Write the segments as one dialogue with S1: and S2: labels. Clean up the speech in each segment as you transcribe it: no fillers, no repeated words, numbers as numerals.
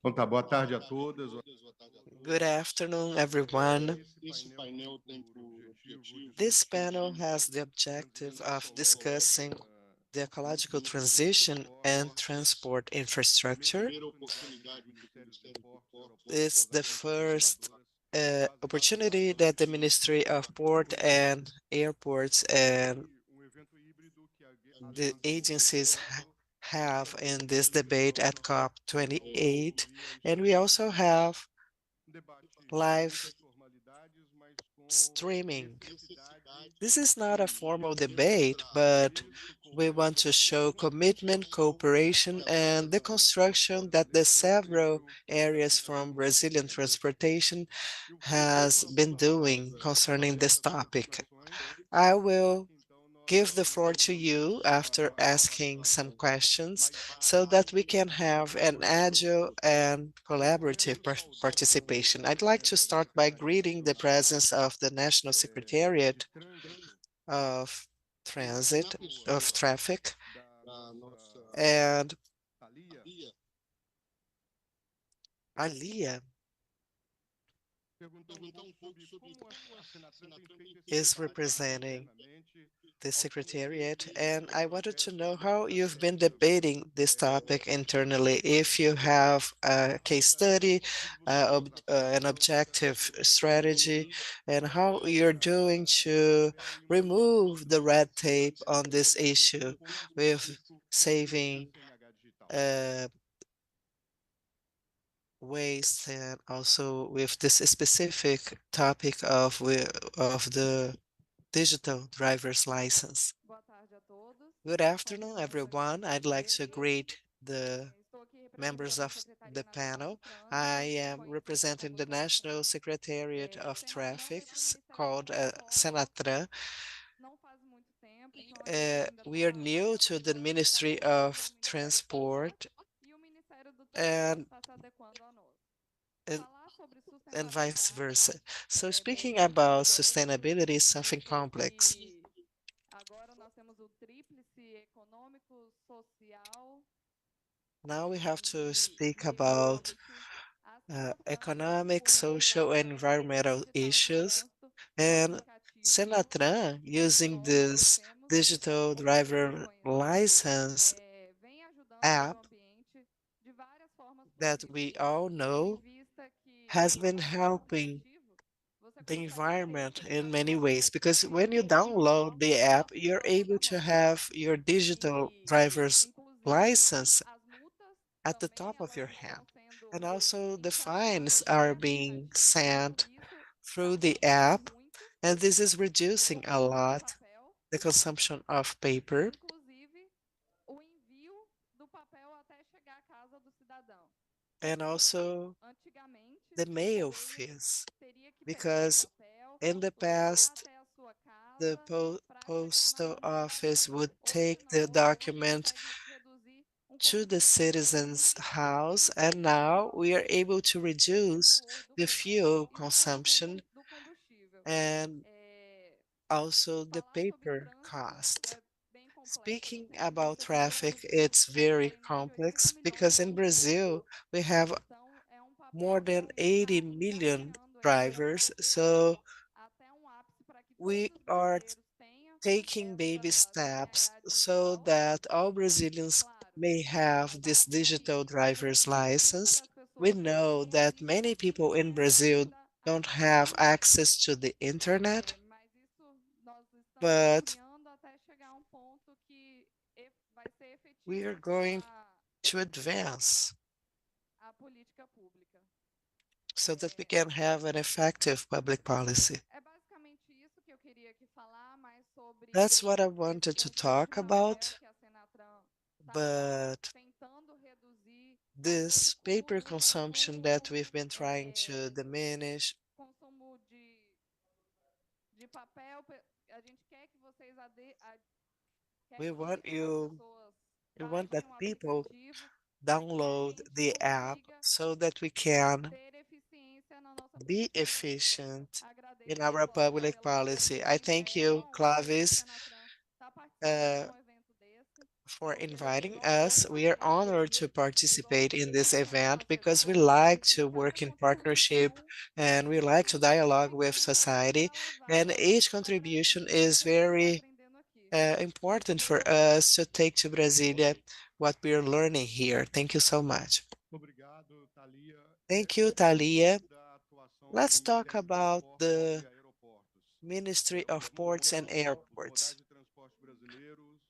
S1: Então tá, boa tarde a todas.
S2: Good afternoon, everyone. This panel has the objective of discussing the ecological transition and transport infrastructure. It's the first opportunity that the Ministry of Port and Airports and the agencies have in this debate at COP28. And we also have live streaming. This is not a formal debate, but we want to show commitment, cooperation, and the construction that the several areas from Brazilian transportation has been doing concerning this topic. I will give the floor to you after asking some questions so that we can have an agile and collaborative participation. I'd like to start by greeting the presence of the National Secretariat of Transit, of Traffic, and Alia is representing the Secretariat, and I wanted to know how you've been debating this topic internally. If you have a case study, an objective strategy, and how you're doing to remove the red tape on this issue with saving uh, waste and also with this specific topic of the digital driver's license. Good afternoon, everyone. I'd like to greet the members of the panel. I am representing the National Secretariat of Traffic, called Senatran. We are new to the Ministry of Transport and, and, and vice versa. So speaking about sustainability is something complex. Now we have to speak about economic, social, and environmental issues. And Senatran, using this digital driver license app that we all know, has been helping the environment in many ways. Because when you download the app, you're able to have your digital driver's license at the top of your hand. And also the fines are being sent through the app, and this is reducing a lot the consumption of paper and also the mail fees, because in the past, the postal office would take the document to the citizen's house, and now we are able to reduce the fuel consumption and also the paper cost. Speaking about traffic, it's very complex because in Brazil we have more than 80 million drivers. So we are taking baby steps so that all Brazilians may have this digital driver's license. We know that many people in Brazil don't have access to the internet, but we are going to advance so that we can have an effective public policy. That's what I wanted to talk about, but this paper consumption that we've been trying to diminish, we want you, we want that people download the app so that we can be efficient in our public policy. I thank you, Clavis, uh, for inviting us. We are honored to participate in this event because we like to work in partnership and we like to dialogue with society. And each contribution is very important for us to take to Brasilia what we are learning here. Thank you so much. Thank you, Thalia. Let's talk about the Ministry of Ports and Airports.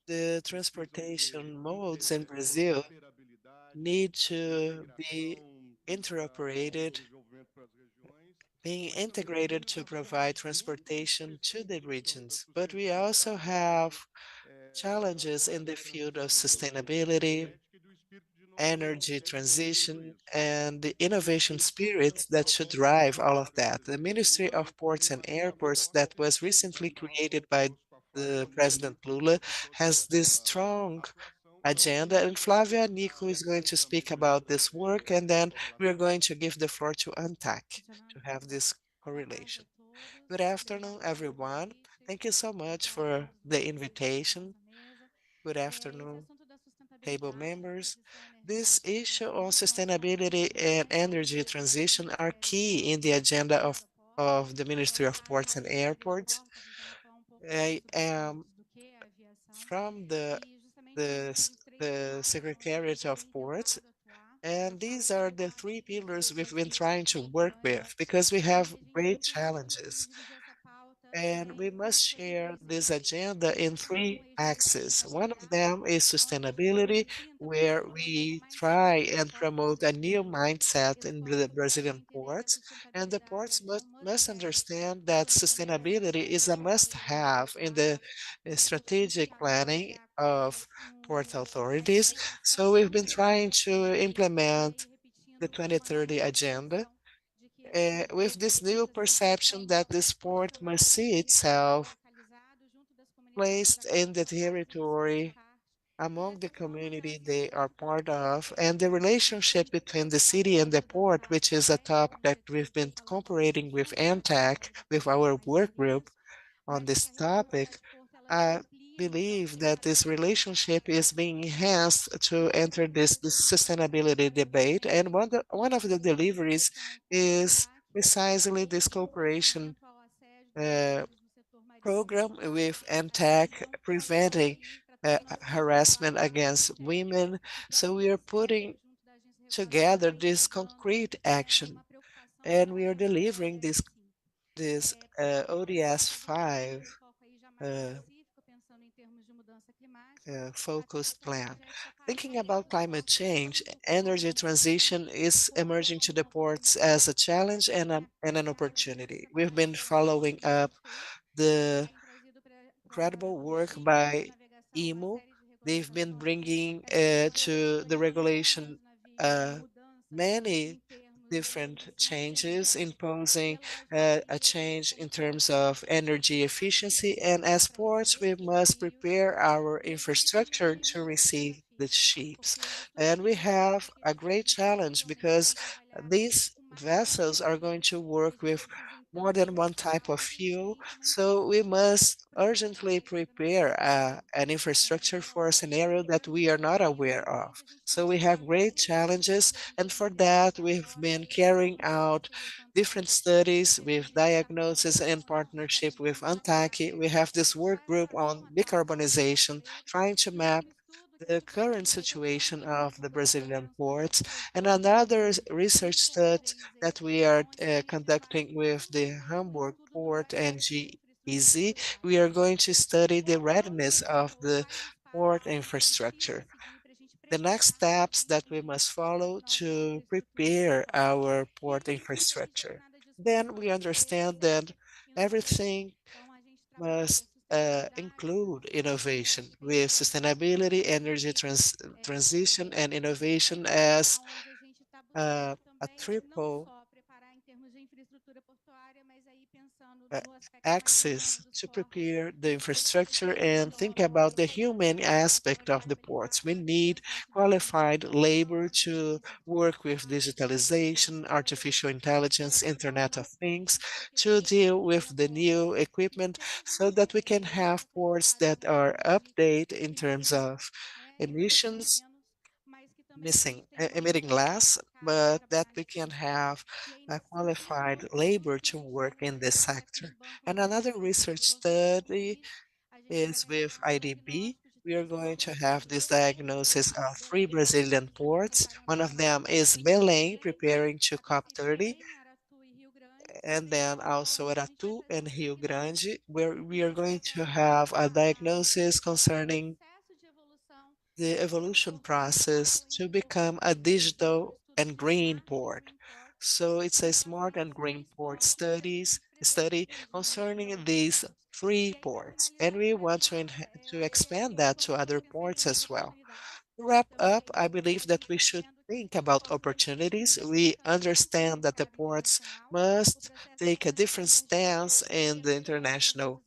S2: The transportation modes in Brazil need to be interoperated, being integrated to provide transportation to the regions. But we also have challenges in the field of sustainability, energy transition, and the innovation spirit that should drive all of that. The Ministry of Ports and Airports that was recently created by the President Lula has this strong agenda, and Flavia Nico is going to speak about this work, and then we are going to give the floor to Antak to have this correlation. Good afternoon, everyone. Thank you so much for the invitation. Good afternoon, table members. This issue on sustainability and energy transition are key in the agenda of the Ministry of Ports and Airports. I am from the Secretariat of Ports, and these are the three pillars we've been trying to work with because we have great challenges. And we must share this agenda in three axes. One of them is sustainability, where we try and promote a new mindset in the Brazilian ports. And the ports must understand that sustainability is a must-have in the strategic planning of port authorities. So we've been trying to implement the 2030 agenda with this new perception that the sport must see itself placed in the territory among the community they are part of, and the relationship between the city and the port, which is a topic that we've been cooperating with ANTAC, with our work group on this topic. I believe that this relationship is being enhanced to enter this sustainability debate, and one of the deliveries is precisely this cooperation uh, program with MTech preventing harassment against women. So we are putting together this concrete action, and we are delivering this ODS 5 uh, focused plan. Thinking about climate change, energy transition is emerging to the ports as a challenge and an opportunity. We've been following up the incredible work by IMO. They've been bringing to the regulation many different changes, imposing a change in terms of energy efficiency. And as ports, we must prepare our infrastructure to receive the ships. And we have a great challenge because these vessels are going to work with more than one type of fuel. So we must urgently prepare an infrastructure for a scenario that we are not aware of. So we have great challenges, and for that we've been carrying out different studies with diagnosis and partnership with Antaki. We have this work group on decarbonization, trying to map the current situation of the Brazilian ports, and another research study that we are conducting with the Hamburg port and GEZ. We are going to study the readiness of the port infrastructure. The next steps that we must follow to prepare our port infrastructure. Then we understand that everything must include innovation with sustainability, energy transition, and innovation as a triple uh, access to prepare the infrastructure and think about the human aspect of the ports. We need qualified labor to work with digitalization, artificial intelligence, Internet of Things, to deal with the new equipment so that we can have ports that are updated in terms of emissions, emitting less, but that we can have a qualified labor to work in this sector. And another research study is with IDB. We are going to have this diagnosis of three Brazilian ports. One of them is Belém, preparing to COP30, and then also Aratu and Rio Grande, where we are going to have a diagnosis concerning the evolution process to become a digital and green port. So it's a smart and green port study concerning these three ports, and we want to expand that to other ports as well. To wrap up, I believe that we should think about opportunities. We understand that the ports must take a different stance in the international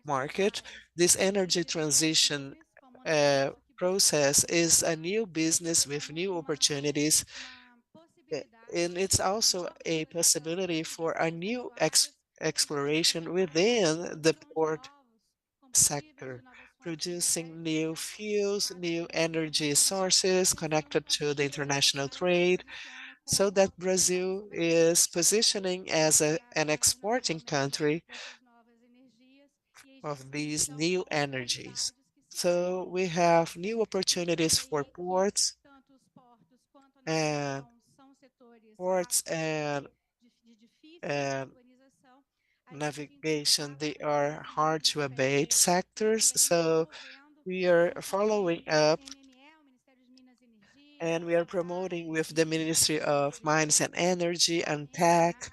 S2: market. This energy transition process is a new business with new opportunities, and it's also a possibility for a new exploration within the port sector, producing new fuels, new energy sources connected to the international trade, so that Brazil is positioning as an exporting country of these new energies. So we have new opportunities for and ports and navigation. They are hard to abate sectors. So we are following up and we are promoting with the Ministry of Mines and Energy, and Tech,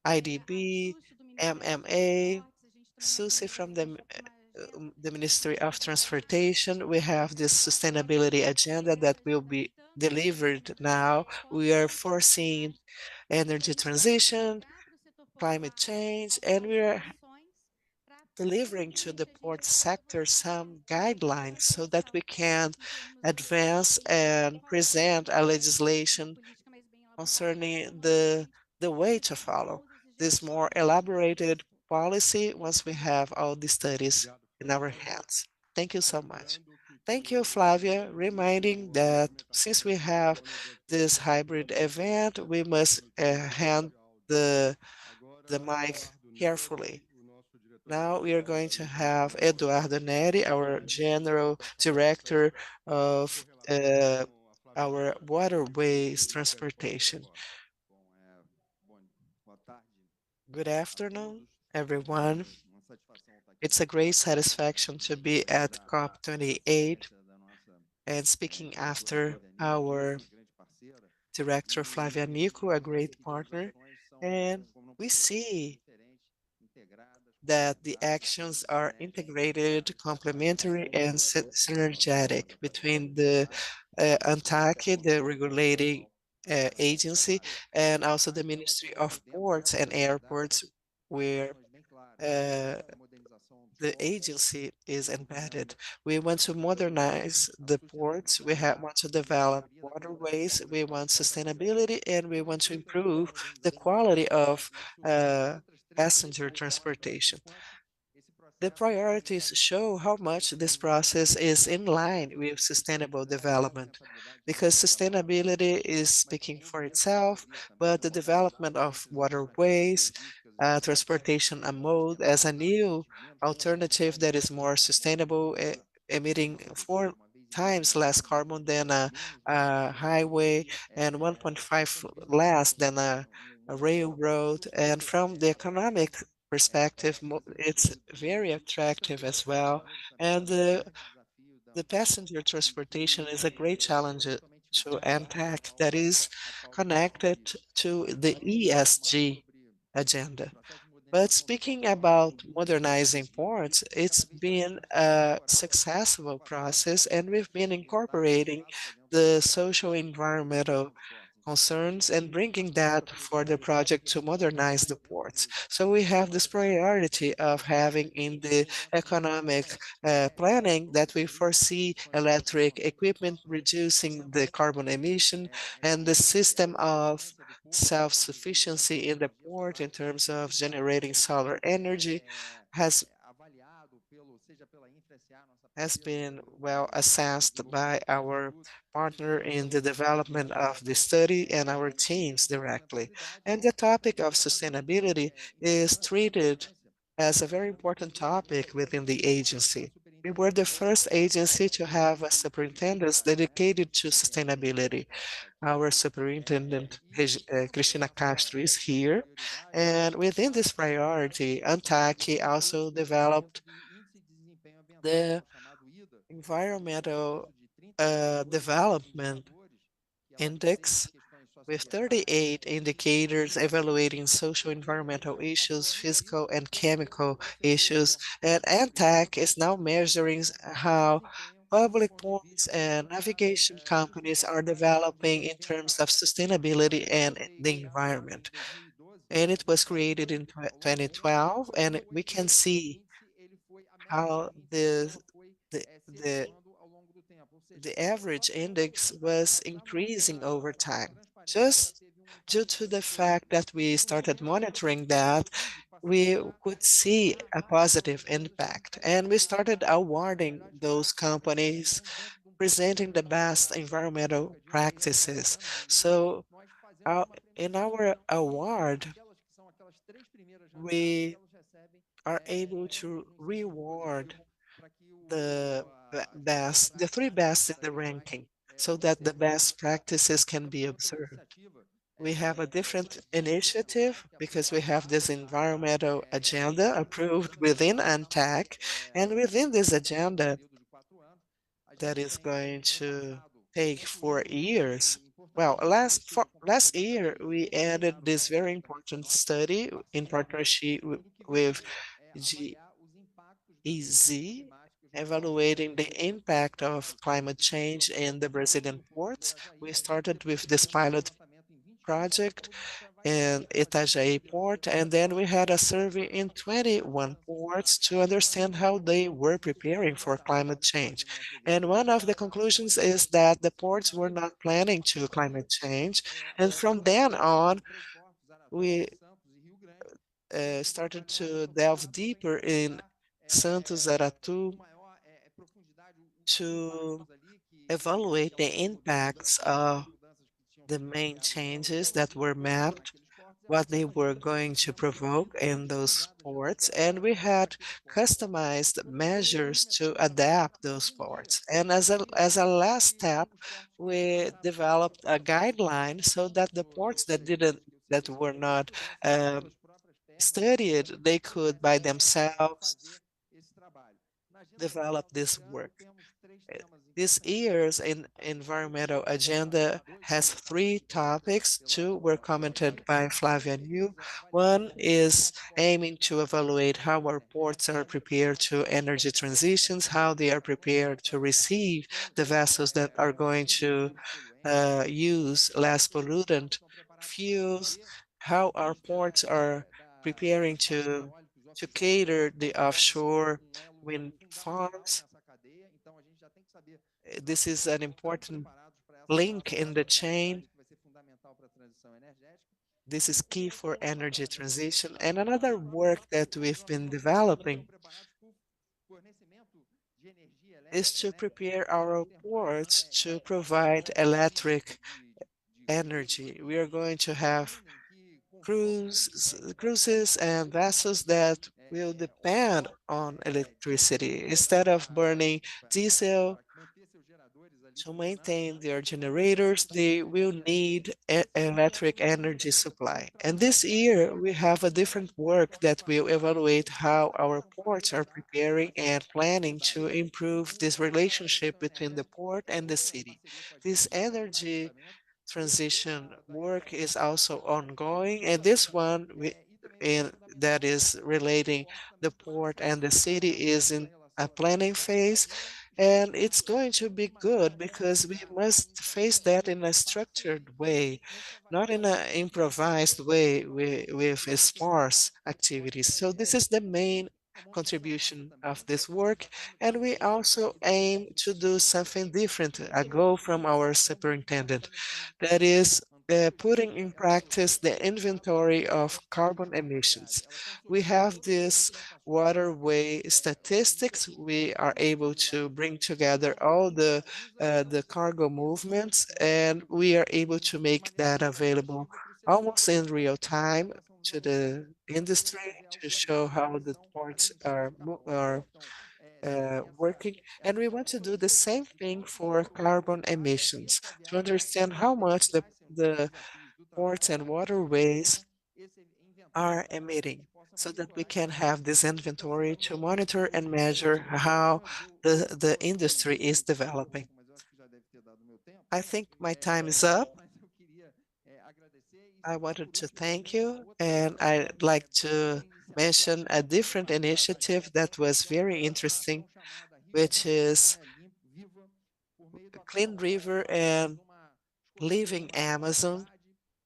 S2: IDB, MMA, Susi from the Ministry of Transportation. We have this sustainability agenda that will be delivered now. We are foreseeing energy transition, climate change, and we are delivering to the port sector some guidelines so that we can advance and present a legislation concerning the way to follow this more elaborated policy once we have all the studies in our hands. Thank you so much. Thank you, Flavia, reminding that since we have this hybrid event, we must hand the mic carefully. Now we are going to have Eduardo Neri, our General Director of our waterways transportation. Good afternoon, everyone. It's a great satisfaction to be at COP28 and speaking after our director Flavia Nico, a great partner. And we see that the actions are integrated, complementary, and synergetic between the ANTAC, the regulating agency, and also the Ministry of Ports and Airports, where uh, the agency is embedded. We want to modernize the ports. Want to develop waterways. We want sustainability, and we want to improve the quality of passenger transportation. The priorities show how much this process is in line with sustainable development, because sustainability is speaking for itself, but the development of waterways, transportation and mode as a new alternative that is more sustainable, emitting 4 times less carbon than a highway and 1.5 less than a railroad. And from the economic perspective, it's very attractive as well. And the passenger transportation is a great challenge to ANTAC that is connected to the ESG agenda. But speaking about modernizing ports, it's been a successful process, and we've been incorporating the social environmental concerns and bringing that for the project to modernize the ports. So we have this priority of having in the economic planning that we foresee electric equipment reducing the carbon emission and the system of self-sufficiency in the port in terms of generating solar energy has has been well assessed by our partner in the development of the study and our teams directly. And the topic of sustainability is treated as a very important topic within the agency. We were the first agency to have a superintendent dedicated to sustainability. Our superintendent, Cristina Castro, is here. And within this priority, ANTAC also developed the environmental development index with 38 indicators evaluating social environmental issues, physical and chemical issues. And ANTAC is now measuring how public ports and navigation companies are developing in terms of sustainability and the environment. And it was created in 2012, and we can see how the average index was increasing over time. Just due to the fact that we started monitoring that, we could see a positive impact. And we started awarding those companies presenting the best environmental practices. So in our award, we are able to reward the three best in the ranking, so that the best practices can be observed. We have a different initiative because we have this environmental agenda approved within ANTAC, and within this agenda that is going to take 4 years. Well, last year we added this very important study in partnership with GEZ, evaluating the impact of climate change in the Brazilian ports. We started with this pilot project in Itajaí port, and then we had a survey in 21 ports to understand how they were preparing for climate change. And one of the conclusions is that the ports were not planning to climate change. And from then on, we started to delve deeper in Santos, Aratu, to evaluate the impacts of the main changes that were mapped, what they were going to provoke in those ports, and we had customized measures to adapt those ports. And as a last step, we developed a guideline so that the ports that were not studied, they could by themselves develop this work. This year's environmental agenda has three topics. Two were commented by Flavia New. One is aiming to evaluate how our ports are prepared to energy transitions, how they are prepared to receive the vessels that are going to use less pollutant fuels, how our ports are preparing to cater the offshore wind farms. This is an important link in the chain. This is key for energy transition. And another work that we've been developing is to prepare our ports to provide electric energy. We are going to have cruises and vessels that will depend on electricity. Instead of burning diesel to maintain their generators, they will need electric energy supply. And this year, we have a different work that will evaluate how our ports are preparing and planning to improve this relationship between the port and the city. This energy transition work is also ongoing, and this one that is relating the port and the city is in a planning phase, and it's going to be good because we must face that in a structured way, not in an improvised way with sparse activities. So this is the main contribution of this work, and we also aim to do something different, a goal from our superintendent. That is putting in practice the inventory of carbon emissions. We have this waterway statistics. We are able to bring together all the cargo movements, and we are able to make that available almost in real time to the industry to show how the ports are working. And we want to do the same thing for carbon emissions to understand how much the ports and waterways are emitting so that we can have this inventory to monitor and measure how the industry is developing. I think my time is up. I wanted to thank you, and I'd like to mention a different initiative that was very interesting, which is Clean River and Living Amazon.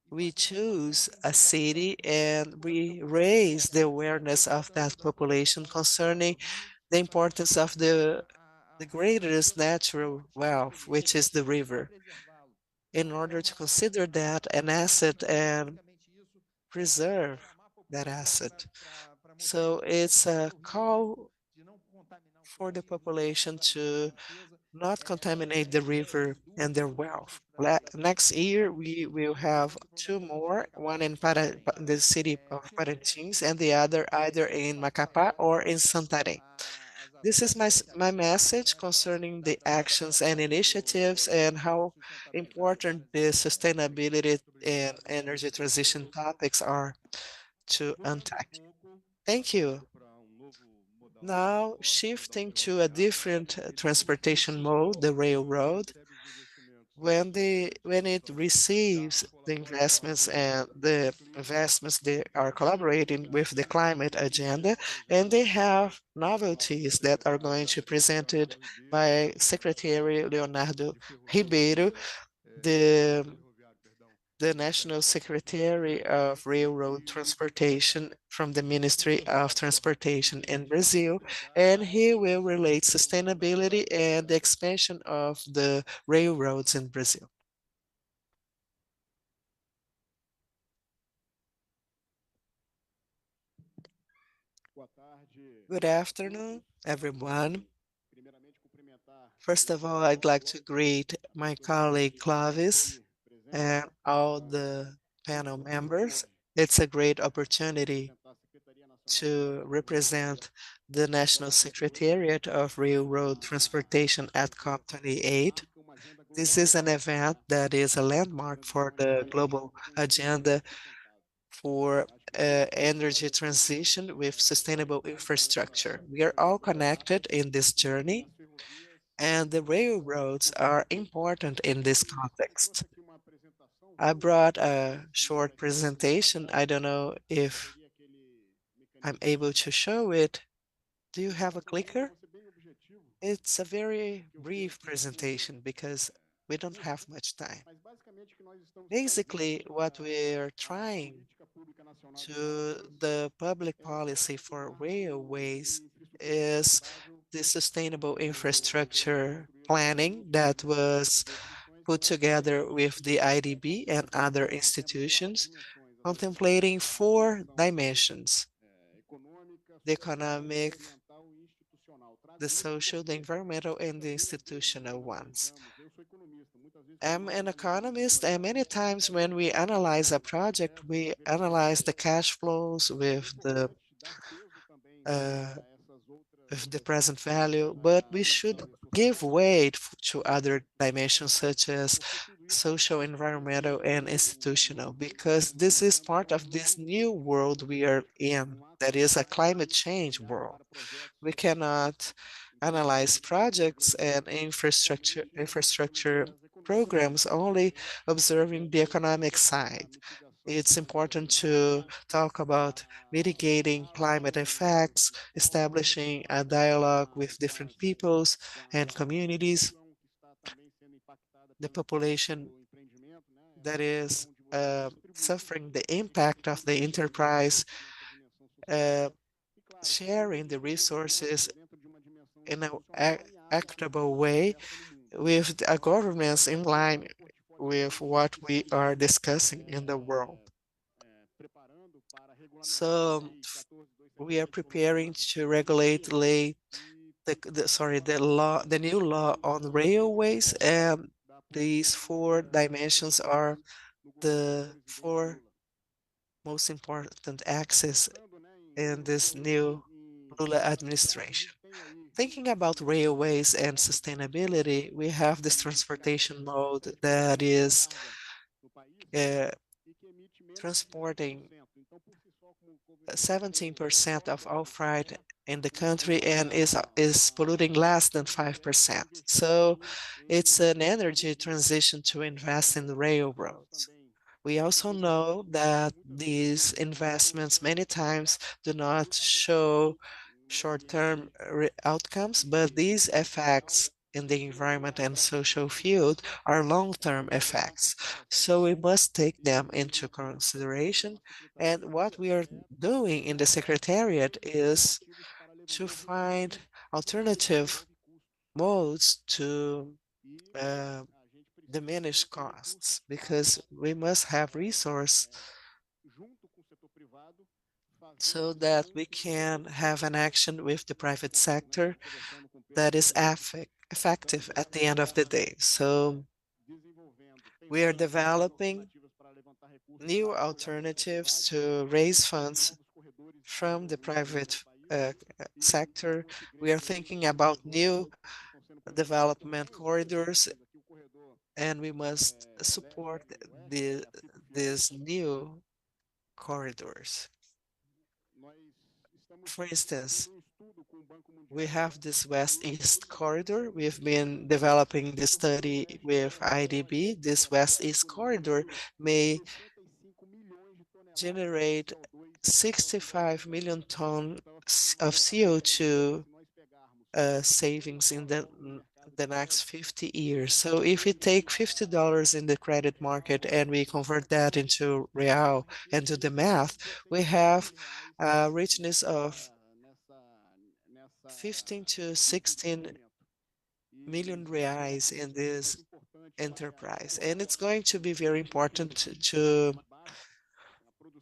S2: We choose a city and we raise the awareness of that population concerning the importance of the greatest natural wealth, which is the river, in order to consider that an asset and preserve that asset. So it's a call for the population to not contaminate the river and their wealth. Next year, we will have two more, one in the city of Parintins and the other either in Macapá or in Santarém. This is my message concerning the actions and initiatives and how important the sustainability and energy transition topics are to untackle. Thank you. Now, shifting to a different transportation mode, the railroad, when it receives the investments, they are collaborating with the climate agenda, and they have novelties that are going to be presented by Secretary Leonardo Ribeiro, the the National Secretary of Railroad Transportation from the Ministry of Transportation in Brazil, and he will relate sustainability and the expansion of the railroads in Brazil. Good afternoon, everyone. First of all, I'd like to greet my colleague Clavis and all the panel members. It's a great opportunity to represent the National Secretariat of Railroad Transportation at COP28. This is an event that is a landmark for the global agenda for energy transition with sustainable infrastructure. We are all connected in this journey, and the railroads are important in this context. I brought a short presentation. I don't know if I'm able to show it. Do you have a clicker? It's a very brief presentation because we don't have much time. Basically, what we're trying to the public policy for railways is the sustainable infrastructure planning that was put together with the IDB and other institutions, contemplating four dimensions: the economic, the social, the environmental, and the institutional ones. I'm an economist, and many times when we analyze a project, we analyze the cash flows uh, with the present value, but we should give weight to other dimensions such as social, environmental, and institutional, because this is part of this new world we are in, that is a climate change world. We cannot analyze projects and infrastructure programs only observing the economic side. It's important to talk about mitigating climate effects, establishing a dialogue with different peoples and communities, the population that is suffering the impact of the enterprise, uh, sharing the resources in an equitable way with a governance in line with what we are discussing in the world. So we are preparing to regulate the new law on railways, and these four dimensions are the four most important axes in this new Lula administration. Thinking about railways and sustainability, we have this transportation mode that is uh, transporting 17% of all freight in the country and is polluting less than 5%. So it's an energy transition to invest in the railroads. We also know that these investments many times do not show short-term outcomes, but these effects in the environment and social field are long-term effects. So we must take them into consideration. And what we are doing in the Secretariat is to find alternative modes to uh, diminish costs, because we must have resource so that we can have an action with the private sector that is effective at the end of the day. So we are developing new alternatives to raise funds from the private sector. We are thinking about new development corridors, and we must support these new corridors. For instance, we have this West-East corridor. We've been developing the study with IDB. This West-East corridor may generate 65 million tons of CO2 savings in the next 50 years. So if we take $50 in the credit market and we convert that into real and do the math, we have a richness of 15 to 16 million reais in this enterprise. And it's going to be very important to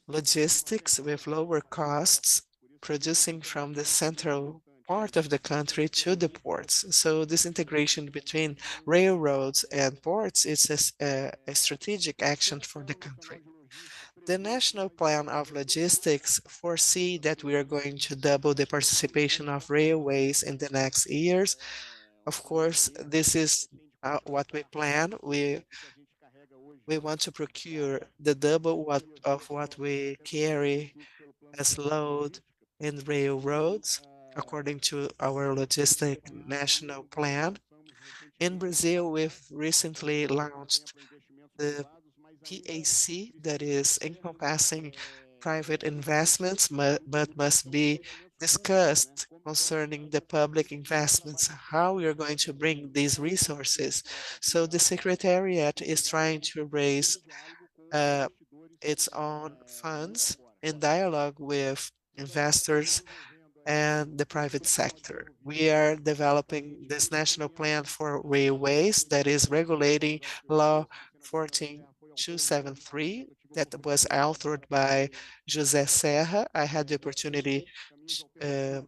S2: logistics with lower costs, producing from the central part of the country to the ports. So this integration between railroads and ports is a strategic action for the country. The National Plan of Logistics foresee that we are going to double the participation of railways in the next years. Of course, this is what we plan. We want to procure the double of what we carry as load in railroads, according to our logistic national plan. In Brazil, we've recently launched the PAC, that is encompassing private investments, but must be discussed concerning the public investments, how we are going to bring these resources. So the Secretariat is trying to raise uh, its own funds in dialogue with investors and the private sector. We are developing this national plan for railways that is regulating Law 14273 that was authored by José Serra. I had the opportunity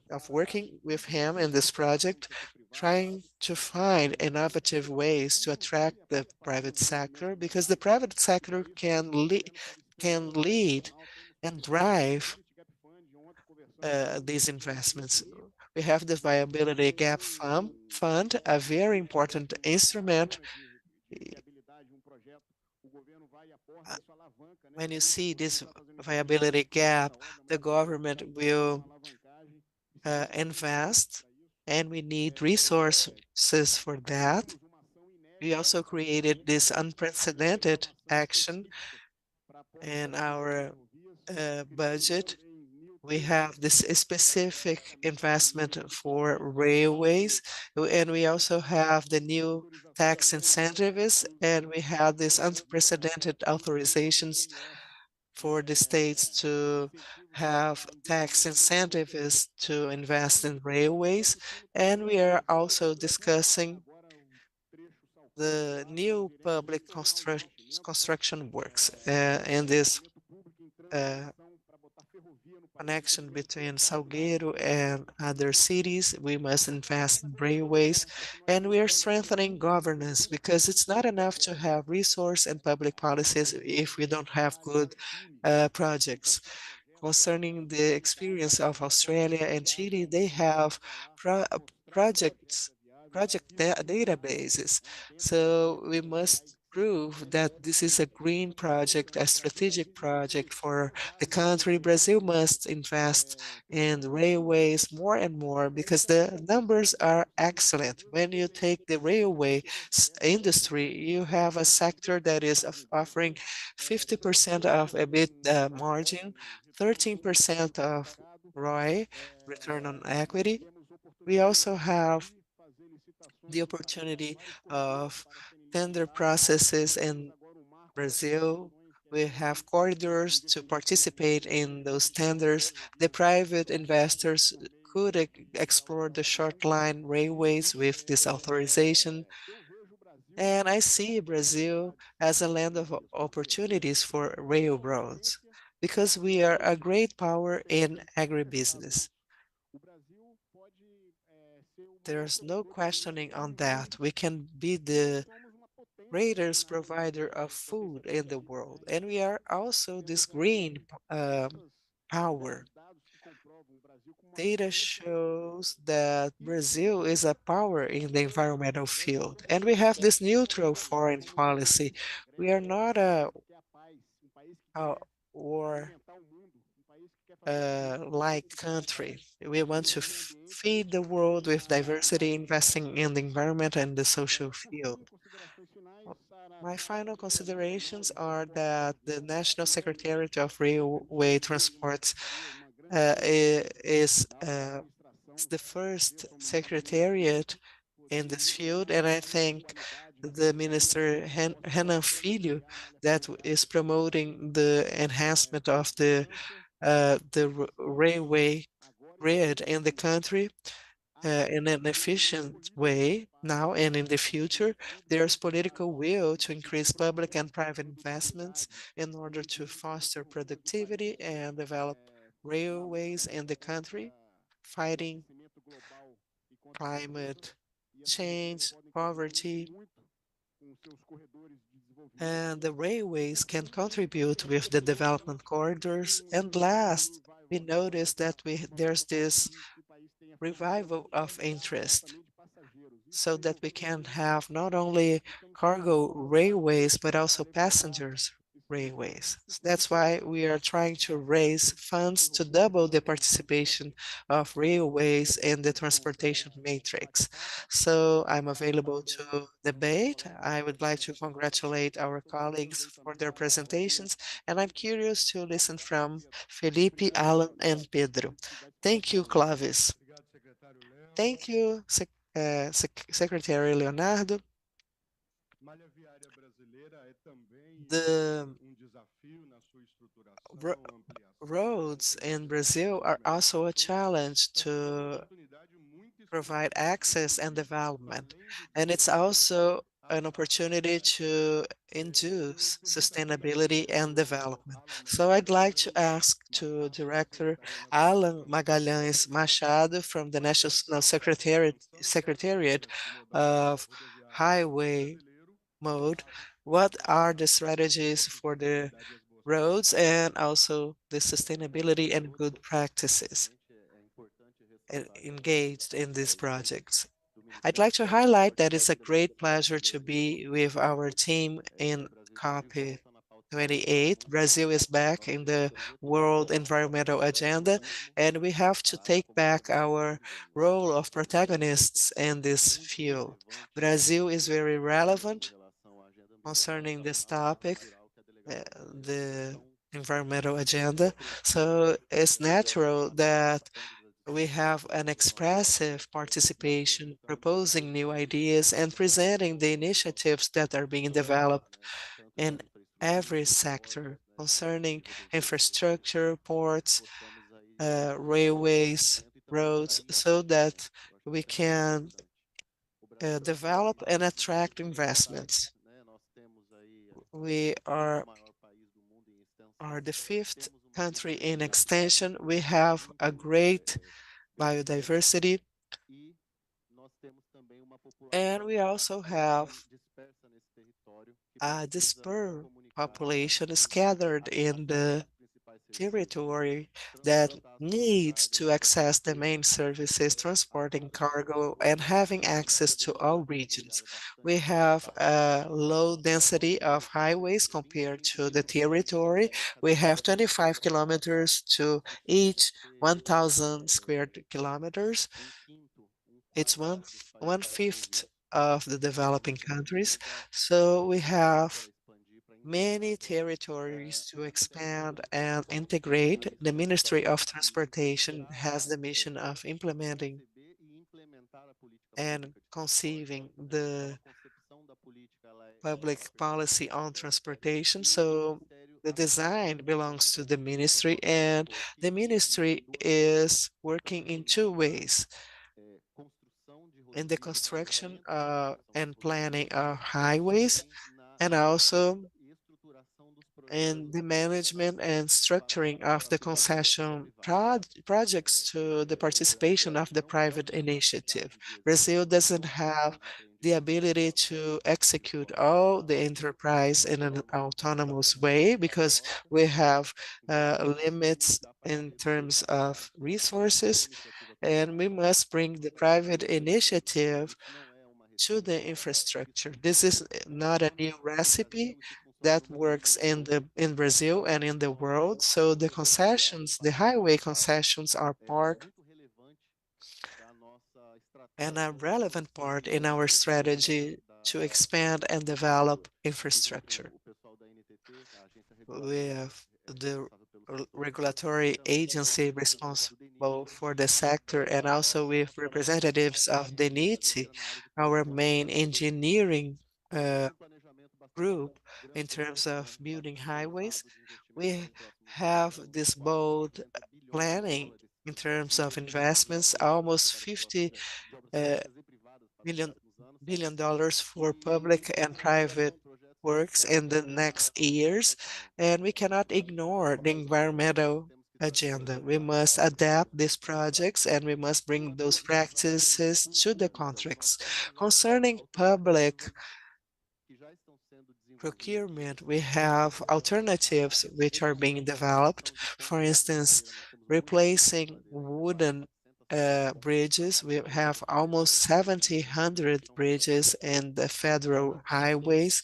S2: of working with him in this project, trying to find innovative ways to attract the private sector, because the private sector can lead and drive these investments. We have the Viability Gap Fund, a very important instrument. When you see this viability gap, the government will invest, and we need resources for that. We also created this unprecedented action in our budget. We have this specific investment for railways, and we also have the new tax incentives, and we have these unprecedented authorizations for the states to have tax incentives to invest in railways. And we are also discussing the new public construction works and this uh, connection between Salgueiro and other cities. We must invest in railways, and we are strengthening governance because it's not enough to have resource and public policies if we don't have good projects. Concerning the experience of Australia and Chile, they have pro projects, databases. So we must prove that this is a green project, a strategic project for the country. Brazil must invest in railways more and more because the numbers are excellent. When you take the railway industry, you have a sector that is offering 50% of EBITDA margin, 13% of ROI, return on equity. We also have the opportunity of tender processes in Brazil. We have corridors to participate in those tenders. The private investors could explore the short line railways with this authorization. And I see Brazil as a land of opportunities for railroads because we are a great power in agribusiness. There's no questioning on that. We can be the greatest provider of food in the world, and we are also this green power. Data shows that Brazil is a power in the environmental field, and we have this neutral foreign policy. We are not a war like country. We want to feed the world with diversity, investing in the environment and the social field. My final considerations are that the National Secretariat of Railway Transport is the first secretariat in this field, and I think the Minister Renan Filho that is promoting the enhancement of the railway grid in the country in an efficient way now and in the future. There's political will to increase public and private investments in order to foster productivity and develop railways in the country, fighting climate change, poverty, and the railways can contribute with the development corridors. And last, we notice that there's this revival of interest so that we can have not only cargo railways, but also passengers railways. So that's why we are trying to raise funds to double the participation of railways in the transportation matrix. So I'm available to debate. I would like to congratulate our colleagues for their presentations, and I'm curious to listen from Felipe, Alan, and Pedro. Thank you, Clovis. Thank you, Secretary Leonardo. The ro roads in Brazil are also a challenge to provide access and development. And it's also an opportunity to induce sustainability and development. So I'd like to ask to Director Alan Magalhães Machado from the National Secretariat of Highway Mode, what are the strategies for the roads and also the sustainability and good practices engaged in these projects? I'd like to highlight that it's a great pleasure to be with our team in COP28. Brazil is back in the World Environmental Agenda, and we have to take back our role of protagonists in this field. Brazil is very relevant concerning this topic, the environmental agenda. So it's natural that we have an expressive participation, proposing new ideas and presenting the initiatives that are being developed in every sector concerning infrastructure, ports, railways, roads, so that we can develop and attract investments. We are the fifth country in extension. We have a great biodiversity, and we also have a dispersed population scattered in the territory that needs to access the main services, transporting cargo and having access to all regions. We have a low density of highways compared to the territory. We have 25 kilometers to each 1,000 square kilometers. It's one fifth of the developing countries. So we have many territories to expand and integrate. The Ministry of Transportation has the mission of implementing and conceiving the public policy on transportation. So the design belongs to the ministry, and the ministry is working in two ways: in the construction and planning of highways, and also in the management and structuring of the concession projects to the participation of the private initiative. Brazil doesn't have the ability to execute all the enterprise in an autonomous way because we have limits in terms of resources, and we must bring the private initiative to the infrastructure. This is not a new recipe that works in Brazil and in the world. So the concessions, the highway concessions are part and a relevant part in our strategy to expand and develop infrastructure. We have the regulatory agency responsible for the sector, and also with representatives of DENIT, our main engineering group in terms of building highways. We have this bold planning in terms of investments, almost 50 uh, million billion dollars for public and private works in the next years, and we cannot ignore the environmental agenda. We must adapt these projects and we must bring those practices to the contracts. Concerning public procurement, we have alternatives which are being developed. For instance, replacing wooden bridges. We have almost 700 bridges in the federal highways.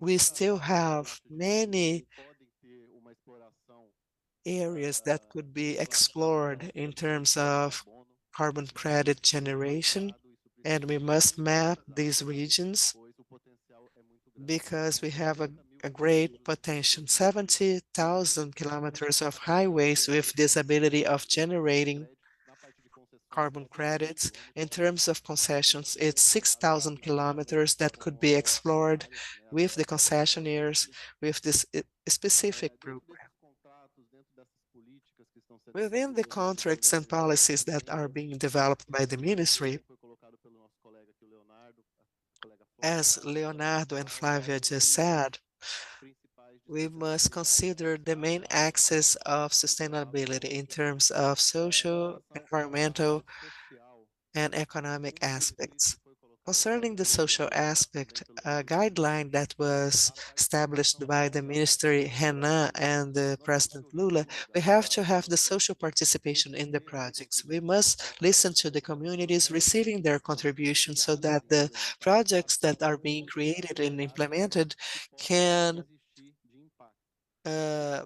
S2: We still have many areas that could be explored in terms of carbon credit generation, and we must map these regions because we have a great potential. 70,000 kilometers of highways with this ability of generating carbon credits. In terms of concessions, it's 6,000 kilometers that could be explored with the concessionaires with this specific program. Within the contracts and policies that are being developed by the ministry, as Leonardo and Flavia just said, we must consider the main axis of sustainability in terms of social, environmental, and economic aspects. Concerning the social aspect, a guideline that was established by the Ministry Renan and the President Lula, we have to have the social participation in the projects. We must listen to the communities receiving their contributions so that the projects that are being created and implemented can uh,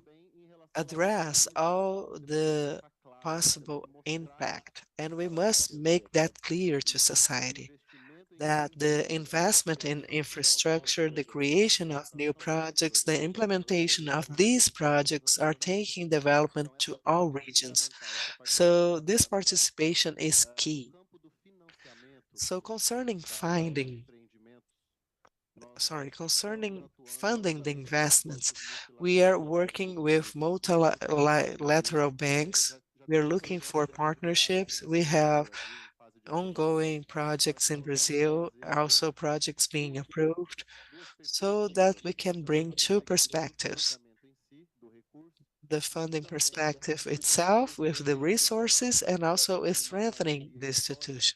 S2: address all the possible impact. And we must make that clear to society that the investment in infrastructure, the creation of new projects, the implementation of these projects are taking development to all regions. So this participation is key. So concerning funding the investments, we are working with multilateral banks. We are looking for partnerships. We have ongoing projects in Brazil, also projects being approved, so that we can bring two perspectives: the funding perspective itself with the resources and also strengthening the institutions.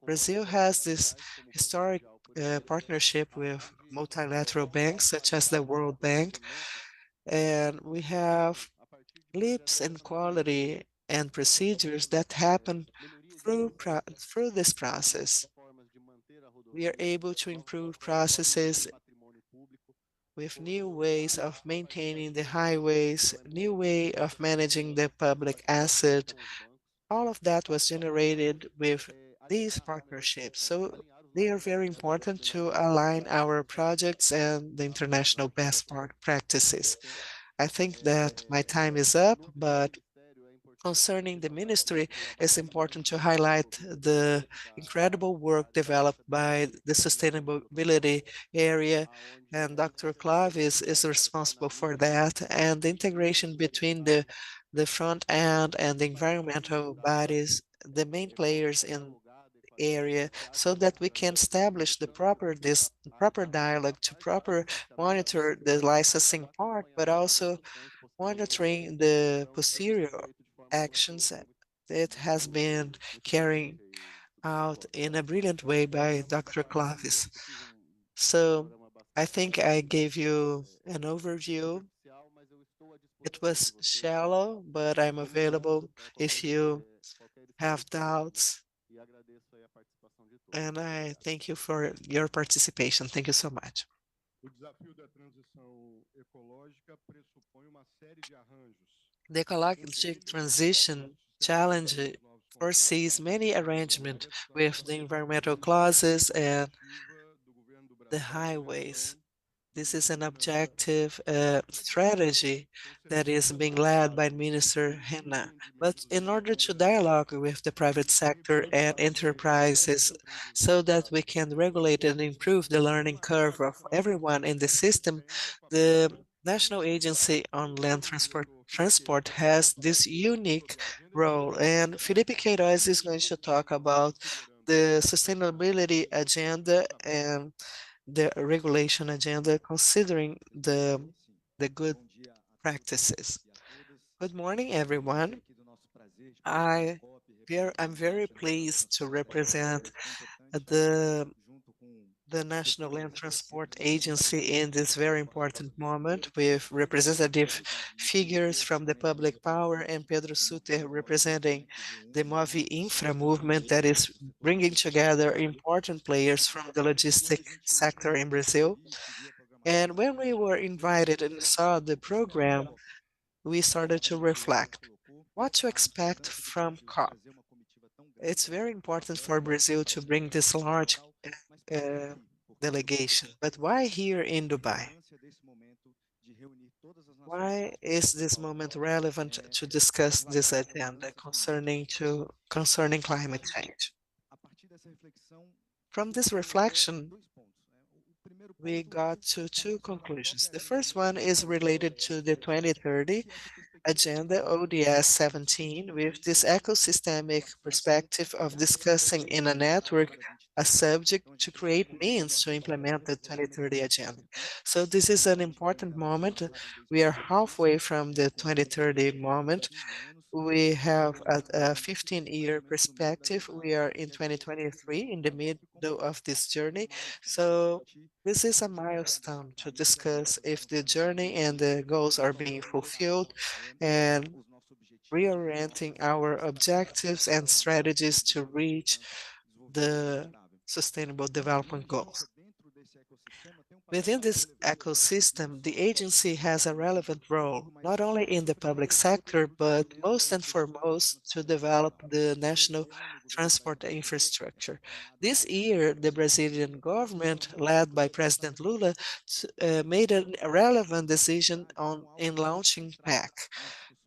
S2: Brazil has this historic partnership with multilateral banks such as the World Bank, and we have leaps in quality and procedures that happen through this process. We are able to improve processes with new ways of maintaining the highways, new way of managing the public asset. All of that was generated with these partnerships. So they are very important to align our projects and the international best practices. I think that my time is up, but concerning the ministry, it's important to highlight the incredible work developed by the sustainability area, and Dr. Clavis is responsible for that, and the integration between the front end and the environmental bodies, the main players in area, so that we can establish the proper dialogue to proper monitor the licensing part, but also monitoring the posterior actions that it has been carrying out in a brilliant way by Dr. Clavis. So I think I gave you an overview. It was shallow, but I'm available if you have doubts. And I thank you for your participation. Thank you so much. The ecologic transition challenge foresees many arrangements with the environmental clauses and the highways. This is an objective strategy that is being led by Minister Henna. But in order to dialogue with the private sector and enterprises so that we can regulate and improve the learning curve of everyone in the system, the National Agency on Land Transport has this unique role. And Felipe Queiroz is going to talk about the sustainability agenda and the regulation agenda considering the good practices. Good morning, everyone. I'm very pleased to represent the the National Land Transport Agency in this very important moment with representative figures from the public power and Pedro Suter representing the Movi Infra movement that is bringing together important players from the logistic sector in Brazil. And when we were invited and saw the program, we started to reflect what to expect from COP. It's very important for Brazil to bring this large uh, delegation, but why here in Dubai? Why is this moment relevant to discuss this agenda concerning climate change? From this reflection, we got to two conclusions. The first one is related to the 2030 Agenda ODS 17 with this ecosystemic perspective of discussing in a network a subject to create means to implement the 2030 agenda. So this is an important moment. We are halfway from the 2030 moment. We have a 15-year perspective. We are in 2023, in the middle of this journey. So this is a milestone to discuss if the journey and the goals are being fulfilled and reorienting our objectives and strategies to reach the Sustainable Development Goals. Within this ecosystem, the agency has a relevant role, not only in the public sector, but most and foremost to develop the national transport infrastructure. This year, the Brazilian government, led by President Lula, made a relevant decision in launching PAC,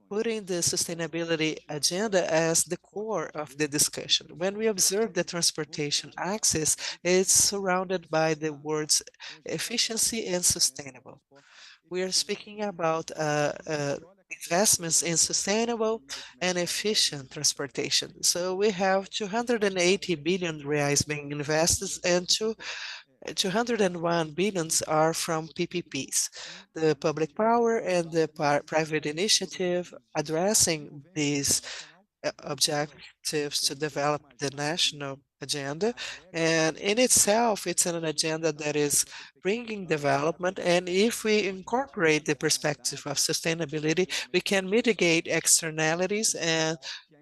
S2: putting the sustainability agenda as the core of the discussion. When we observe the transportation axis, it's surrounded by the words efficiency and sustainable. We are speaking about investments in sustainable and efficient transportation. So we have 280 billion reais being invested, and 201 billions are from PPPs, the public power and the private initiative addressing these objectives to develop the national agenda. And in itself, it's an agenda that is bringing development. And if we incorporate the perspective of sustainability, we can mitigate externalities and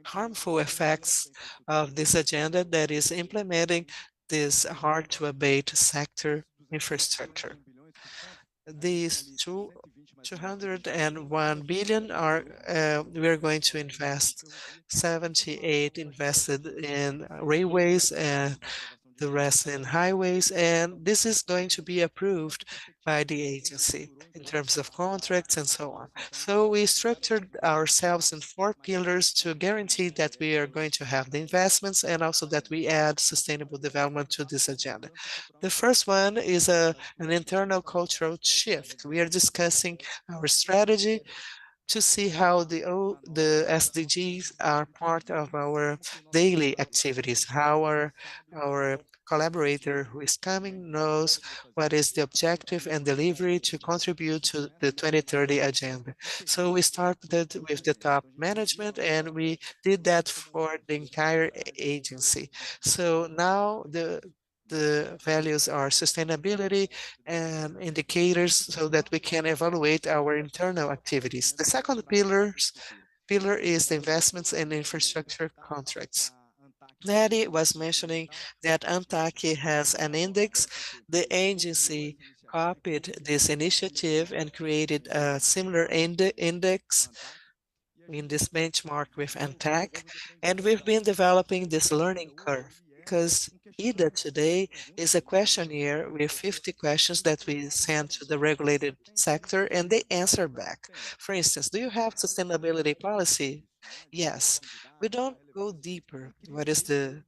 S2: harmful effects of this agenda that is implementing this hard to abate sector infrastructure. These 201 billion are we are going to invest 78 invested in railways and the rest in highways, and this is going to be approved by the agency in terms of contracts and so on. So we structured ourselves in four pillars to guarantee that we are going to have the investments and also that we add sustainable development to this agenda. The first one is an internal cultural shift. We are discussing our strategy to see how the SDGs are part of our daily activities, how our collaborator who is coming knows what is the objective and delivery to contribute to the 2030 agenda. So we started with the top management and we did that for the entire agency. So now the values are sustainability and indicators so that we can evaluate our internal activities. The second pillar is the investments in infrastructure contracts. Neri was mentioning that ANTAC has an index. The agency copied this initiative and created a similar index in this benchmark with ANTAC, and we've been developing this learning curve because IDA today is a questionnaire with 50 questions that we send to the regulated sector and they answer back. For instance, do you have sustainability policy? Yes. We don't go deeper. What is the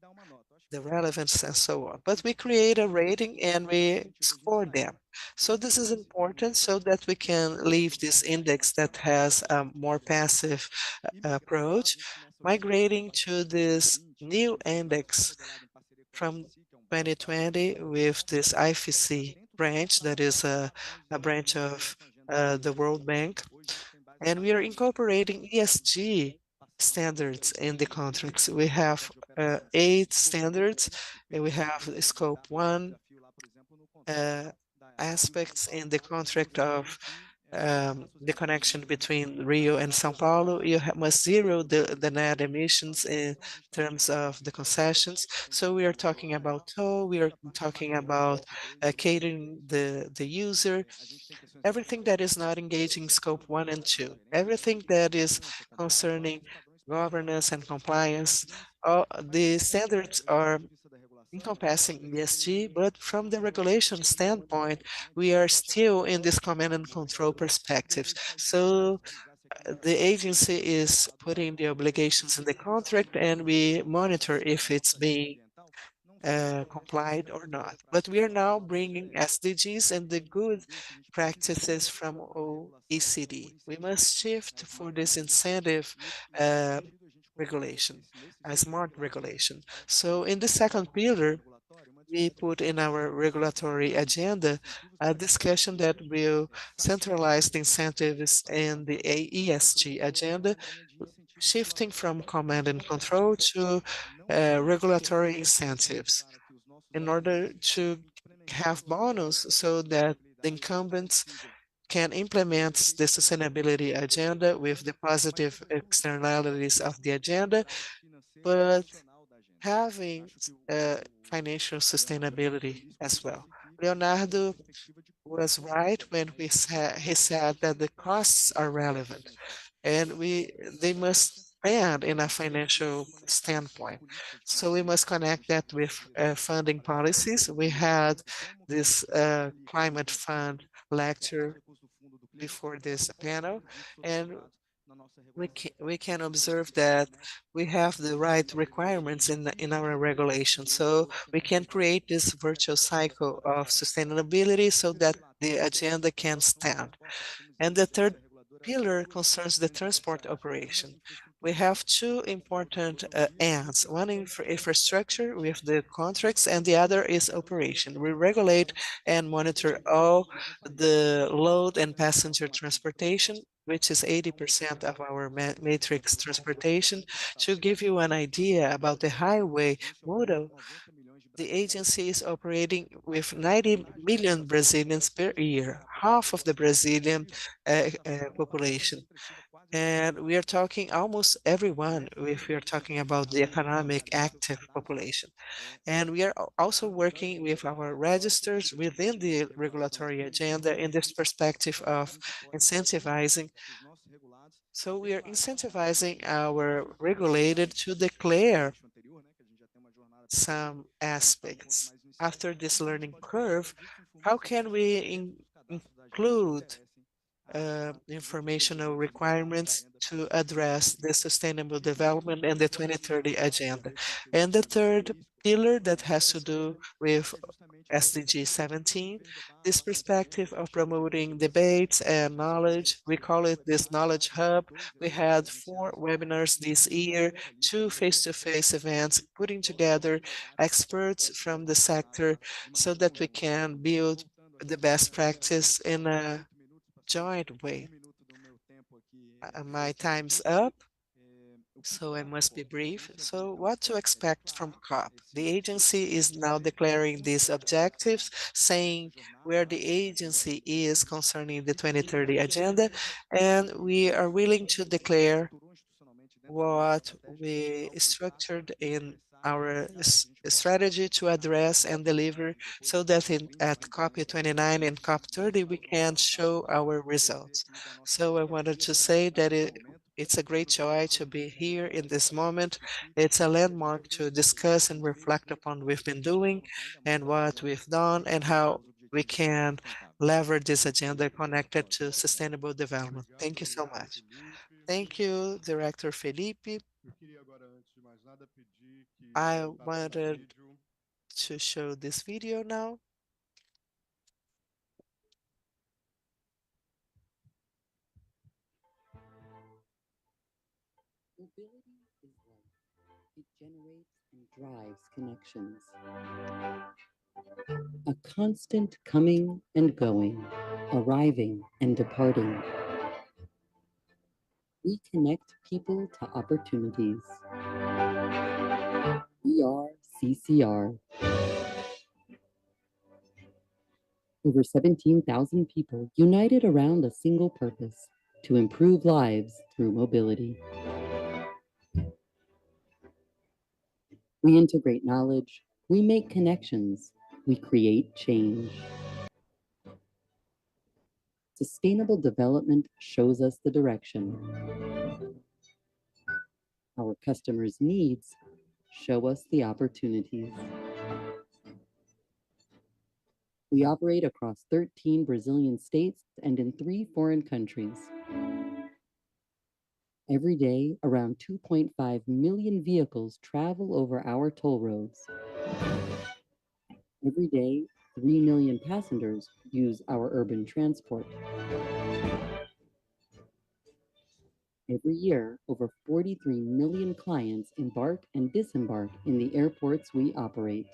S2: relevance and so on. But we create a rating and we score them. So this is important so that we can leave this index that has a more passive approach, migrating to this new index from 2020 with this IFC branch that is a branch of the World Bank. And we are incorporating ESG standards in the contracts. We have 8 standards, and we have scope 1 aspects in the contract of the connection between Rio and São Paulo. You must zero the net emissions in terms of the concessions. So we are talking about toll, we are talking about catering the user, everything that is not engaging scope 1 and 2, everything that is concerning governance and compliance. All the standards are encompassing ESG, but from the regulation standpoint, we are still in this command and control perspectives. So the agency is putting the obligations in the contract and we monitor if it's being complied or not. But we are now bringing SDGs and the good practices from OECD. We must shift for this incentive uh, regulation, a smart regulation. So in the second pillar, we put in our regulatory agenda a discussion that will centralize the incentives in the ESG agenda, shifting from command and control to regulatory incentives in order to have bonus so that the incumbents can implement the sustainability agenda with the positive externalities of the agenda, but having financial sustainability as well. Leonardo was right when he said that the costs are relevant and they must stand in a financial standpoint. So we must connect that with funding policies. We had this climate fund lecture before this panel, and we can observe that we have the right requirements in our regulation. So we can create this virtual cycle of sustainability so that the agenda can stand. And the third pillar concerns the transport operation. We have two important ends, one infrastructure with the contracts and the other is operation. We regulate and monitor all the load and passenger transportation, which is 80% of our matrix transportation. To give you an idea about the highway model, the agency is operating with 90 million Brazilians per year, half of the Brazilian population. And we are talking almost everyone if we are talking about the economic active population. And we are also working with our registers within the regulatory agenda in this perspective of incentivizing. So we are incentivizing our regulated to declare some aspects. After this learning curve, how can we include informational requirements to address the sustainable development and the 2030 agenda? And the third pillar that has to do with SDG 17, this perspective of promoting debates and knowledge. We call it this knowledge hub. We had 4 webinars this year, 2 face-to-face events, putting together experts from the sector so that we can build the best practice in a joint way. My time's up, so I must be brief. So what to expect from COP? The agency is now declaring these objectives, saying where the agency is concerning the 2030 agenda, and we are willing to declare what we structured in our strategy to address and deliver so that at COP29 and COP30 we can show our results. So I wanted to say that it's a great joy to be here in this moment. It's a landmark to discuss and reflect upon what we've been doing and what we've done and how we can leverage this agenda connected to sustainable development. Thank you so much. Thank you, Director Felipe. I wanted to show this video now.
S1: Mobility is life. It generates and drives connections. A constant coming and going, arriving and departing. We connect people to opportunities. We are CCR. Over 17,000 people united around a single purpose: to improve lives through mobility. We integrate knowledge, we make connections, we create change. Sustainable development shows us the direction. Our customers' needs show us the opportunities. We operate across 13 Brazilian states and in 3 foreign countries. Every day, around 2.5 million vehicles travel over our toll roads. Every day, 3 million passengers use our urban transport. Every year, over 43 million clients embark and disembark in the airports we operate.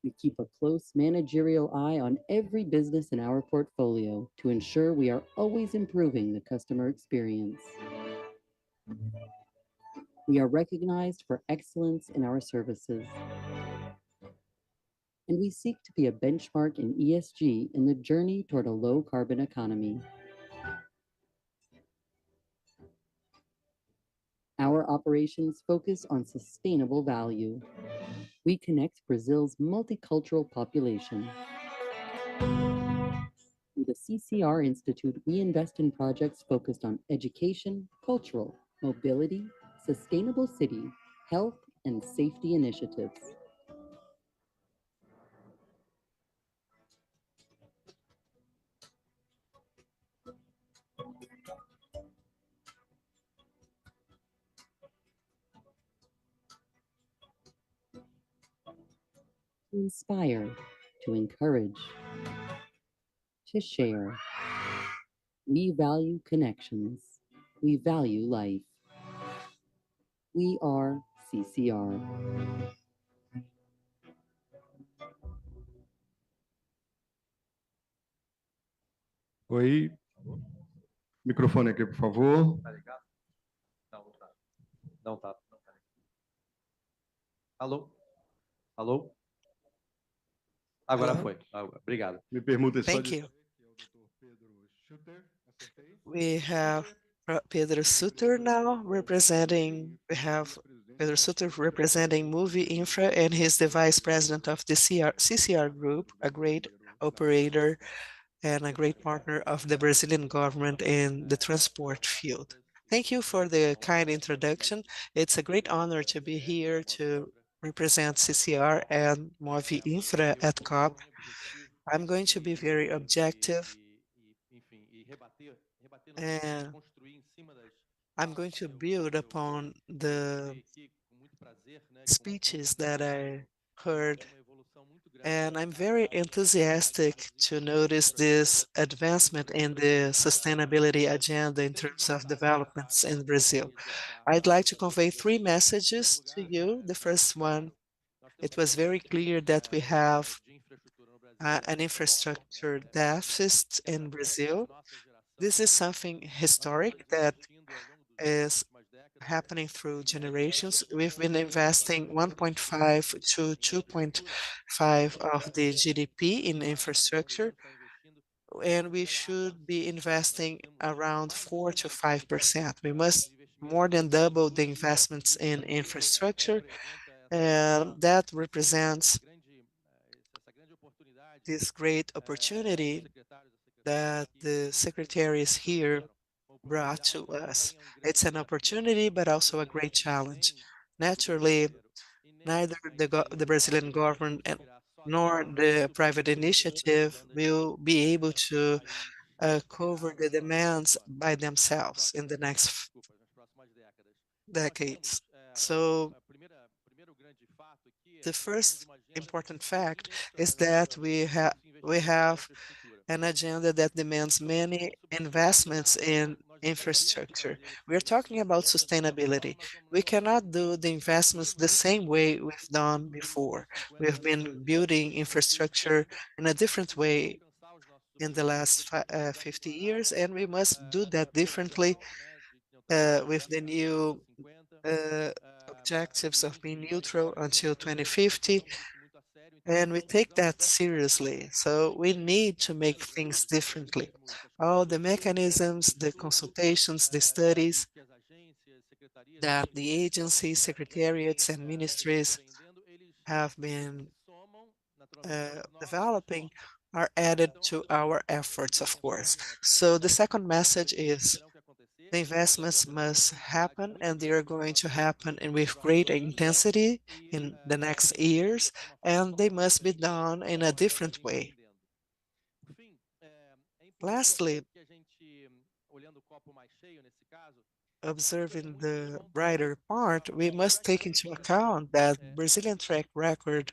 S1: We keep a close managerial eye on every business in our portfolio to ensure we are always improving the customer experience. We are recognized for excellence in our services. And we seek to be a benchmark in ESG in the journey toward a low carbon economy. Our operations focus on sustainable value. We connect Brazil's multicultural population. Through the CCR Institute, we invest in projects focused on education, cultural, mobility, sustainable city, health, and safety initiatives. To inspire, to encourage, to share. We value connections. We value life. We are CCR.
S3: Oi, microfone aqui, por favor.
S4: Tá ligado? Não, não tá. Não tá. Não tá. Alô? Alô? Agora
S2: Hello.
S4: foi. Obrigado.
S3: Me permita só
S2: Thank
S3: de
S2: you.
S3: saber que é o Dr. Pedro Schutter. Acertei?
S2: We have Pedro Sutter now representing, we have Pedro Sutter representing Movie Infra, and he's the vice president of the CCR Group, a great operator and a great partner of the Brazilian government in the transport field. Thank you for the kind introduction. It's a great honor to be here to represent CCR and Movi Infra at COP. I'm going to be very objective, and I'm going to build upon the speeches that I heard, and I'm very enthusiastic to notice this advancement in the sustainability agenda in terms of developments in Brazil. I'd like to convey three messages to you. The first one, it was very clear that we have an infrastructure deficit in Brazil. This is something historic that is happening through generations. We've been investing 1.5 to 2.5 of the GDP in infrastructure, and we should be investing around 4 to 5%. We must more than double the investments in infrastructure, and that represents this great opportunity that the secretaries here brought to us. It's an opportunity, but also a great challenge. Naturally, neither the Brazilian government nor the private initiative will be able to cover the demands by themselves in the next decades. So the first important fact is that we have an agenda that demands many investments in infrastructure. We're talking about sustainability. We cannot do the investments the same way we've done before. We've been building infrastructure in a different way in the last 50 years, and we must do that differently with the new uh, objectives of being neutral until 2050, and we take that seriously. So we need to make things differently. All the mechanisms, the consultations, the studies that the agencies, secretariats, and ministries have been developing are added to our efforts, of course. So the second message is the investments must happen, and they are going to happen and with great intensity in the next years, and they must be done in a different way. Lastly, observing the brighter part, we must take into account that Brazilian track record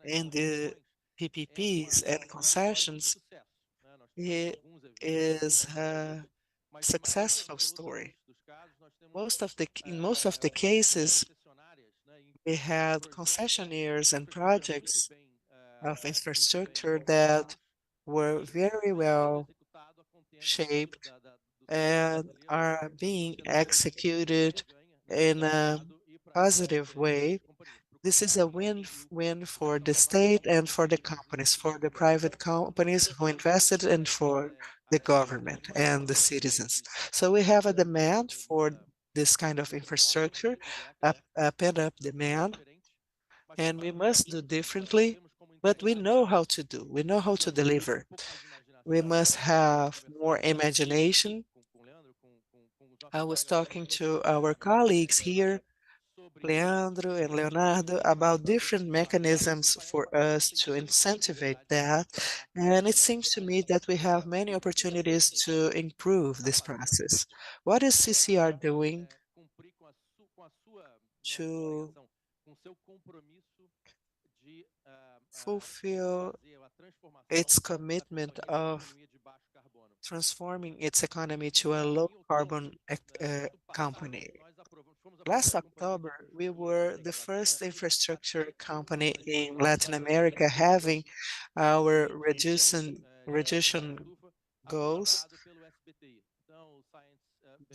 S2: in the PPPs and concessions is a successful story. In most of the cases, we had concessionaires and projects of infrastructure that were very well shaped and are being executed in a positive way. This is a win-win for the state and for the companies, for the private companies who invested and for the government and the citizens. So we have a demand for this kind of infrastructure, a pent-up demand, and we must do differently, but we know how to do, we know how to deliver. We must have more imagination. I was talking to our colleagues here, Leandro and Leonardo, about different mechanisms for us to incentivize that. And it seems to me that we have many opportunities to improve this process. What is CCR doing to fulfill its commitment of transforming its economy to a low carbon company. Last October, we were the first infrastructure company in Latin America having our reduction goals,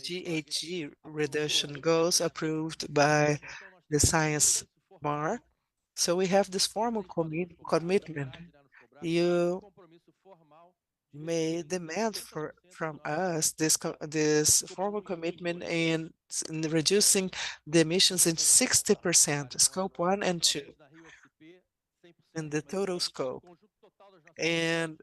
S2: GHG reduction goals approved by the Science Bar. So we have this formal commitment. You may demand from us this formal commitment in reducing the emissions in 60%, scope 1 and 2, in the total scope. And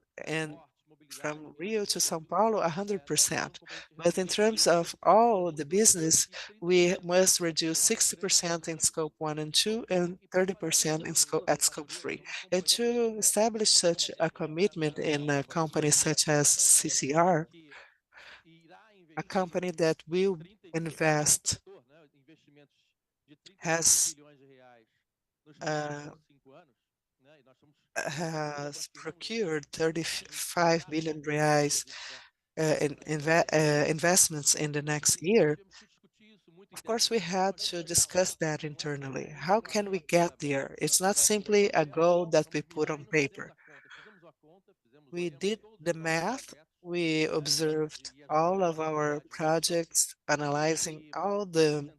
S2: from Rio to São Paulo, 100%. But in terms of all the business, we must reduce 60% in scope 1 and 2 and 30% in scope 3. And to establish such a commitment in a company such as CCR, a company that will invest has has procured 35 billion reais in investments in the next year. Of course, we had to discuss that internally. How can we get there? It's not simply a goal that we put on paper. We did the math, we observed all of our projects, analyzing all the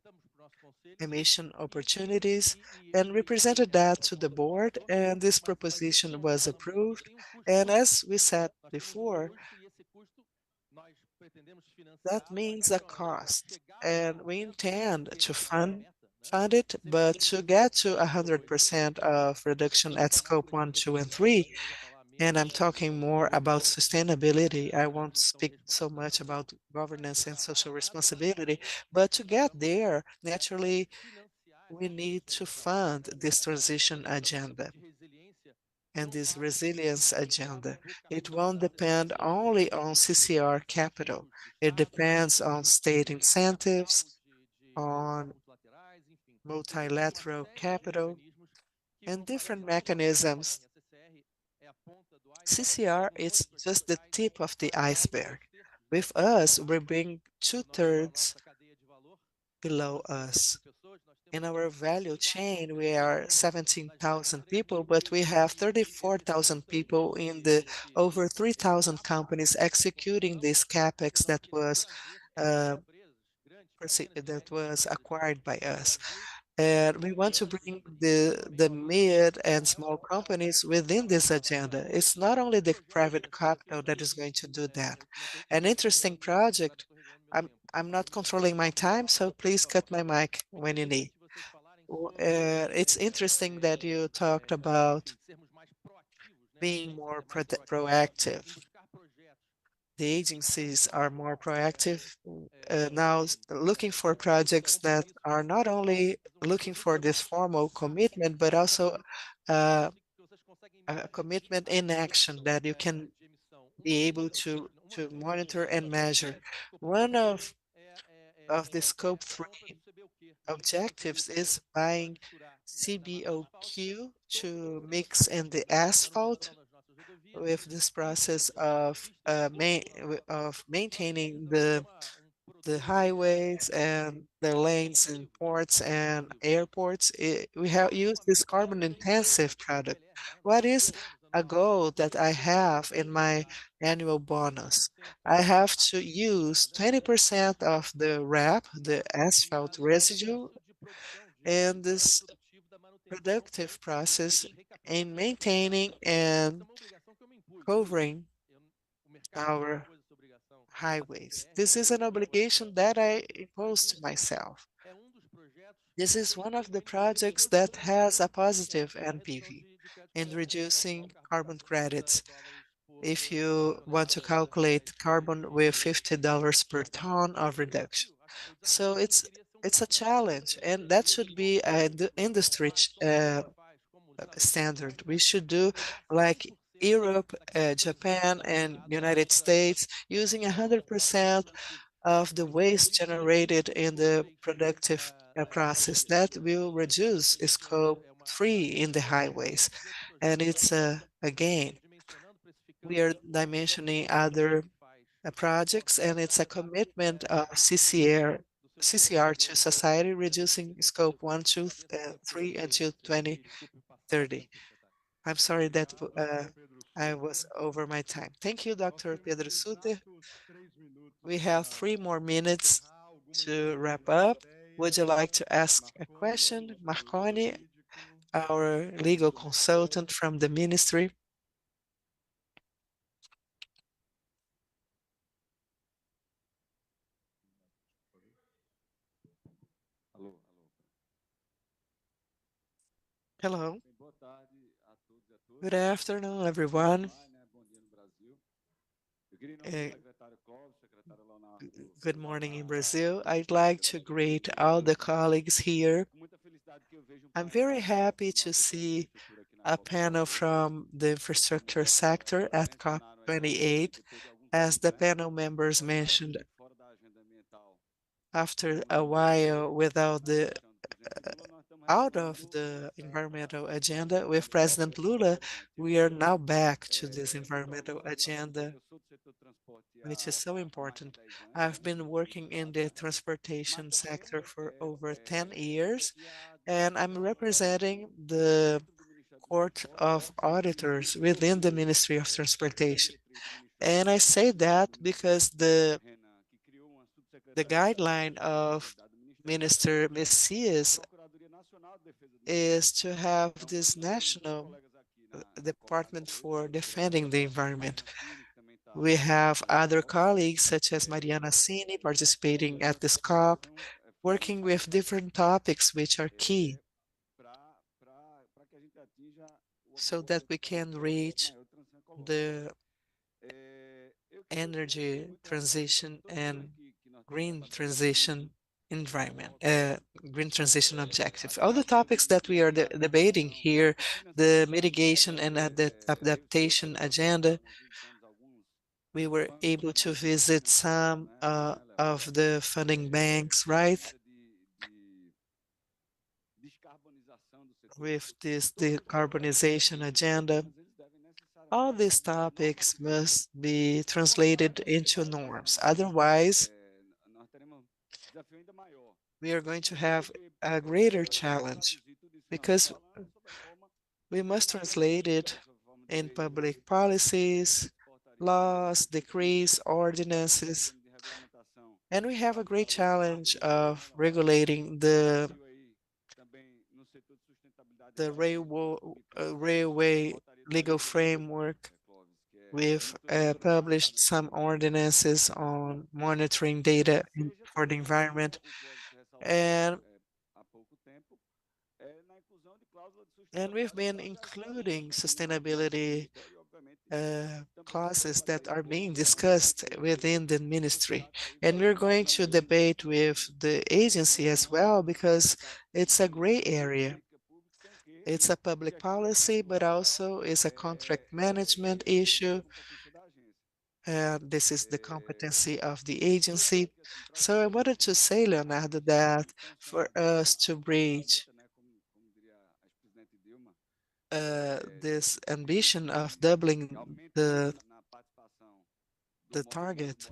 S2: emission opportunities, and we presented that to the board, and this proposition was approved. And as we said before, that means a cost, and we intend to fund it, but to get to 100% of reduction at scope 1, 2, and 3, and I'm talking more about sustainability. I won't speak so much about governance and social responsibility, but to get there, naturally, we need to fund this transition agenda and this resilience agenda. It won't depend only on CCR capital. It depends on state incentives, on multilateral capital, and different mechanisms. CCR is just the tip of the iceberg. With us, we bring 2/3 below us. In our value chain, we are 17,000 people, but we have 34,000 people in the over 3,000 companies executing this CapEx that was acquired by us. And we want to bring the mid and small companies within this agenda. It's not only the private capital that is going to do that. An interesting project. I'm not controlling my time, so please cut my mic when you need. It's interesting that you talked about being more proactive. The agencies are more proactive now, looking for projects that are not only looking for this formal commitment, but also a commitment in action that you can be able to monitor and measure. One of the scope 3 objectives is buying CBOQ to mix in the asphalt with this process of maintaining the highways and the lanes in ports and airports. We have used this carbon intensive product. What is a goal that I have in my annual bonus? I have to use 20% of the RAP, the asphalt residue, and this productive process in maintaining and covering our highways. This is an obligation that I imposed to myself. This is one of the projects that has a positive NPV in reducing carbon credits. If you want to calculate carbon with $50 per ton of reduction. So it's a challenge, and that should be the industry standard. We should do like Europe, Japan, and United States, using 100% of the waste generated in the productive process. That will reduce scope 3 in the highways. And it's a gain. We are dimensioning other projects, and it's a commitment of CCR to society, reducing scope 1, 2, 3 until 2030. I'm sorry that I was over my time. Thank you, Dr. Pedro Suter. We have 3 more minutes to wrap up. Would you like to ask a question, Marconi, our legal consultant from the ministry? Hello. Good afternoon, everyone. Good morning in Brazil. I'd like to greet all the colleagues here. I'm very happy to see a panel from the infrastructure sector at COP28. As the panel members mentioned, after a while without the out of the environmental agenda with President Lula, we are now back to this environmental agenda, which is so important. I've been working in the transportation sector for over 10 years, and I'm representing the Court of Auditors within the Ministry of Transportation. And I say that because the guideline of Minister Messias is to have this national department for defending the environment. We have other colleagues such as Mariana Cini participating at this COP, working with different topics which are key so that we can reach the energy transition and green transition environment, green transition objective. All the topics that we are debating here, the mitigation and adaptation agenda, we were able to visit some of the funding banks, right? With this decarbonization agenda, all these topics must be translated into norms. Otherwise, we are going to have a greater challenge because we must translate it in public policies, laws, decrees, ordinances, and we have a great challenge of regulating the railway legal framework. We've published some ordinances on monitoring data for the environment, and we've been including sustainability clauses that are being discussed within the ministry. And we're going to debate with the agency as well because it's a gray area. It's a public policy, but also is a contract management issue. And this is the competency of the agency. So I wanted to say, Leonardo, that for us to reach this ambition of doubling the target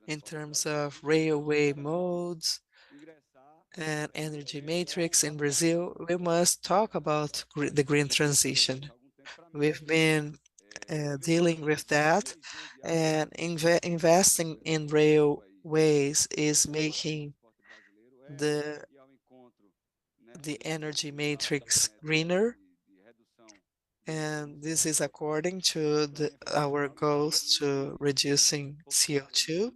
S2: in terms of railway modes and energy matrix in Brazil, we must talk about the green transition. We've been dealing with that, and investing in railways is making the energy matrix greener, and this is according to our goals to reducing CO2.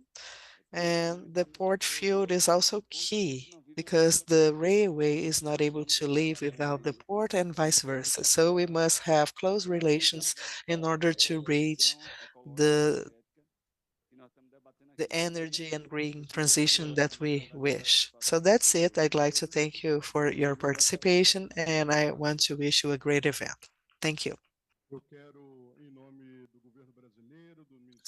S2: And the port field is also key because the railway is not able to live without the port and vice versa. So we must have close relations in order to reach the energy and green transition that we wish. So that's it. I'd like to thank you for your participation, and I want to wish you a great event. Thank you.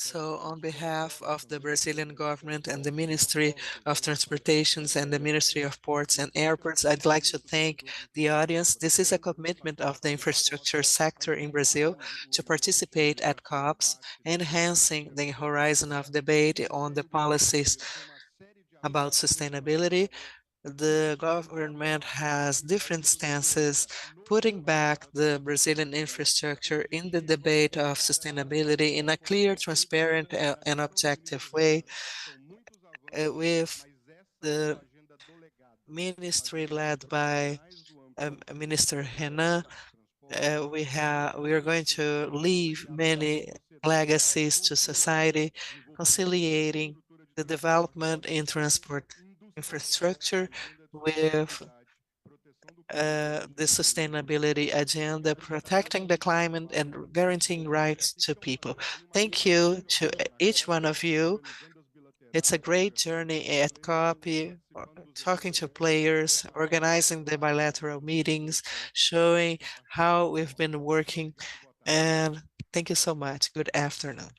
S2: So on behalf of the Brazilian government and the Ministry of Transportations and the Ministry of Ports and Airports, I'd like to thank the audience. This is a commitment of the infrastructure sector in Brazil to participate at COPs, enhancing the horizon of debate on the policies about sustainability. The government has different stances, putting back the Brazilian infrastructure in the debate of sustainability in a clear, transparent, and objective way, with the ministry led by Minister Renan. We are going to leave many legacies to society, conciliating the development in transport infrastructure with the sustainability agenda, protecting the climate and guaranteeing rights to people. Thank you to each one of you. It's a great journey at COP, talking to players, organizing the bilateral meetings, showing how we've been working. And thank you so much. Good afternoon.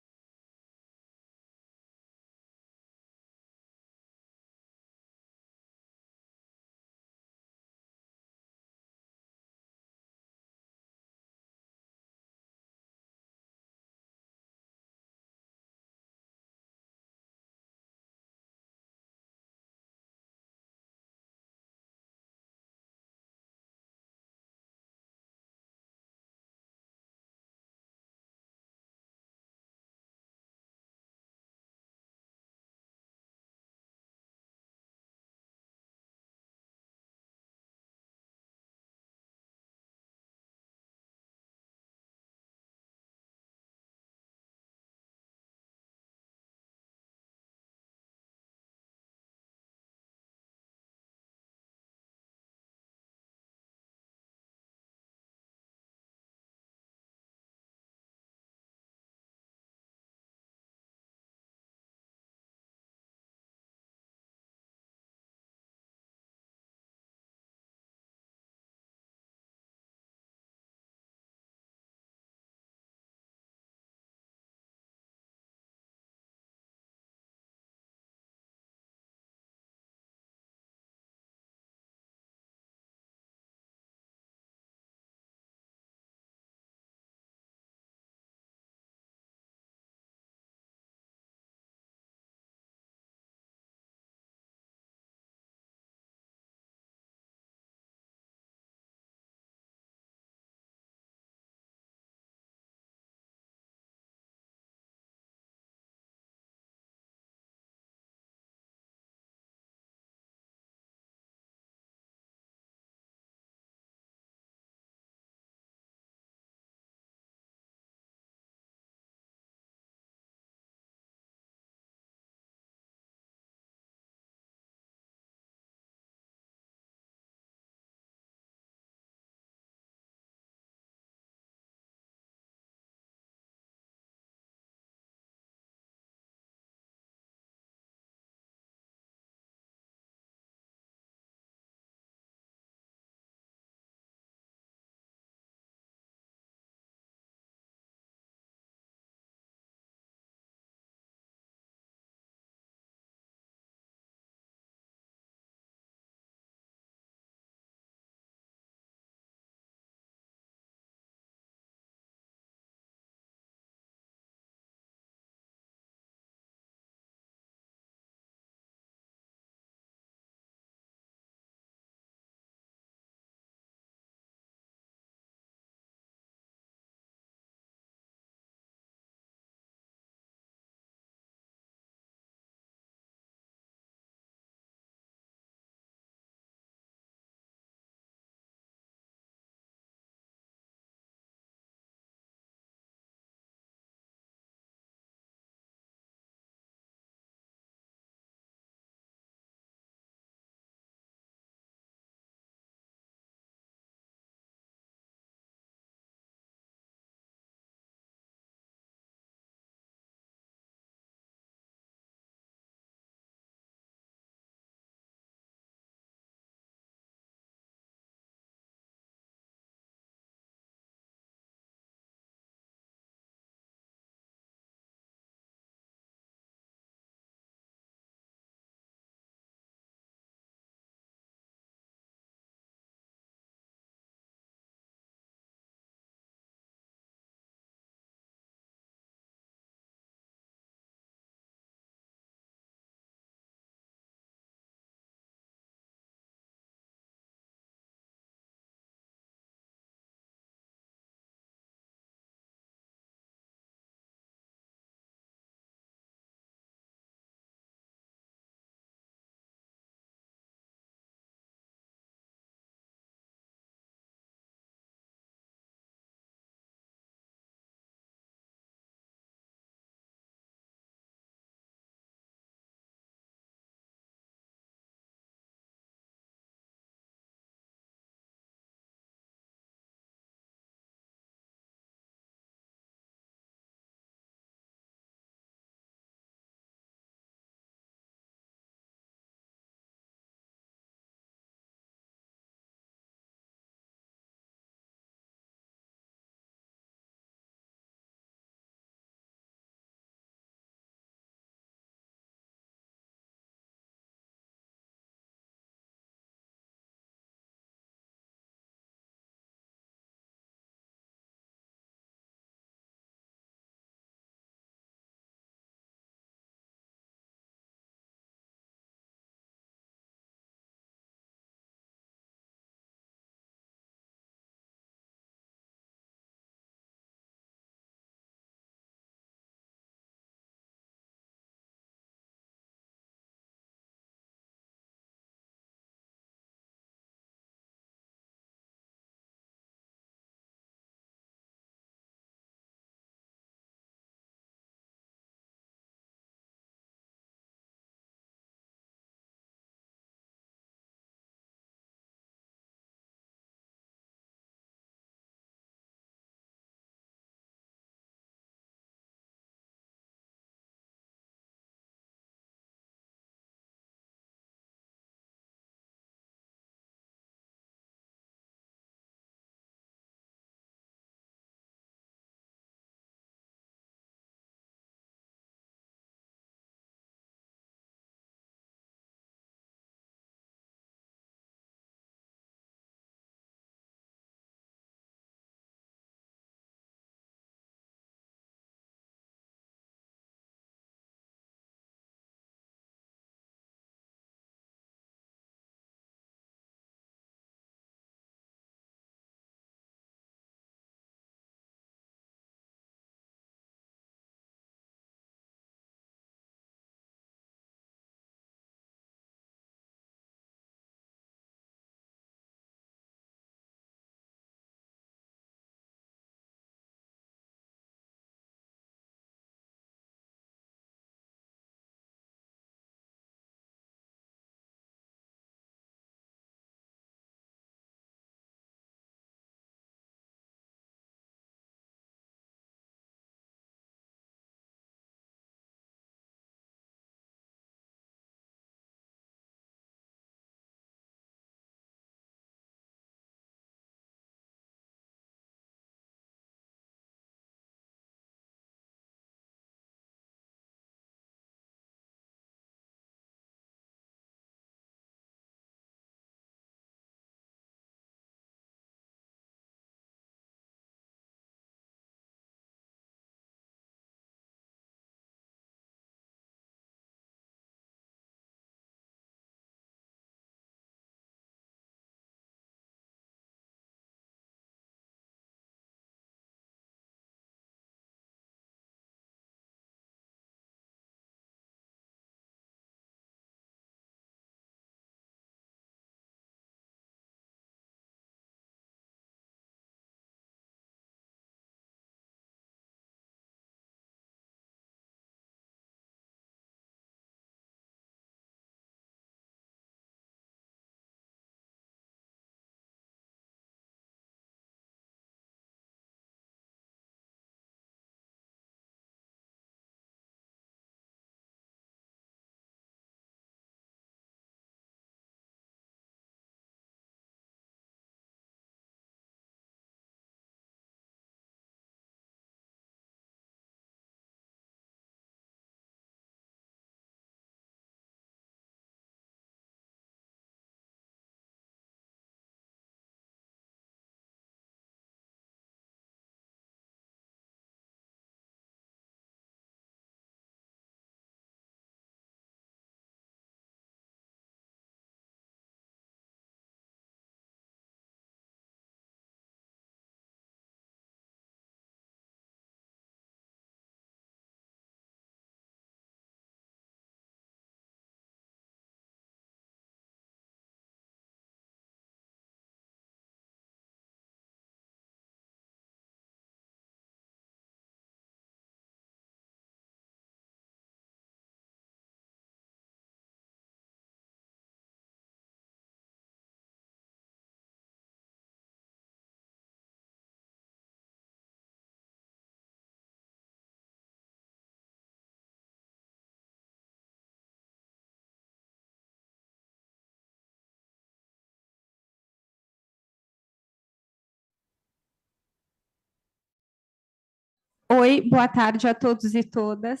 S5: Oi, boa tarde a todos e todas.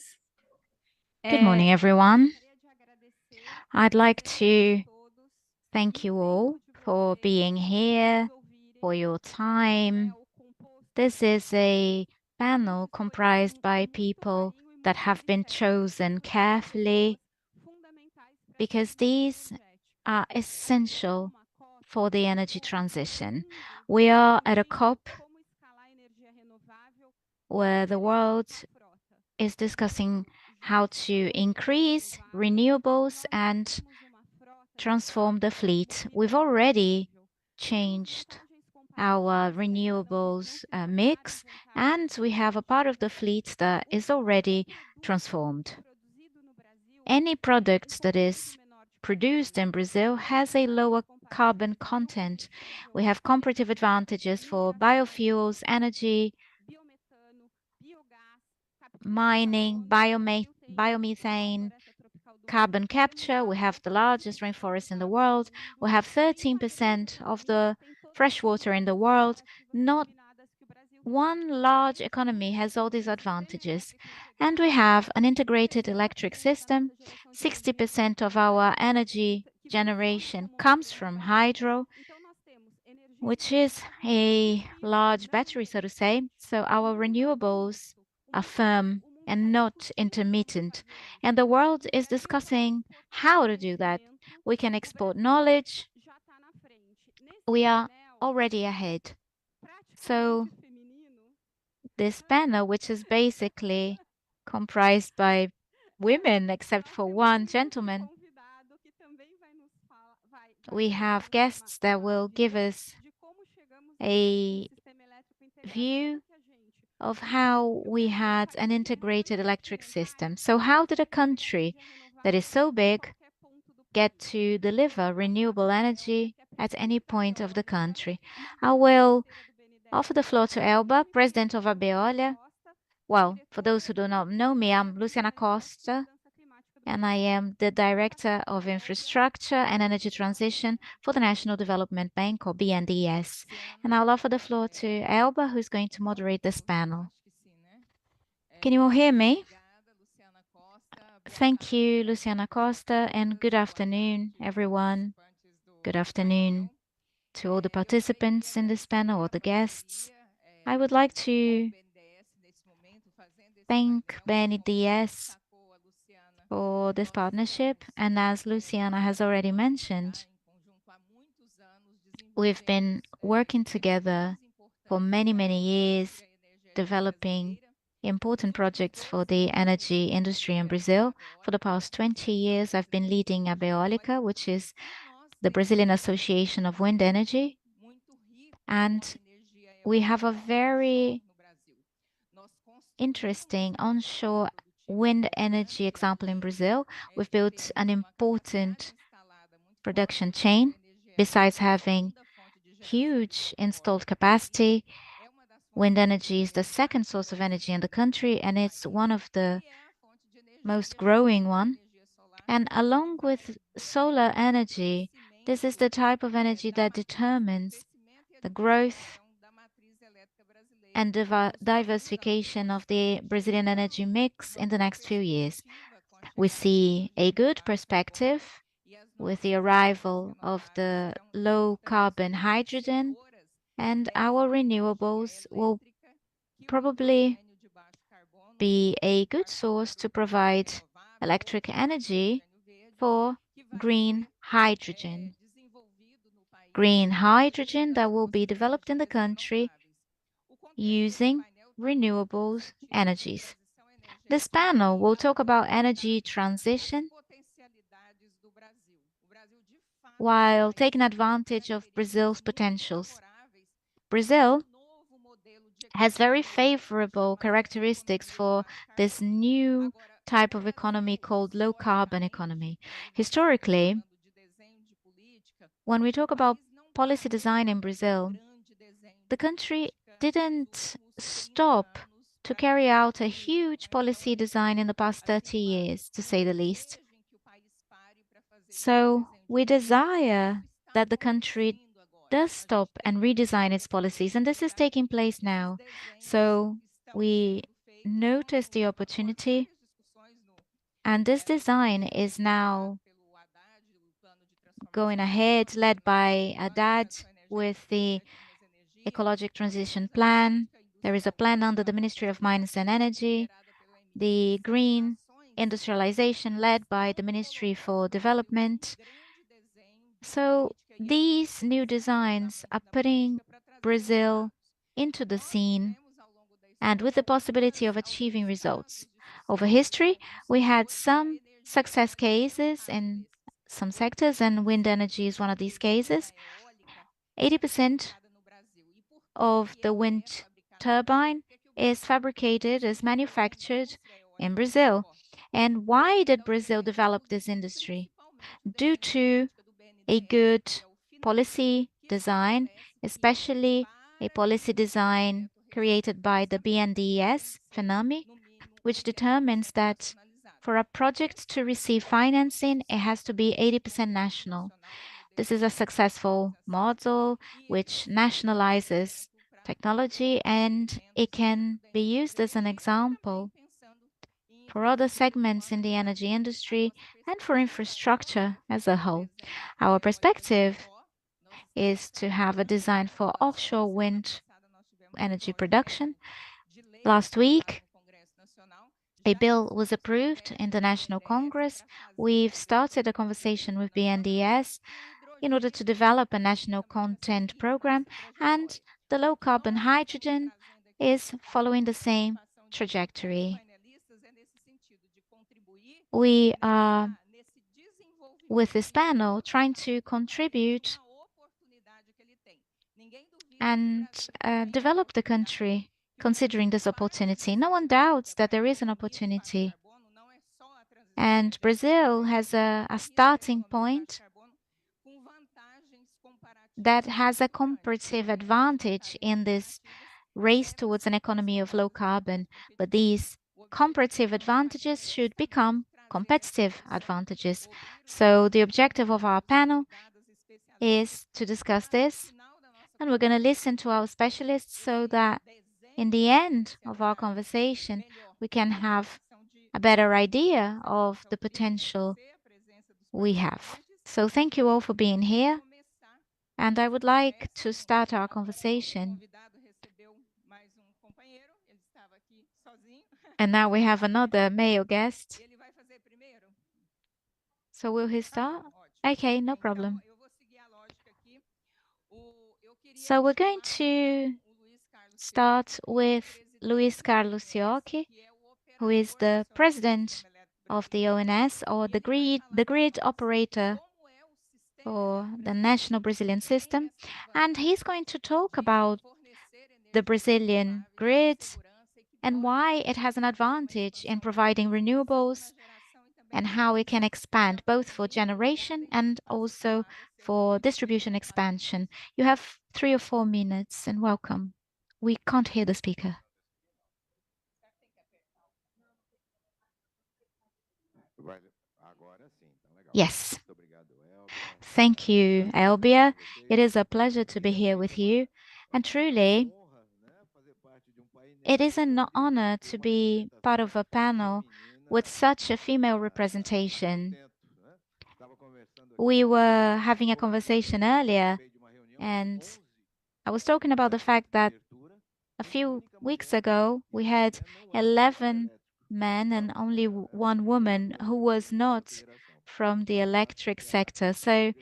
S6: Good morning, everyone. I'd like to thank you all for being here, for your time. This is a panel comprised by people that have been chosen carefully because these are essential for the energy transition. We are at a COP where the world is discussing how to increase renewables and transform the fleet. We've already changed our renewables mix, and we have a part of the fleet that is already transformed. Any product that is produced in Brazil has a lower carbon content. We have comparative advantages for biofuels, energy, mining, biomethane, carbon capture. We have the largest rainforest in the world. We have 13% of the freshwater in the world. Not one large economy has all these advantages. And we have an integrated electric system. 60% of our energy generation comes from hydro, which is a large battery, so to say. So our renewables are firm and not intermittent. And the world is discussing how to do that. We can export knowledge. We are already ahead. So this panel, which is basically comprised by women, except for one gentleman, we have guests that will give us a view of how we had an integrated electric system. So how did a country that is so big get to deliver renewable energy at any point of the country? I will offer the floor to Elba, President of Abeolia. Well, for those who do not know me, I'm Luciana Costa, and I am the Director of Infrastructure and Energy Transition for the National Development Bank, or BNDES. And I'll offer the floor to Elba, who's going to moderate this panel. Can you all hear me? Thank you, Luciana Costa, and good afternoon, everyone. Good afternoon to all the participants in this panel, or the guests. I would like to thank BNDES for this partnership, and as Luciana has already mentioned, we've been working together for many, many years, developing important projects for the energy industry in Brazil. For the past 20 years, I've been leading Abeólica, which is the Brazilian Association of Wind Energy, and we have a very interesting onshore wind energy example in Brazil. We've built an important production chain. Besides having huge installed capacity, wind energy is the second source of energy in the country, and it's one of the most growing one. And along with solar energy, this is the type of energy that determines the growth and diversification of the Brazilian energy mix in the next few years. We see a good perspective with the arrival of the low-carbon hydrogen, and our renewables will probably be a good source to provide electric energy for green hydrogen. Green hydrogen that will be developed in the country using renewables energies. This panel will talk about energy transition while taking advantage of Brazil's potentials. Brazil has very favorable characteristics for this new type of economy called low-carbon economy. Historically, when we talk about policy design in Brazil, the country didn't stop to carry out a huge policy design in the past 30 years, to say the least. So we desire that the country does stop and redesign its policies, and this is taking place now. So we noticed the opportunity, and this design is now going ahead, led by Haddad with the Ecologic Transition Plan. There is a plan under the Ministry of Mines and Energy, the Green Industrialization led by the Ministry for Development. So these new designs are putting Brazil into the scene and with the possibility of achieving results. Over history, we had some success cases in some sectors, and wind energy is one of these cases. 80% of the wind turbine is fabricated, is manufactured in Brazil. And why did Brazil develop this industry? Due to a good policy design, especially a policy design created by the BNDES, FENAMI, which determines that for a project to receive financing, it has to be 80% national. This is a successful model which nationalizes technology, and it can be used as an example for other segments in the energy industry and for infrastructure as a whole. Our perspective is to have a design for offshore wind energy production. Last week, a bill was approved in the National Congress. We've started a conversation with BNDES in order to develop a national content program, and the low carbon hydrogen is following the same trajectory. We are, with this panel, trying to contribute and develop the country considering this opportunity. No one doubts that there is an opportunity. And Brazil has a starting point that has a comparative advantage in this race towards an economy of low carbon. But these comparative advantages should become competitive advantages. So the objective of our panel is to discuss this, and we're going to listen to our specialists so that in the end of our conversation, we can have a better idea of the potential we have. So thank you all for being here. And I would like to start our conversation. And now we have another male guest. So will he start? Okay, no problem. So we're going to start with Luiz Carlos Siocchi, who is the president of the ONS, or the grid operator for the national Brazilian system. And he's going to talk about the Brazilian grid and why it has an advantage in providing renewables and how it can expand both for generation and also for distribution expansion. You have 3 or 4 minutes, and welcome. We can't hear the speaker. Yes. Thank you, Elbia. It is a pleasure to be here with you. And truly, it is an honor to be part of a panel with such a female representation. We were having a conversation earlier, and I was talking about the fact that a few weeks ago, we had 11 men and only 1 woman who was not from the electric sector. So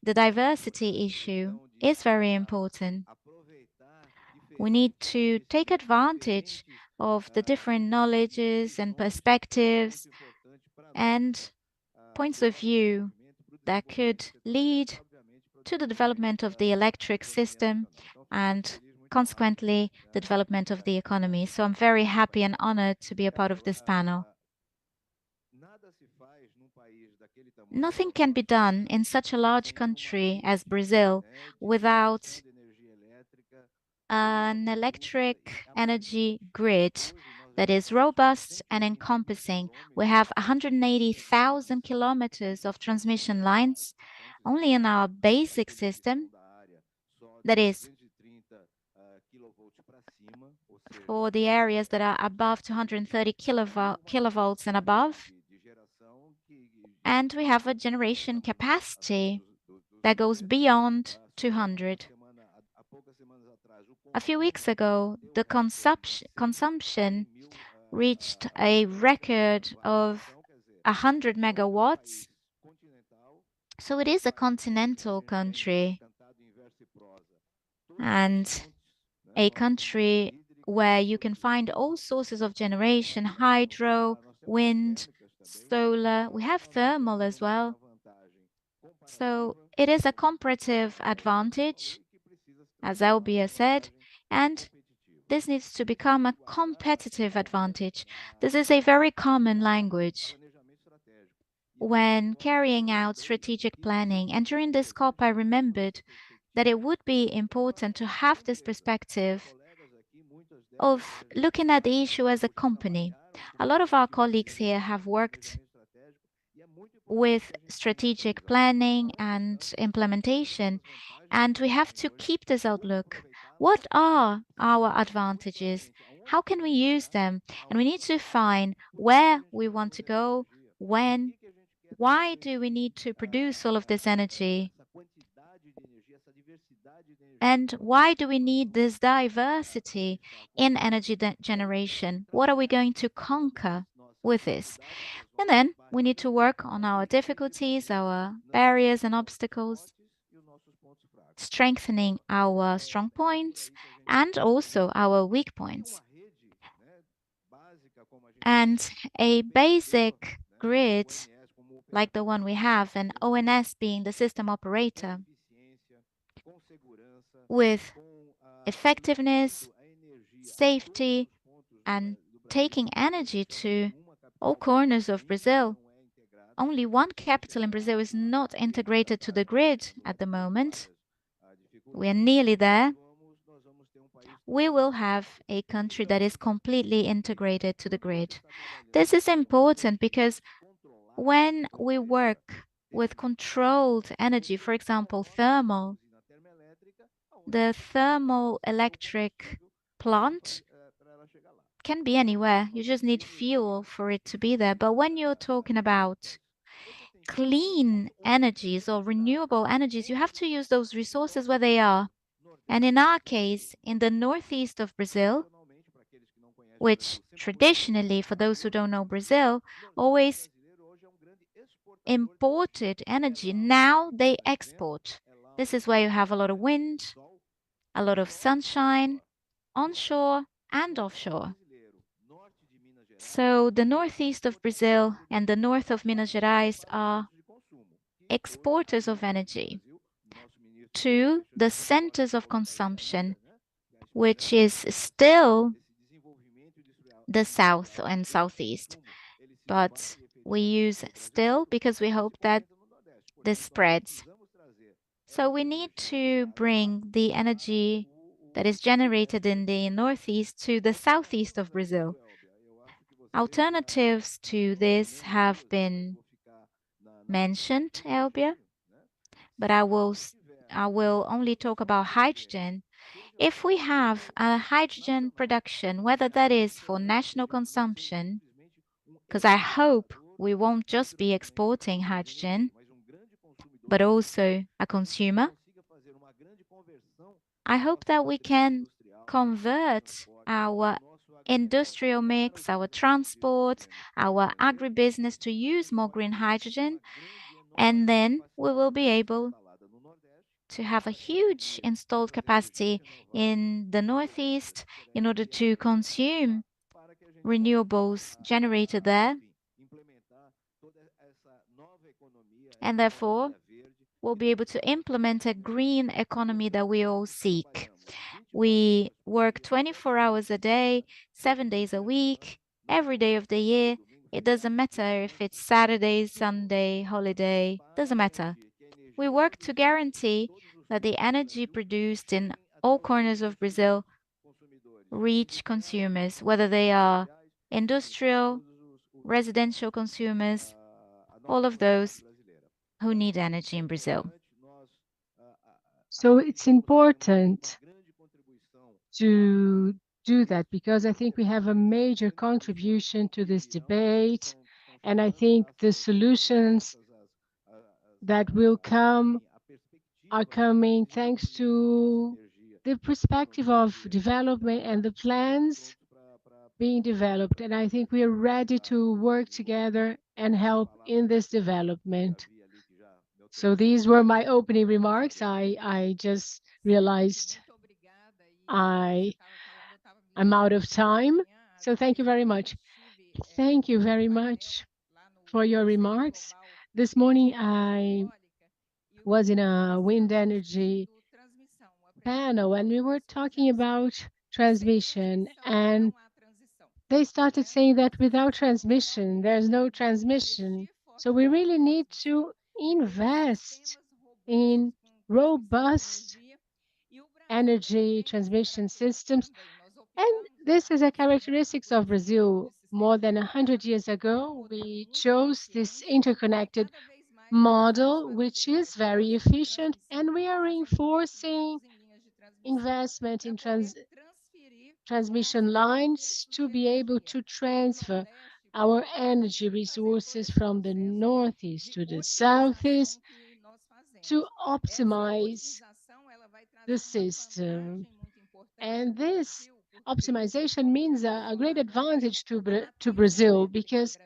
S6: the diversity issue is very important. We need to take advantage of the different knowledges and perspectives and points of view that could lead to the development of the electric system and consequently the development of the economy. So I'm very happy and honored to be a part of this panel. Nothing can be done in such a large country as Brazil without an electric energy grid that is robust and encompassing. We have 180,000 kilometers of transmission lines only in our basic system. That is for the areas that are above 230 kilovolts and above. And we have a generation capacity that goes beyond 200. A few weeks ago, the consumption reached a record of 100 megawatts. So it is a continental country and a country where you can find all sources of generation, hydro, wind, solar. We have thermal as well. So it is a comparative advantage, as Elbia said, and this needs to become a competitive advantage. This is a very common language when carrying out strategic planning. And during this COP, I remembered that it would be important to have this perspective of looking at the issue as a company. A lot of our colleagues here have worked with strategic planning and implementation, and we have to keep this outlook. What are our advantages? How can we use them? And we need to define where we want to go, when, why do we need to produce all of this energy? And why do we need this diversity in energy generation? What are we going to conquer with this? And then we need to work on our difficulties, our barriers and obstacles, strengthening our strong points and also our weak points. And a basic grid like the one we have, and ONS being the system operator, with effectiveness, safety, and taking energy to all corners of Brazil. Only one capital in Brazil is not integrated to the grid at the moment. We are nearly there. We will have a country that is completely integrated to the grid. This is important because when we work with controlled energy, for example, thermal, the thermal electric plant can be anywhere. You just need fuel for it to be there. But when you're talking about clean energies or renewable energies, you have to use those resources where they are. And in our case, in the northeast of Brazil, which traditionally, for those who don't know Brazil, always imported energy, now they export. This is where you have a lot of wind, a lot of sunshine, onshore and offshore. So the northeast of Brazil and the north of Minas Gerais are exporters of energy to the centers of consumption, which is still the south and southeast. But we use still because we hope that this spreads. So we need to bring the energy that is generated in the northeast to the southeast of Brazil. Alternatives to this have been mentioned, Elbia, but I will only talk about hydrogen. If we have a hydrogen production, whether that is for national consumption, because I hope we won't just be exporting hydrogen, but also a consumer, I hope that we can convert our industrial mix, our transport, our agribusiness to use more green hydrogen, and then we will be able to have a huge installed capacity in the Northeast in order to consume renewables generated there. And therefore, we'll be able to implement a green economy that we all seek. We work 24 hours a day, 7 days a week, every day of the year. It doesn't matter if it's Saturday, Sunday, holiday, doesn't matter. We work to guarantee that the energy produced in all corners of Brazil reach consumers, whether they are industrial, residential consumers, all of those who need energy in Brazil.
S7: So it's important to do that, because I think we have a major contribution to this debate, and I think the solutions that will come are coming thanks to the perspective of development and the plans being developed. And I think we are ready to work together and help in this development. So these were my opening remarks. I just realized I'm out of time. So thank you very much. Thank you very much for your remarks. This morning, I was in a wind energy panel and we were talking about transmission, and they started saying that without transmission, there's no transmission. So we really need to invest in robust energy transmission systems. And this is a characteristics of Brazil. More than 100 years ago, we chose this interconnected model, which is very efficient, and we are reinforcing investment in transmission lines to be able to transfer our energy resources from the northeast to the southeast to optimize the system. And this optimization means a great advantage to Brazil, because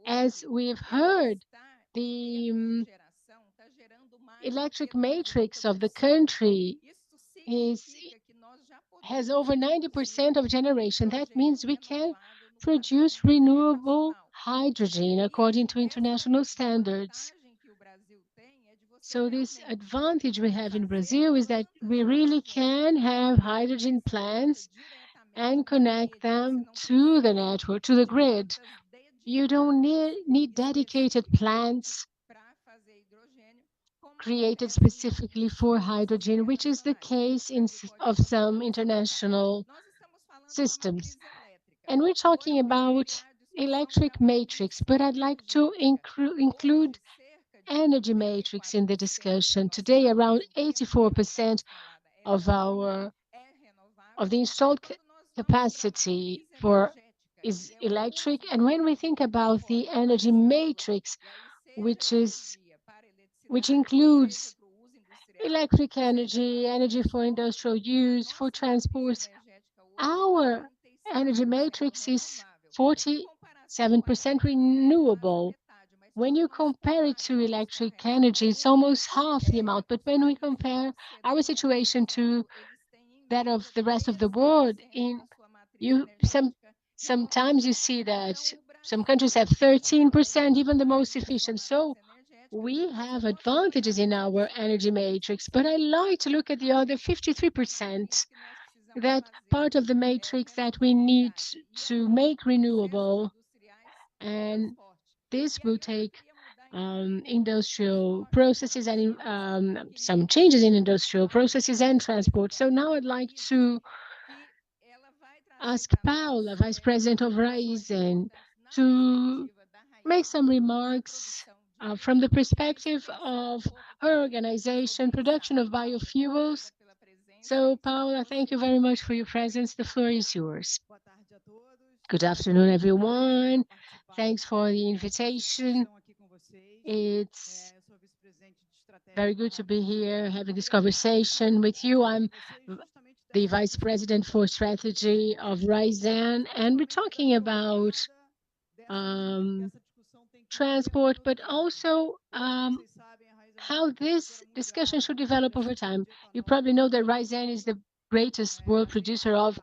S7: as we've heard, the electric matrix of the country has over 90% of generation. That means we can produce renewable hydrogen according to international standards. So this advantage we have in Brazil is that we really can have hydrogen plants and connect them to the network, to the grid. You don't need dedicated plants created specifically for hydrogen, which is the case of some international systems. And we're talking about electric matrix, but I'd like to include energy matrix in the discussion. Today, around 84% of the installed capacity is electric. And when we think about the energy matrix, which includes electric energy, energy for industrial use, for transport, our energy matrix is 47% renewable. When you compare it to electric energy, it's almost half the amount. But when we compare our situation to that of the rest of the world, sometimes you see that some countries have 13%, even the most efficient. So we have advantages in our energy matrix, but I like to look at the other 53%, that part of the matrix that we need to make renewable. And this will take industrial processes and some changes in industrial processes and transport. So now I'd like to ask Paula, Vice President of Raízen, to make some remarks from the perspective of her organization, production of biofuels. So Paula, thank you very much for your presence. The floor is yours. Good afternoon, everyone. Thanks for the invitation. It's very good to be here having this conversation with you. I'm the Vice President for Strategy of Raízen, and we're talking about transport, but also how this discussion should develop over time. You probably know that Raízen is the greatest world producer of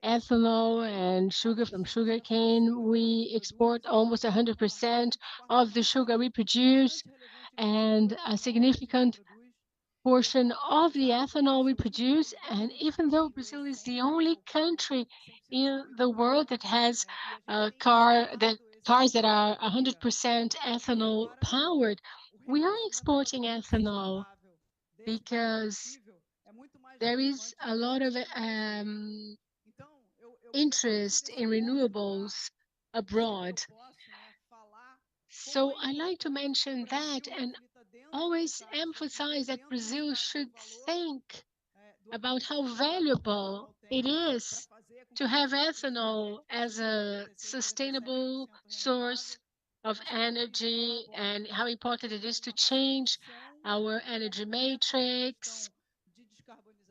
S7: ethanol and sugar from sugarcane. We export almost 100% of the sugar we produce, and a significant portion of the ethanol we produce. And even though Brazil is the only country in the world that has cars that are 100% ethanol powered, we are exporting ethanol because there is a lot of interest in renewables abroad. So I like to mention that and always emphasize that Brazil should think about how valuable it is to have ethanol as a sustainable source of energy and how important it is to change our energy matrix,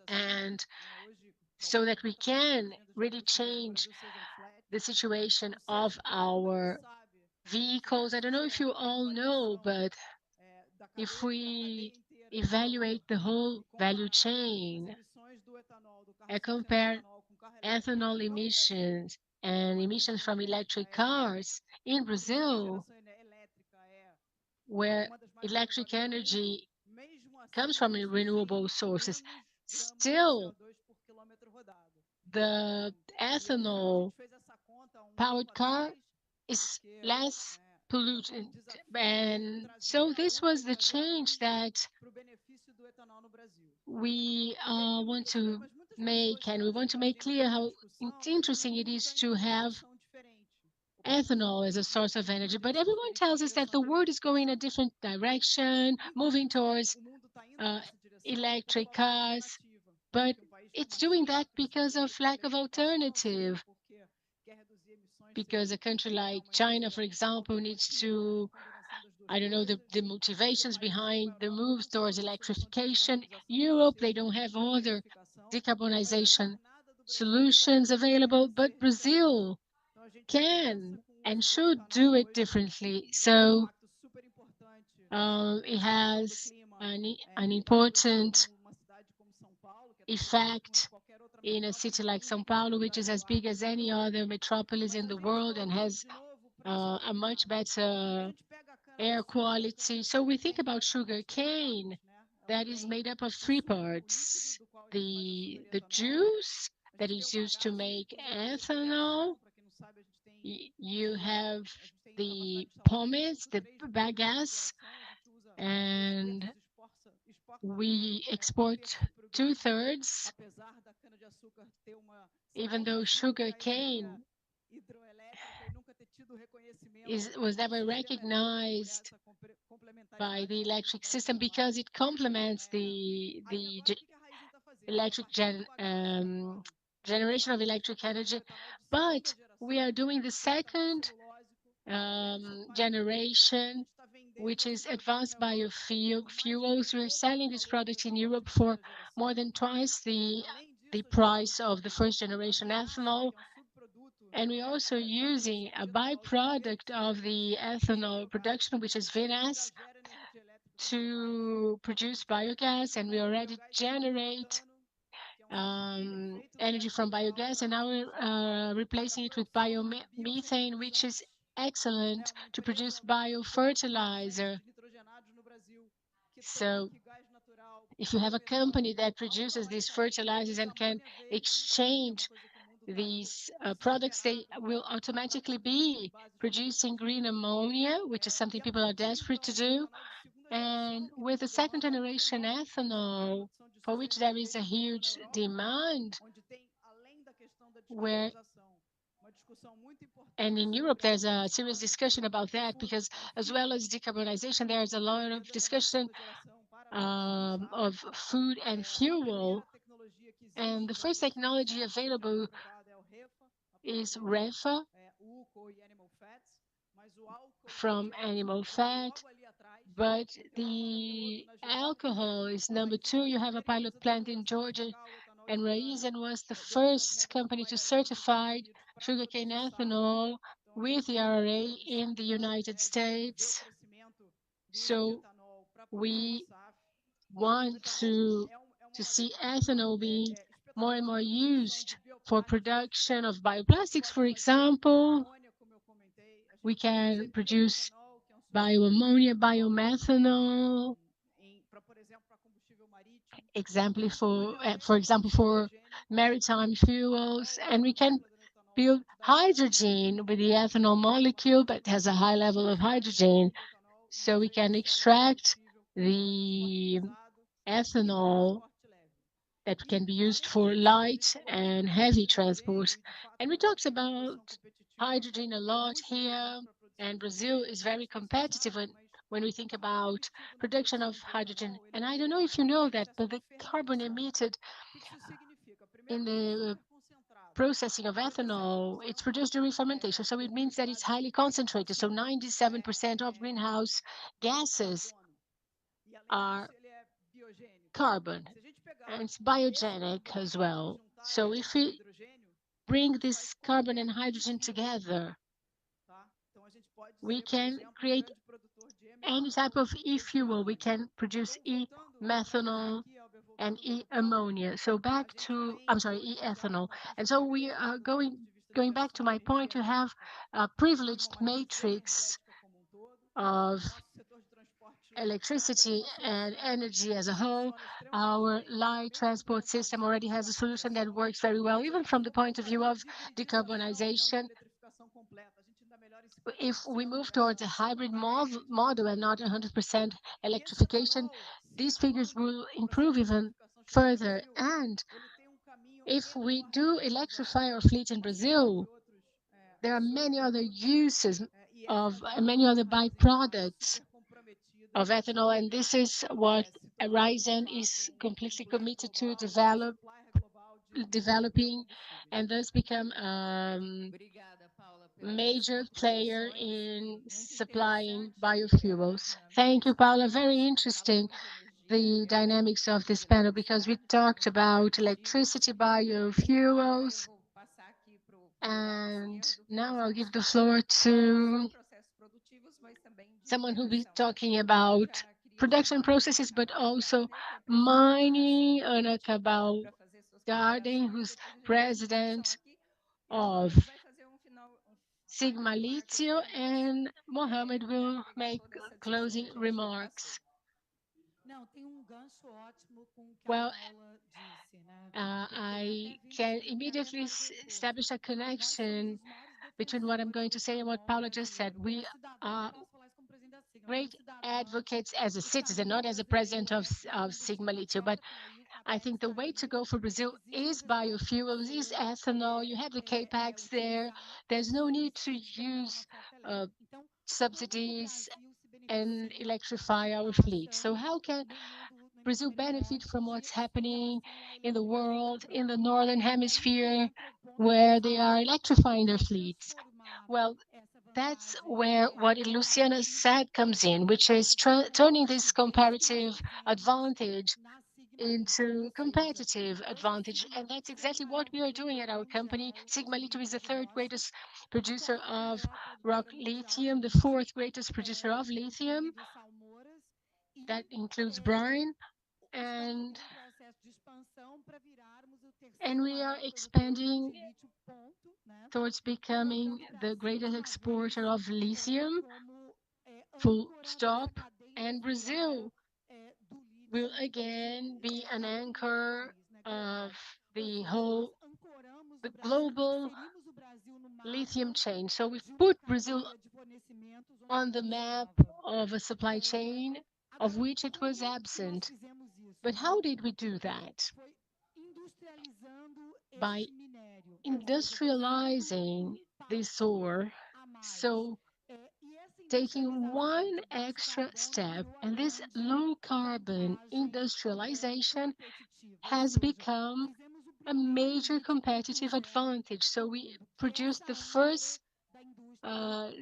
S7: and so that we can really change the situation of our vehicles. I don't know if you all know, but if we evaluate the whole value chain and compare ethanol emissions and emissions from electric cars in Brazil, where electric energy comes from renewable sources, still the ethanol powered car is less pollutant. And so this was the change that we want to make, and we want to make clear how interesting it is to have ethanol as a source of energy. But everyone tells us that the world is going a different direction, moving towards electric cars, but it's doing that because of lack of alternative. Because a country like China, for example, needs to, I don't know, the motivations behind the move towards electrification. Europe, they don't have other decarbonization solutions available, but Brazil can and should do it differently. So it has an important effect in a city like São Paulo, which is as big as any other metropolis in the world and has a much better air quality. So we think about sugar cane that is made up of three parts: the juice that is used to make ethanol. You have the pomace, the bagasse, and we export 2/3, even though sugar cane was never recognized by the electric system because it complements the electric generation of electric energy. But we are doing the second generation, which is advanced biofuels. We're selling this product in Europe for more than twice the price of the first generation ethanol. And we're also using a byproduct of the ethanol production, which is vinasse, to produce biogas. And we already generate energy from biogas, and now we're replacing it with biomethane, which is excellent to produce biofertilizer. So if you have a company that produces these fertilizers and can exchange these products, they will automatically be producing green ammonia, which is something people are desperate to do. And with the second generation ethanol, for which there is a huge demand, and in Europe, there's a serious discussion about that, because as well as decarbonization, there's a lot of discussion of food and fuel. And the first technology available is REFA from animal fat, but the alcohol is number 2. You have a pilot plant in Georgia, and Raízen was the first company to certify sugarcane ethanol with the RRA in the United States. So we want to see ethanol being more and more used for production of bioplastics, for example. We can produce bioammonia, biomethanol, for example, for maritime fuels, and we can build hydrogen with the ethanol molecule, but has a high level of hydrogen. So we can extract the ethanol that can be used for light and heavy transport. And we talked about hydrogen a lot here, and Brazil is very competitive when we think about production of hydrogen. And I don't know if you know that, but the carbon emitted in the processing of ethanol, it's produced during fermentation. So it means that it's highly concentrated. So 97% of greenhouse gases are carbon, and it's biogenic as well. So if we bring this carbon and hydrogen together, we can create any type of e-fuel. We can produce e-methanol and e-ammonia. So back to, I'm sorry, e-ethanol. And so we are going back to my point, to have a privileged matrix of electricity and energy as a whole. Our light transport system already has a solution that works very well, even from the point of view of decarbonization. If we move towards a hybrid model and not 100% electrification, these figures will improve even further. And if we do electrify our fleet in Brazil, there are many other uses of many other byproducts of ethanol, and this is what Raízen is completely committed to developing, and thus become major player in supplying biofuels. Thank you, Paula. Very interesting, the dynamics of this panel, because we talked about electricity, biofuels, and now I'll give the floor to someone who'll be talking about production processes, but also mining. Ana Cabal Garden, who's president of Sigma Lithium, and Mohammed will make closing remarks. Well, I can immediately establish a connection between what I'm going to say and what Paula just said. We are great advocates as a citizen, not as a president of Sigma Lithium, but I think the way to go for Brazil is biofuels, is ethanol. You have the CAPEX there. There's no need to use subsidies and electrify our fleet. So how can Brazil benefit from what's happening in the world, in the Northern Hemisphere, where they are electrifying their fleets? Well, that's where what Luciana said comes in, which is turning this comparative advantage into competitive advantage. And that's exactly what we are doing at our company. Sigma Lithium is the third greatest producer of rock lithium, the fourth greatest producer of lithium. That includes brine. And we are expanding towards becoming the greatest exporter of lithium, full stop. And Brazil will again be an anchor of the global lithium chain. So we've put Brazil on the map of a supply chain of which it was absent. But how did we do that? By industrializing this ore. So taking one extra step, and this low carbon industrialization has become a major competitive advantage. So we produced the first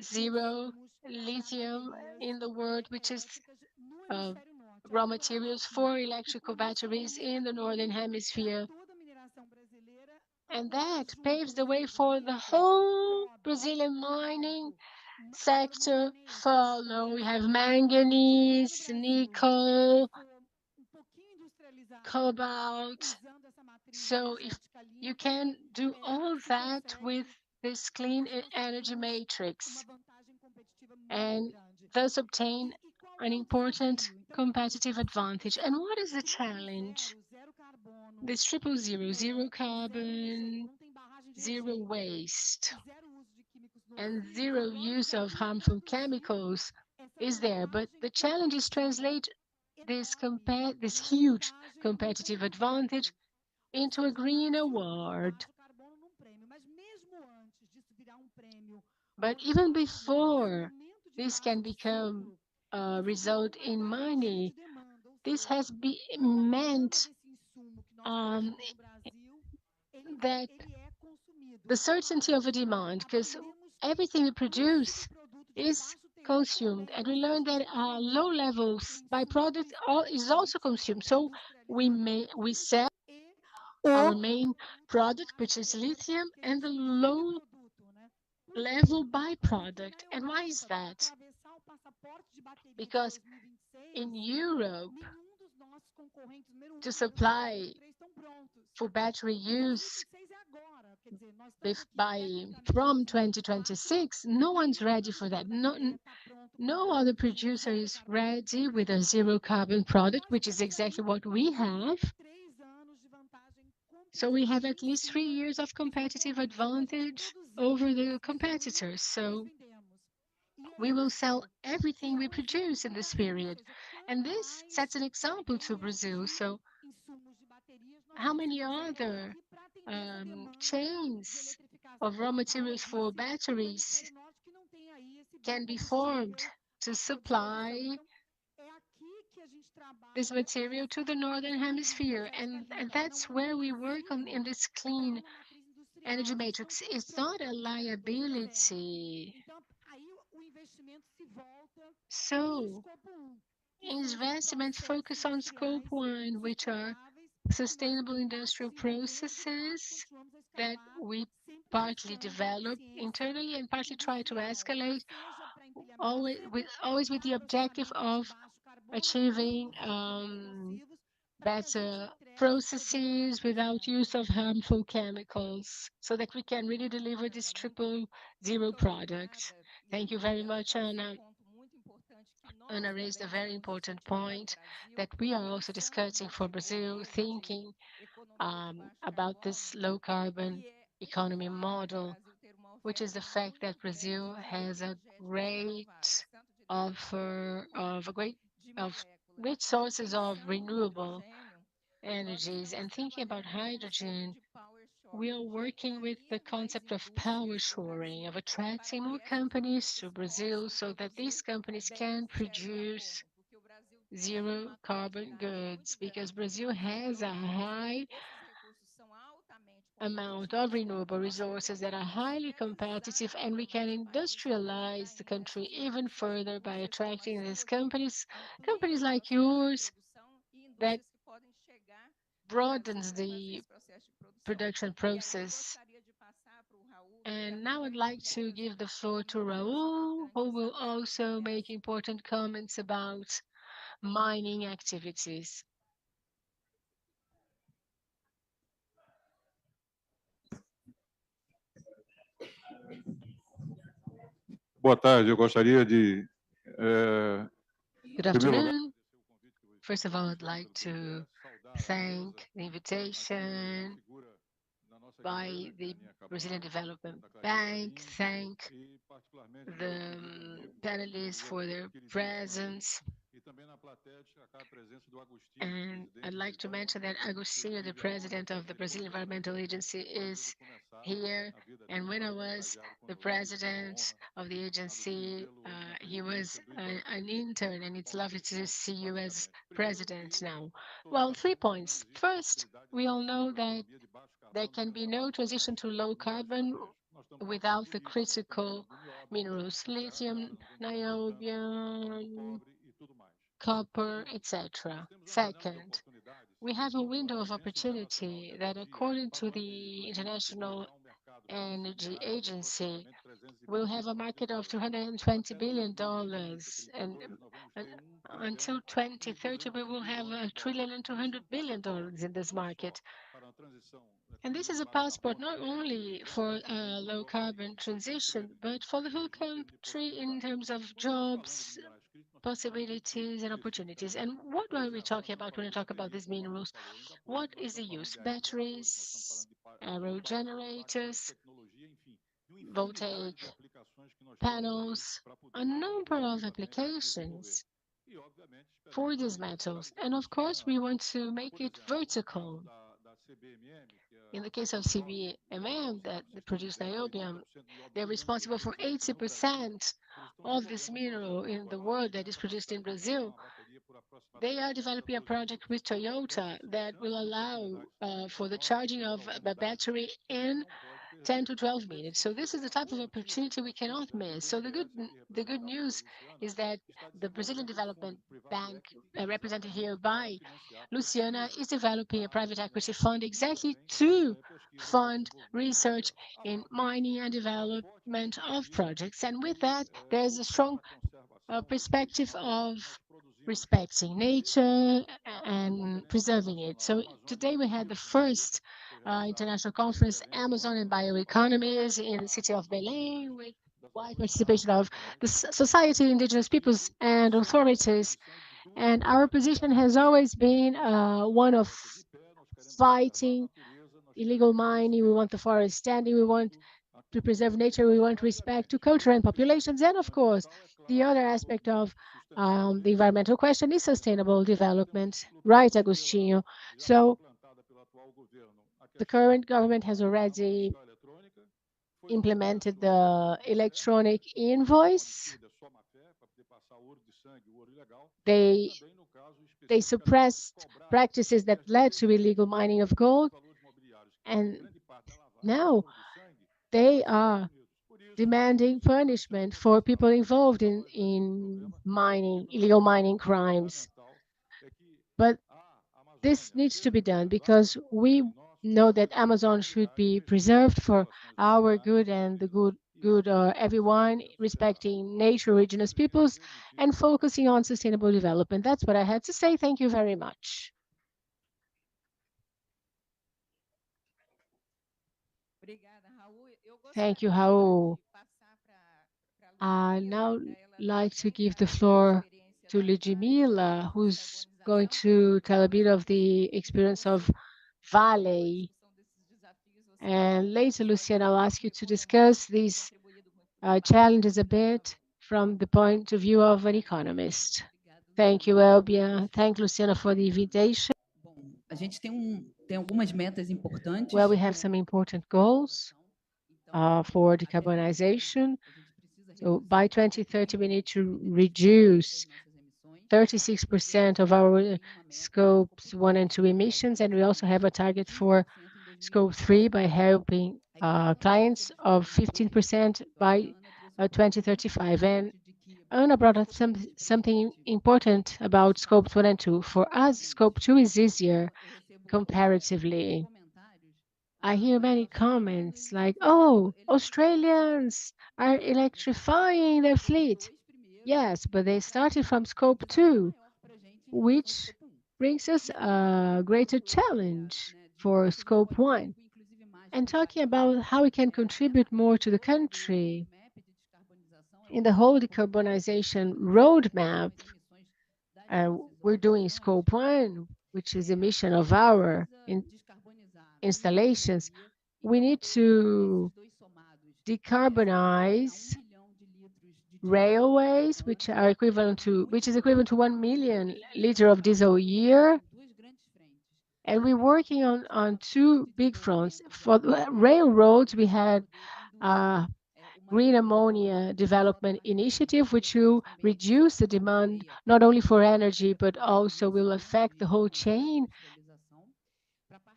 S7: zero lithium in the world, which is raw materials for electrical batteries in the Northern Hemisphere. And that paves the way for the whole Brazilian mining sector follow. We have manganese, nickel, cobalt. So if you can do all that with this clean energy matrix and thus obtain an important competitive advantage. And what is the challenge? This triple zero, zero carbon, zero waste, and zero use of harmful chemicals is there. But the challenge is translate this huge competitive advantage into a greener world. But even before this can become a result in money, this has meant that the certainty of a demand, because everything we produce is consumed, and we learned that low levels byproduct is also consumed. So we sell our main product, which is lithium, and the low level byproduct. And why is that? Because in Europe, to supply for battery use from 2026, no one's ready for that. No other producer is ready with a zero carbon product, which is exactly what we have. So we have at least 3 years of competitive advantage over the competitors. So we will sell everything we produce in this period. And this sets an example to Brazil. So how many other chains of raw materials for batteries can be formed to supply this material to the Northern Hemisphere? And that's where we work on in this clean energy matrix. It's not a liability. So investments focus on scope 1, which are sustainable industrial processes that we partly develop internally and partly try to escalate, always with the objective of achieving better processes without use of harmful chemicals, so that we can really deliver this triple zero product. Thank you very much, Ana. Ana raised a very important point that we are also discussing for Brazil, thinking about this low carbon economy model, which is the fact that Brazil has a great offer of great sources of renewable energies. And thinking about hydrogen, we are working with the concept of power shoring, of attracting more companies to Brazil so that these companies can produce zero carbon goods, because Brazil has a high amount of renewable resources that are highly competitive, and we can industrialize the country even further by attracting these companies like yours, that broadens the production process. And now I'd like to give the floor to Raul, who will also make important comments about mining activities.
S3: Boa tarde, eu gostaria de.
S7: Good afternoon. First of all, I'd like to thank the invitation by the Brazilian Development Bank, thank the panelists for their presence. And I'd like to mention that Agostinho, the president of the Brazilian Environmental Agency, is here. And when I was the president of the agency, he was an intern, and it's lovely to see you as president now. Well, 3 points. First, we all know that there can be no transition to low carbon without the critical minerals, lithium, niobium, copper, etc. Second, we have a window of opportunity that, according to the International Energy Agency, will have a market of $220 billion. And until 2030, we will have $1.2 trillion in this market. And this is a passport not only for a low carbon transition, but for the whole country in terms of jobs, possibilities and opportunities. And what are we talking about when we talk about these minerals? What is the use? Batteries, aero generators, voltaic panels, a number of applications for these metals. And of course, we want to make it vertical. In the case of CBMM that produce niobium, they're responsible for 80% of this mineral in the world that is produced in Brazil. They are developing a project with Toyota that will allow for the charging of the battery in 10 to 12 minutes. So this is the type of opportunity we cannot miss. So the good news is that the Brazilian Development Bank, represented here by Luciana, is developing a private equity fund exactly to fund research in mining and development of projects. And with that, there's a strong perspective of respecting nature and preserving it. So today we had the first international conference, Amazon and Bioeconomies, in the city of Belém, with wide participation of the society, indigenous peoples, and authorities. And our position has always been one of fighting illegal mining. We want the forest standing. We want to preserve nature. We want respect to culture and populations. And of course, the other aspect of the environmental question is sustainable development, right, Agostinho? So the current government has already implemented the electronic invoice. They suppressed practices that led to illegal mining of gold, and now they are demanding punishment for people involved in mining, illegal mining crimes. But this needs to be done because we know that Amazon should be preserved for our good and the good everyone, respecting nature, indigenous peoples, and focusing on sustainable development. That's what I had to say. Thank you very much. Thank you, Raul. I now like to give the floor to Ludmila, who's going to tell a bit of the experience of Vale. And later, Luciana, I'll ask you to discuss these challenges a bit from the point of view of an economist. Thank you, Elbia. Thank Luciana for the invitation. Well, we have some important goals for decarbonization. So by 2030, we need to reduce 36% of our scopes 1 and 2 emissions, and we also have a target for scope 3 by helping clients of 15% by 2035. And Ana brought up something important about scopes 1 and 2. For us, scope 2 is easier comparatively. I hear many comments like, oh, Australians are electrifying their fleet. Yes, but they started from scope 2, which brings us a greater challenge for scope 1. And talking about how we can contribute more to the country, in the whole decarbonization roadmap, we're doing scope 1, which is emission of our installations. We need to decarbonize railways, which is equivalent to 1 million liter of diesel a year. And we're working on two big fronts. For the railroads, we had a green ammonia development initiative, which will reduce the demand not only for energy, but also will affect the whole chain.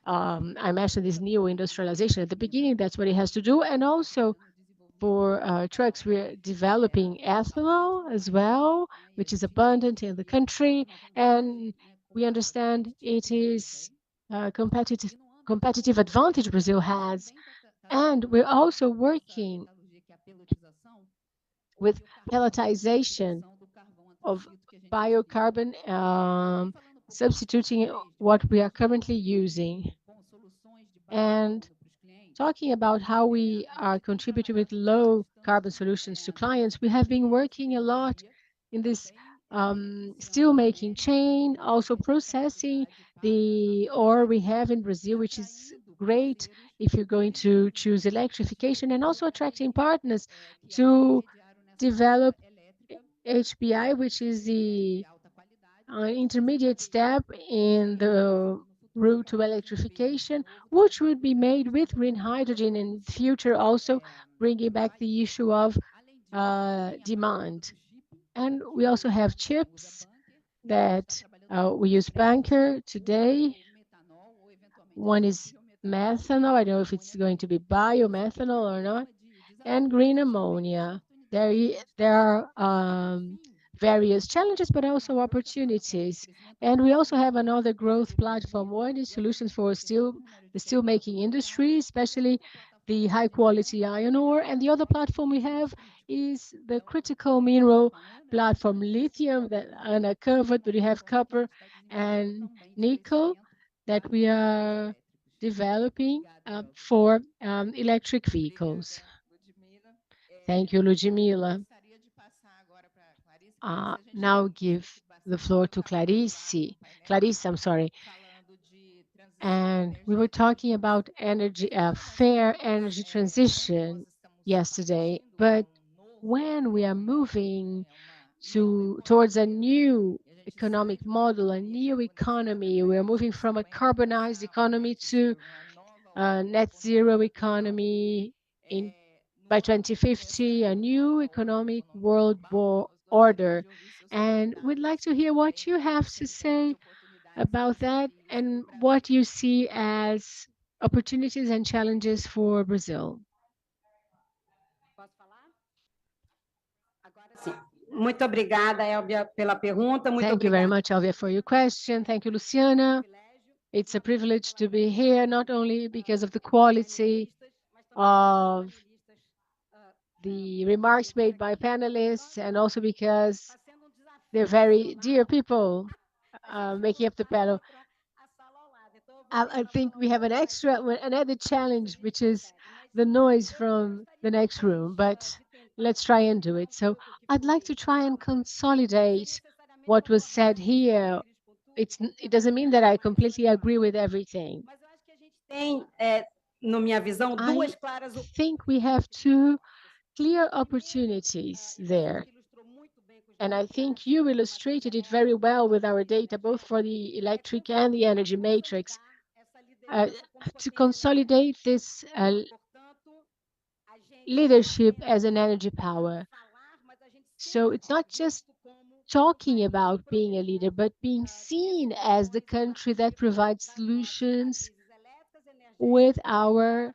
S7: I mentioned this new industrialization at the beginning. That's what it has to do. And also for trucks, we're developing ethanol as well, which is abundant in the country. And we understand it is a competitive advantage Brazil has. And we're also working with pelletization of biocarbon, substituting what we are currently using. And talking about how we are contributing with low carbon solutions to clients, we have been working a lot in this steel making chain, also processing the ore we have in Brazil, which is great if you're going to choose electrification, and also attracting partners to develop HBI, which is the intermediate step in the route to electrification, which would be made with green hydrogen in the future, also bringing back the issue of demand. And we also have chips that we use bunker today. One is methanol. I don't know if it's going to be biomethanol or not, and green ammonia. There are various challenges, but also opportunities. And we also have another growth platform. One is solutions for the steel-making industry, especially the high-quality iron ore. And the other platform we have is the critical mineral platform, lithium that Ana covered, but we have copper and nickel that we are developing for electric vehicles. Thank you, Ludmila. Now give the floor to Clarice. Clarice, I'm sorry. And we were talking about energy, fair energy transition yesterday, but when we are moving towards a new economic model, a new economy, we are moving from a carbonized economy to a net zero economy by 2050, a new economic world order. And we'd like to hear what you have to say about that and what you see as opportunities and challenges for Brazil.
S8: Muito obrigada, Elvia, pela pergunta.
S7: Thank you very much, Elvia, for your question. Thank you, Luciana. It's a privilege to be here, not only because of the quality of the remarks made by panelists, and also because they're very dear people making up the panel. I think we have another challenge, which is the noise from the next room, but let's try and do it. So I'd like to try and consolidate what was said here. It doesn't mean that I completely agree with everything. I think we have two clear opportunities there. And I think you illustrated it very well with our data, both for the electric and the energy matrix, to consolidate this leadership as an energy power. So it's not just talking about being a leader, but being seen as the country that provides solutions with our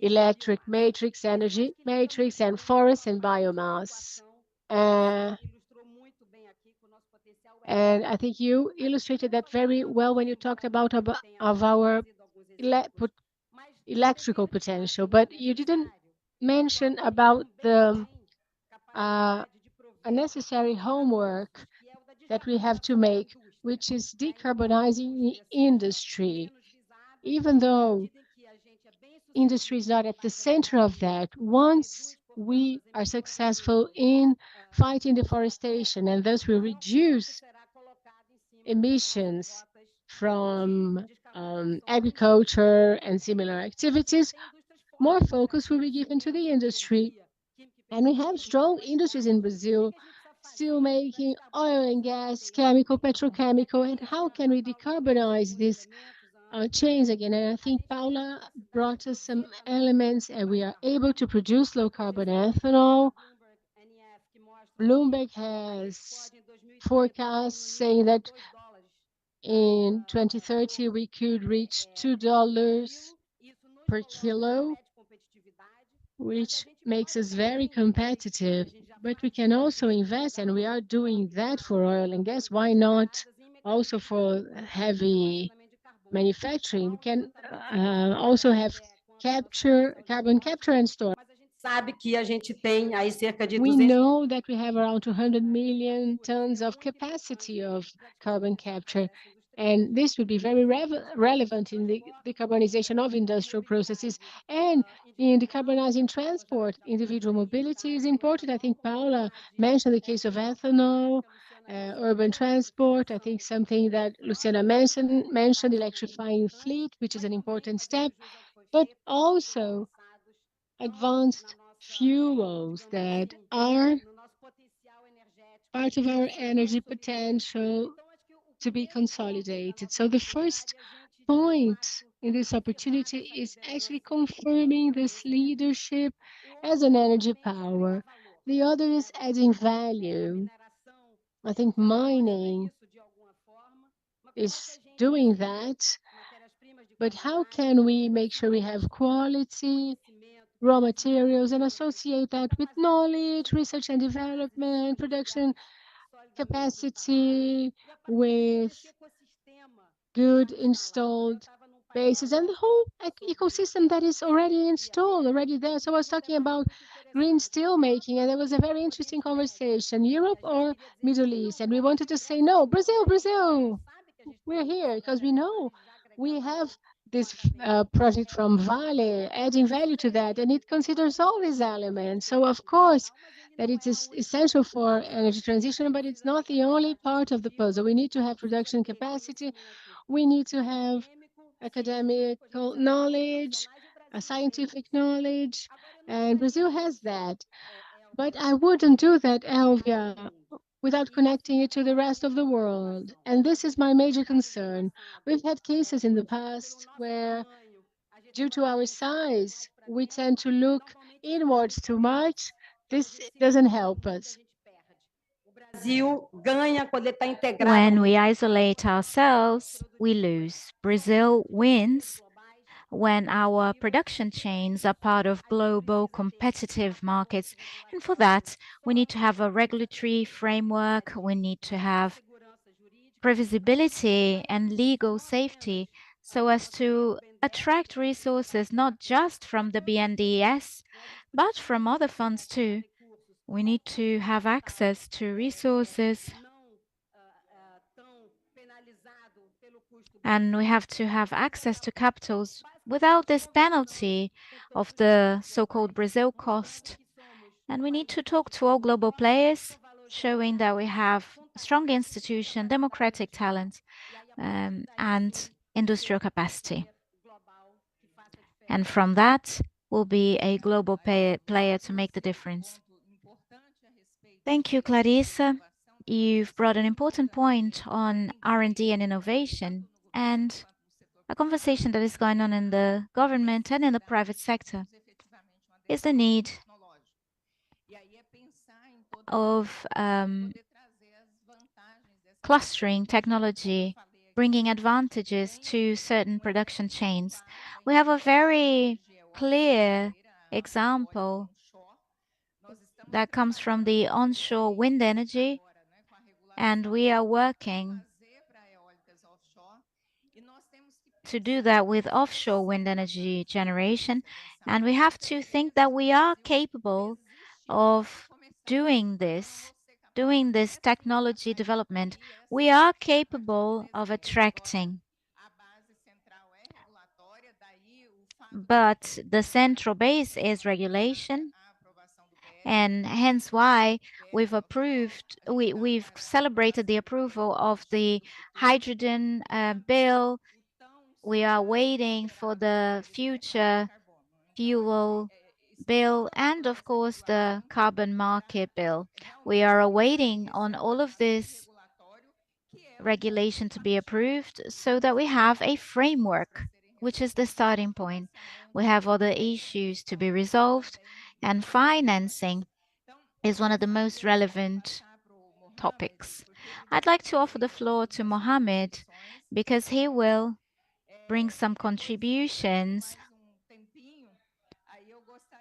S7: electric matrix, energy matrix, and forest and biomass. And I think you illustrated that very well when you talked about our electrical potential, but you didn't mention about the a necessary homework that we have to make, which is decarbonizing the industry. Even though industry is not at the center of that, once we are successful in fighting deforestation and thus we reduce emissions from agriculture and similar activities, more focus will be given to the industry. And we have strong industries in Brazil, steel making, oil and gas, chemical, petrochemical, and how can we decarbonize these chains again? And I think Paula brought us some elements, and we are able to produce low carbon ethanol. Bloomberg has forecasts saying that in 2030 we could reach $2 per kilo, which makes us very competitive. But we can also invest, and we are doing that for oil and gas. Why not also for heavy manufacturing? We can also have carbon capture and storage. We know that we have around 200 million tons of capacity of carbon capture, and this would be very relevant in the decarbonization of industrial processes and in decarbonizing transport. Individual mobility is important. I think Paula mentioned the case of ethanol, urban transport. I think something that Luciana mentioned electrifying fleet, which is an important step, but also advanced fuels that are part of our energy potential to be consolidated. So the first point in this opportunity is actually confirming this leadership as an energy power. The other is adding value. I think mining is doing that, but how can we make sure we have quality raw materials and associate that with knowledge, research and development, production capacity, with good installed bases and the whole ecosystem that is already installed, already there. So I was talking about green steel making, and there was a very interesting conversation, Europe or Middle East. And we wanted to say, no, Brazil, Brazil, we're here because we know we have this project from Vale adding value to that, and it considers all these elements. So of course, that it is essential for energy transition, but it's not the only part of the puzzle. We need to have production capacity. We need to have academical knowledge, scientific knowledge, and Brazil has that. But I wouldn't do that, Elvia, without connecting it to the rest of the world. And this is my major concern. We've had cases in the past where, due to our size, we tend to look inwards too much. This doesn't help us.
S6: When we isolate ourselves, we lose. Brazil wins when our production chains are part of global competitive markets. And for that, we need to have a regulatory framework, we need to have previsibility and legal safety so as to attract resources not just from the BNDES, but from other funds too. We need to have access to resources, and we have to have access to capitals without this penalty of the so-called Brazil cost. And we need to talk to all global players, showing that we have a strong institution, democratic talent, and industrial capacity. And from that, will be a global player to make the difference. Thank you, Clarissa. You've brought an important point on R&D and innovation, and a conversation that is going on in the government and in the private sector is the need of clustering technology, bringing advantages to certain production chains. We have a very clear example that comes from the onshore wind energy, and we are working to do that with offshore wind energy generation. And we have to think that we are capable of doing this technology development. We are capable of attracting. But the central base is regulation, and hence why we've celebrated the approval of the hydrogen bill. We are waiting for the future fuel bill and, of course, the carbon market bill. We are awaiting on all of this regulation to be approved so that we have a framework, which is the starting point. We have other issues to be resolved, and financing is one of the most relevant topics. I'd like to offer the floor to Mohamed because he will bring some contributions.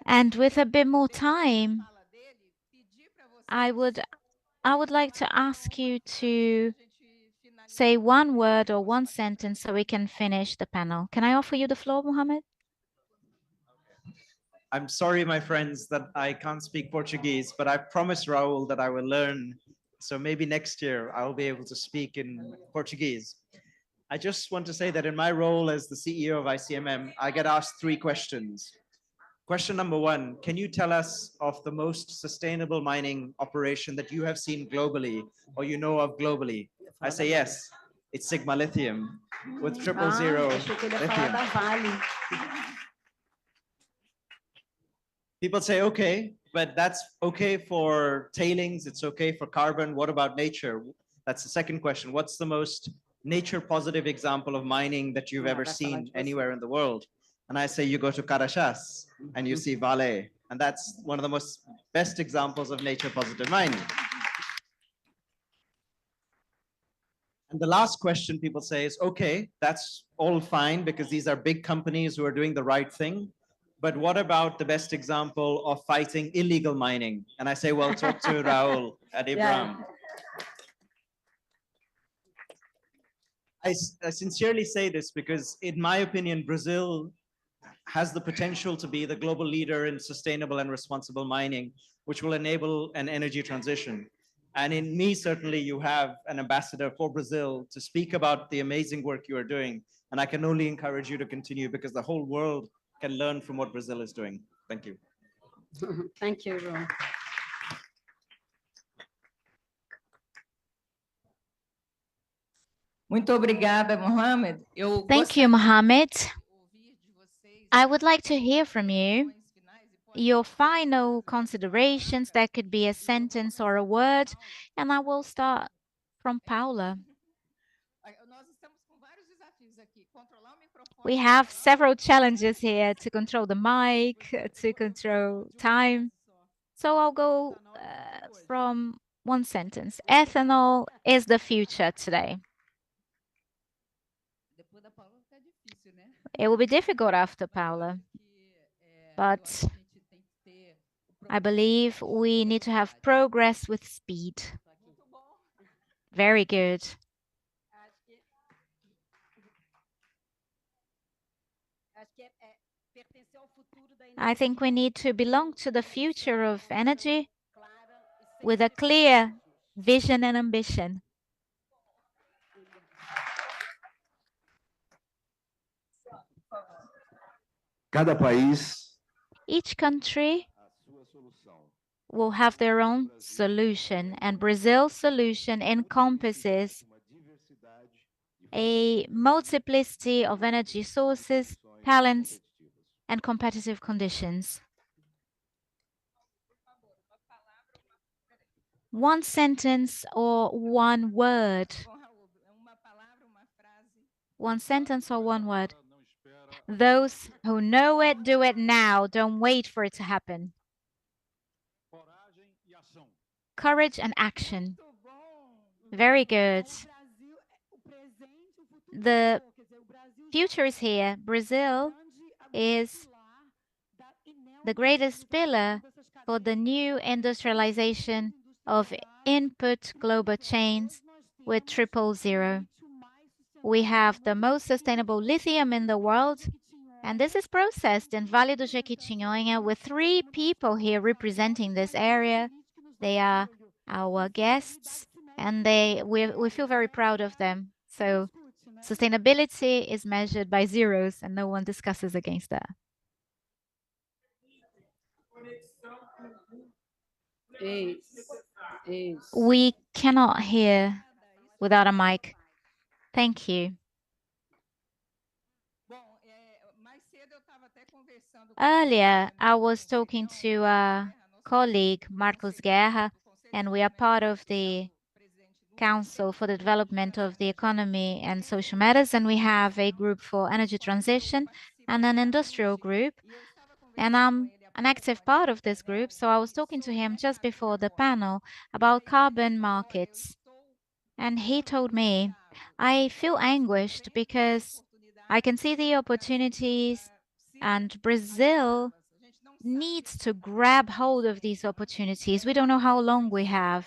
S6: And with a bit more time, I would like to ask you to say one word or one sentence so we can finish the panel. Can I offer you the floor, Mohamed?
S9: I'm sorry, my friends, that I can't speak Portuguese, but I promised Raul that I will learn. So maybe next year I'll be able to speak in Portuguese. I just want to say that in my role as the CEO of ICMM, I get asked 3 questions. Question number 1, can you tell us of the most sustainable mining operation that you have seen globally or you know of globally? I say yes, it's Sigma Lithium with 000 lithium. People say, okay, but that's okay for tailings, it's okay for carbon. What about nature? That's the second question. What's the most nature positive example of mining that you've ever seen anywhere in the world? And I say, you go to Carachas and you see Vale. And that's one of the most best examples of nature positive mining. And the last question people say is, okay, that's all fine because these are big companies who are doing the right thing. But what about the best example of fighting illegal mining? And I say, well, talk to Raul at IBRAM. I sincerely say this because, in my opinion, Brazil has the potential to be the global leader in sustainable and responsible mining, which will enable an energy transition. And in me, certainly, you have an ambassador for Brazil to speak about the amazing work you are doing. And I can only encourage you to continue because the whole world can learn from what Brazil is doing. Thank you.
S8: Thank you, Ron.
S10: Muito obrigada, Mohamed.
S6: Thank you, Mohamed. I would like to hear from you your final considerations. That could be a sentence or a word, and I will start from Paula. We have several challenges here to control the mic, to control time. So I'll go from one sentence. Ethanol is the future today. It will be difficult after Paula, but I believe we need to have progress with speed. Very good. I think we need to belong to the future of energy with a clear vision and ambition. Each country will have their own solution, and Brazil's solution encompasses a multiplicity of energy sources, talents, and competitive conditions. One sentence or one word. One sentence or one word. Those who know it, do it now. Don't wait for it to happen. Courage and action. Very good. The future is here. Brazil is the greatest pillar for the new industrialization of input global chains with 000. We have the most sustainable lithium in the world, and this is processed in Vale do Jequitinhonha with 3 people here representing this area. They are our guests, and we feel very proud of them. So sustainability is measured by zeros, and no one discusses against that. We cannot hear without a mic. Thank you. Earlier, I was talking to a colleague, Marcos Guerra, and we are part of the Council for the Development of the Economy and Social Matters, and we have a group for energy transition and an industrial group. And I'm an active part of this group, so I was talking to him just before the panel about carbon markets. And he told me, I feel anguished because I can see the opportunities, and Brazil needs to grab hold of these opportunities. We don't know how long we have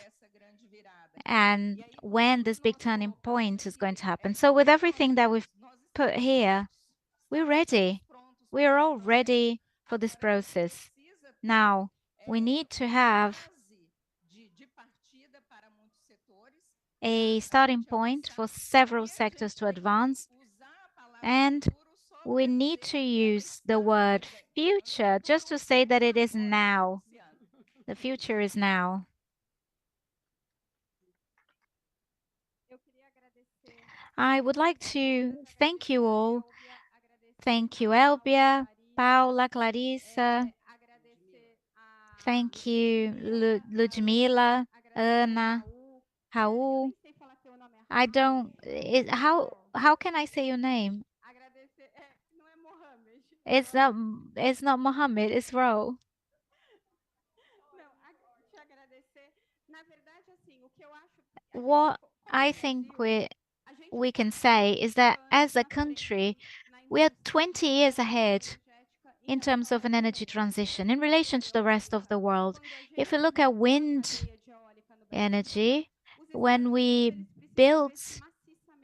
S6: and when this big turning point is going to happen. So with everything that we've put here, we're ready. We are all ready for this process. Now, we need to have a starting point for several sectors to advance, and we need to use the word future just to say that it is now. The future is now. I would like to thank you all. Thank you, Elbia, Paula, Clarissa. Thank you, Ludmila, Ana, Raul. I don't, how can I say your name? It's not Mohammed, it's Raul. What I think we can say is that as a country, we are 20 years ahead in terms of an energy transition in relation to the rest of the world. If you look at wind energy, when we built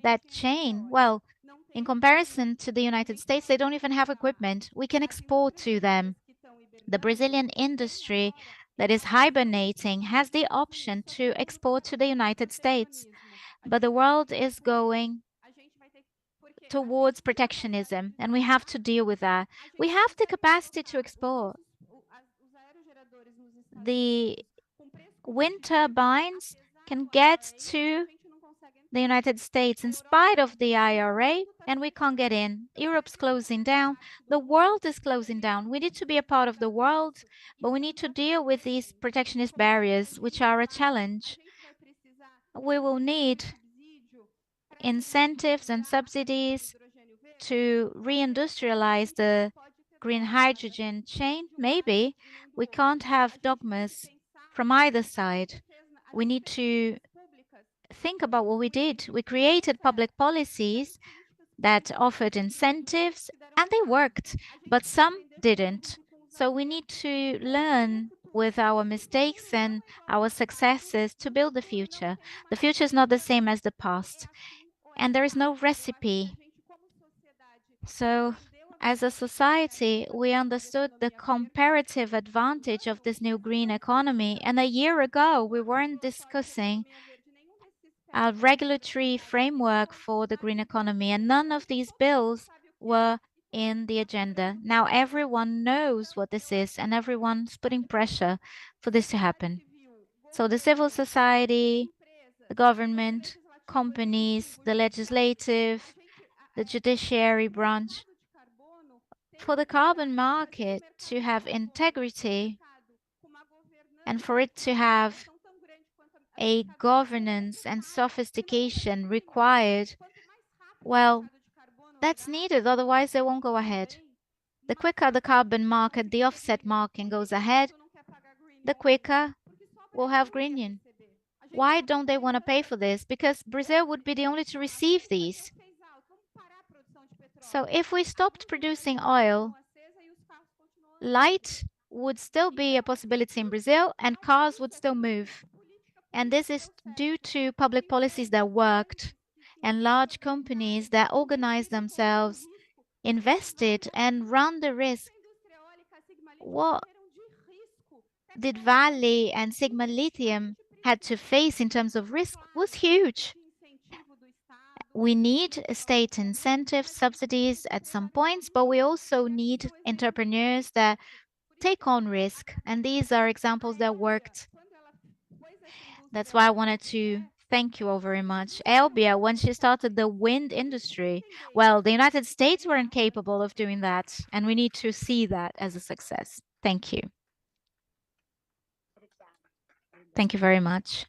S6: that chain, well, in comparison to the United States, they don't even have equipment. We can export to them. The Brazilian industry that is hibernating has the option to export to the United States. But the world is going towards protectionism, and we have to deal with that. We have the capacity to export. The wind turbines can get to the United States in spite of the IRA, and we can't get in. Europe's closing down. The world is closing down. We need to be a part of the world, but we need to deal with these protectionist barriers, which are a challenge. We will need incentives and subsidies to reindustrialize the green hydrogen chain. Maybe we can't have dogmas from either side. We need to think about what we did. We created public policies that offered incentives and they worked, but some didn't. So we need to learn with our mistakes and our successes to build the future. The future is not the same as the past, and there is no recipe. So as a society, we understood the comparative advantage of this new green economy. And a year ago, we weren't discussing a regulatory framework for the green economy, and none of these bills were in the agenda. Now everyone knows what this is, and everyone's putting pressure for this to happen. So the civil society, the government, companies, the legislative, the judiciary branch, for the carbon market to have integrity and for it to have a governance and sophistication required, well, that's needed, otherwise they won't go ahead. The quicker the carbon market, the offset market goes ahead, the quicker we'll have greening. Why don't they want to pay for this? Because Brazil would be the only to receive these. So if we stopped producing oil, light would still be a possibility in Brazil and cars would still move. And this is due to public policies that worked and large companies that organized themselves, invested and run the risk. What did Vale and Sigma Lithium had to face in terms of risk was huge. We need state incentives, subsidies at some points, but we also need entrepreneurs that take on risk. And these are examples that worked. That's why I wanted to thank you all very much. Elbia, when she started the wind industry, well, the United States were incapable of doing that, and we need to see that as a success. Thank you. Thank you very much.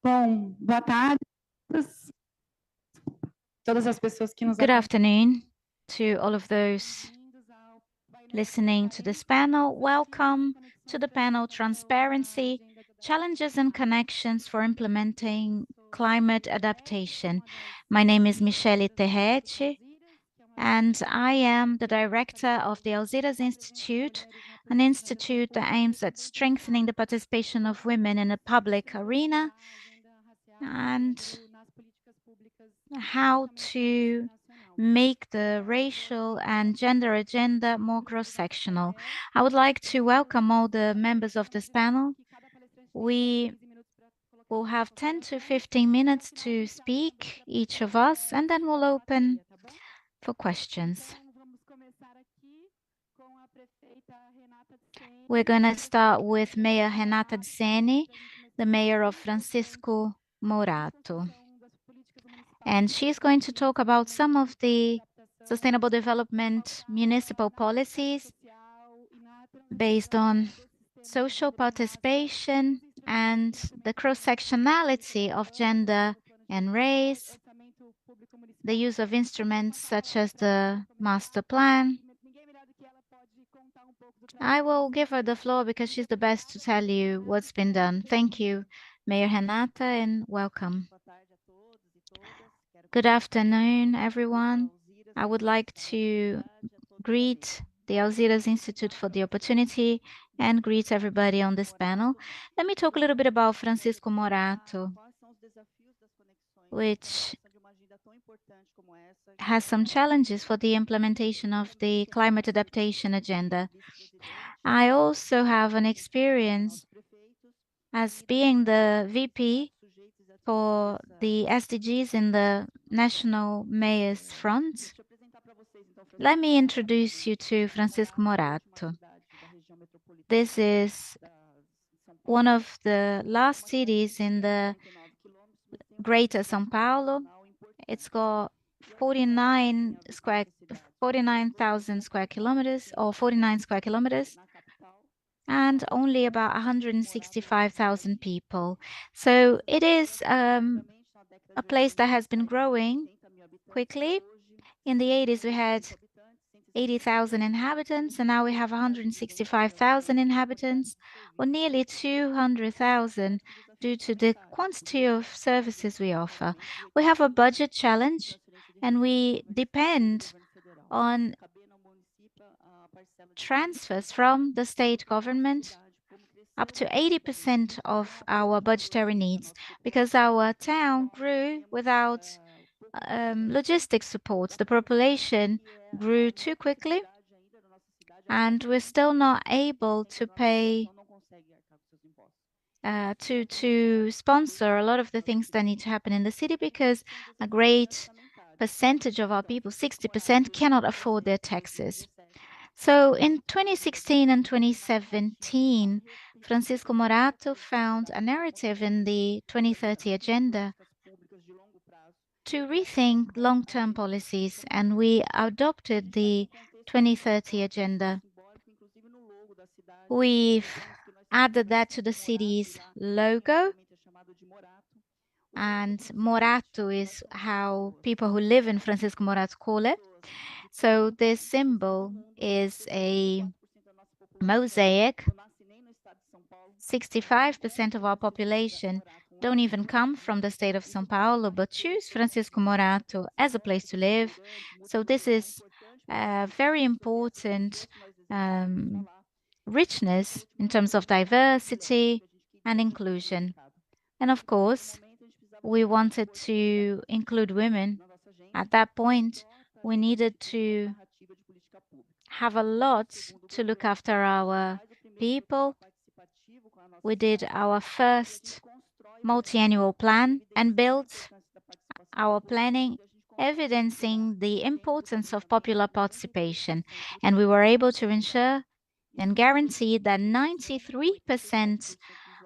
S11: Bom, boa tarde a todas as pessoas que nos
S6: Good afternoon to all of those listening to this panel. Welcome to the panel Transparency, Challenges and Connections for Implementing Climate Adaptation. My name is Michele Terretti, and I am the director of the Alzheimer's Institute, an institute that aims at strengthening the participation of women in the public arena and how to make the racial and gender agenda more cross-sectional. I would like to welcome all the members of this panel. We will have 10 to 15 minutes to speak, each of us, and then we'll open for questions. We're going to start with Mayor Renata Dzeni, the mayor of Francisco Morato. And she's going to talk about some of the sustainable development municipal policies based on social participation and the cross-sectionality of gender and race, the use of instruments such as the master plan. I will give her the floor because she's the best to tell you what's been done. Thank you, Mayor Renata, and welcome. Good afternoon, everyone. I would like to greet the Alzheimer's Institute for the opportunity and greet everybody on this panel. Let me talk a little bit about Francisco Morato, which has some challenges for the implementation of the climate adaptation agenda. I also have an experience as being the VP for the SDGs in the National Mayors Front. Let me introduce you to Francisco Morato. This is one of the last cities in the Greater São Paulo. It's got 49,000 square kilometers or 49 square kilometers and only about 165,000 people. So it is a place that has been growing quickly. In the 80s, we had 80,000 inhabitants, and now we have 165,000 inhabitants, or nearly 200,000 due to the quantity of services we offer. We have a budget challenge, and we depend on transfers from the state government up to 80% of our budgetary needs, because our town grew without logistics support. The population grew too quickly, and we're still not able to pay to sponsor a lot of the things that need to happen in the city, because a great percentage of our people, 60%, cannot afford their taxes. So in 2016 and 2017, Francisco Morato found a narrative in the 2030 agenda to rethink long-term policies, and we adopted the 2030 agenda. We've added that to the city's logo, and Morato is how people who live in Francisco Morato call it. So this symbol is a mosaic. 65% of our population don't even come from the state of São Paulo, but choose Francisco Morato as a place to live. So this is very important richness in terms of diversity and inclusion. And of course, we wanted to include women. At that point, we needed to have a lot to look after our people. We did our first multi-annual plan and built our planning evidencing the importance of popular participation. And we were able to ensure and guarantee that 93%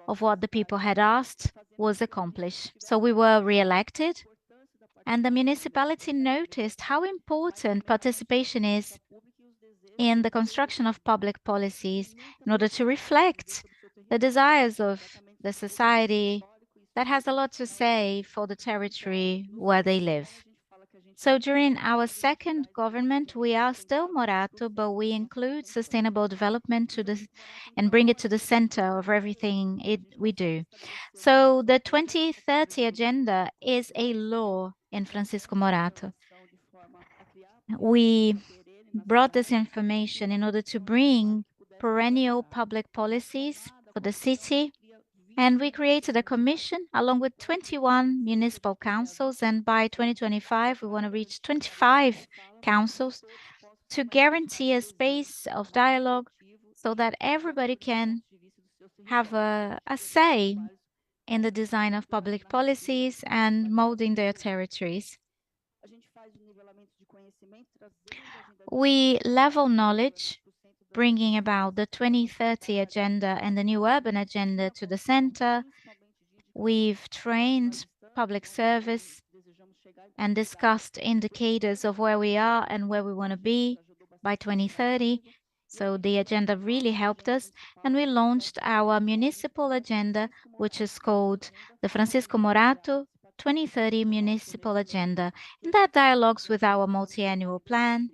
S6: of what the people had asked was accomplished. So we were re-elected, and the municipality noticed how important participation is in the construction of public policies in order to reflect the desires of the society, that has a lot to say for the territory where they live. So during our second government, we are still Morato, but we include sustainable development and bring it to the center of everything we do. So the 2030 agenda is a law in Francisco Morato. We brought this information in order to bring perennial public policies for the city, and we created a commission along with 21 municipal councils, and by 2025, we want to reach 25 councils to guarantee a space of dialogue so that everybody can have a say in the design of public policies and molding their territories. We level knowledge, bringing about the 2030 agenda and the new urban agenda to the center. We've trained public service and discussed indicators of where we are and where we want to be by 2030. So the agenda really helped us, and we launched our municipal agenda, which is called the Francisco Morato 2030 Municipal Agenda. And that dialogues with our multi-annual plan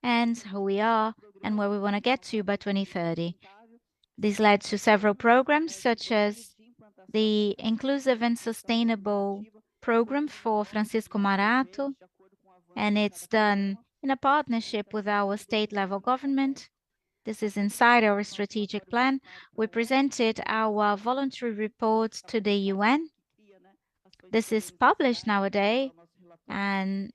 S6: and who we are and where we want to get to by 2030. This led to several programs, such as the Inclusive and Sustainable Program for Francisco Morato, and it's done in a partnership with our state-level government. This is inside our strategic plan. We presented our voluntary report to the UN. This is published nowadays, and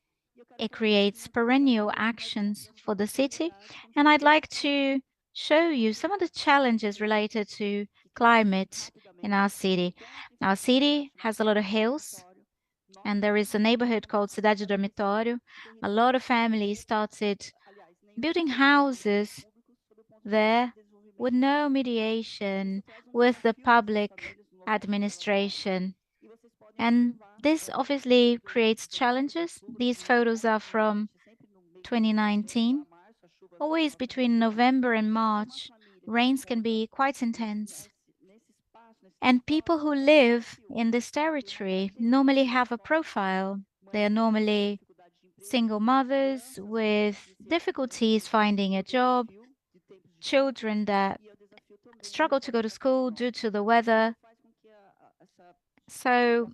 S6: it creates perennial actions for the city. And I'd like to show you some of the challenges related to climate in our city. Our city has a lot of hills, and there is a neighborhood called Cidade Dormitório. A lot of families started building houses there with no mediation with the public administration. And this obviously creates challenges. These photos are from 2019. Always between November and March, rains can be quite intense. And people who live in this territory normally have a profile. They are normally single mothers with difficulties finding a job, children that struggle to go to school due to the weather. So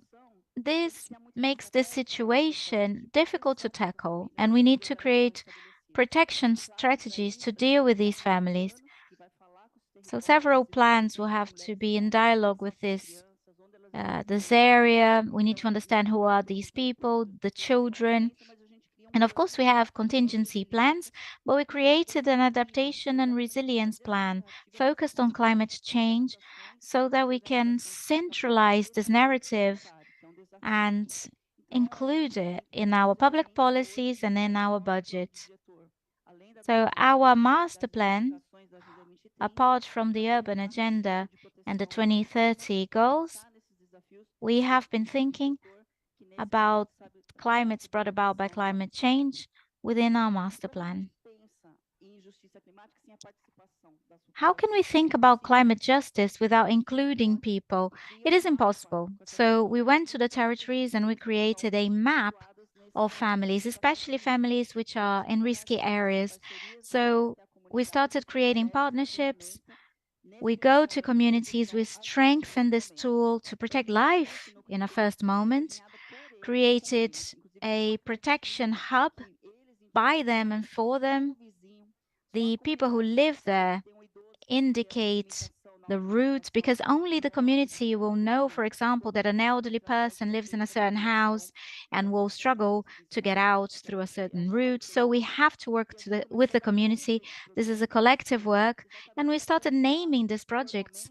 S6: this makes this situation difficult to tackle, and we need to create protection strategies to deal with these families. So several plans will have to be in dialogue with this area. We need to understand who are these people, the children. And of course, we have contingency plans, but we created an adaptation and resilience plan focused on climate change so that we can centralize this narrative and include it in our public policies and in our budget. So our master plan, apart from the urban agenda and the 2030 goals, we have been thinking about climates brought about by climate change within our master plan. How can we think about climate justice without including people? It is impossible. So we went to the territories and we created a map of families, especially families which are in risky areas. So we started creating partnerships. We go to communities, we strengthen this tool to protect life in a first moment, created a protection hub by them and for them. The people who live there indicate the routes, because only the community will know, for example, that an elderly person lives in a certain house and will struggle to get out through a certain route. So we have to work with the community. This is a collective work, and we started naming these projects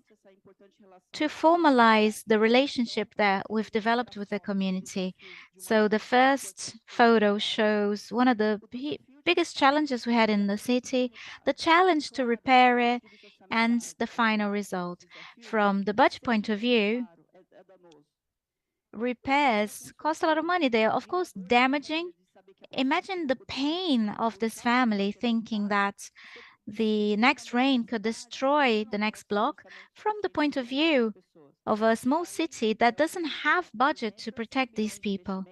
S6: to formalize the relationship that we've developed with the community. So the first photo shows one of the biggest challenges we had in the city, the challenge to repair it, and the final result. From the budget point of view, repairs cost a lot of money. They are, of course, damaging. Imagine the pain of this family thinking that the next rain could destroy the next block. From the point of view of a small city that doesn't have budget to protect these people.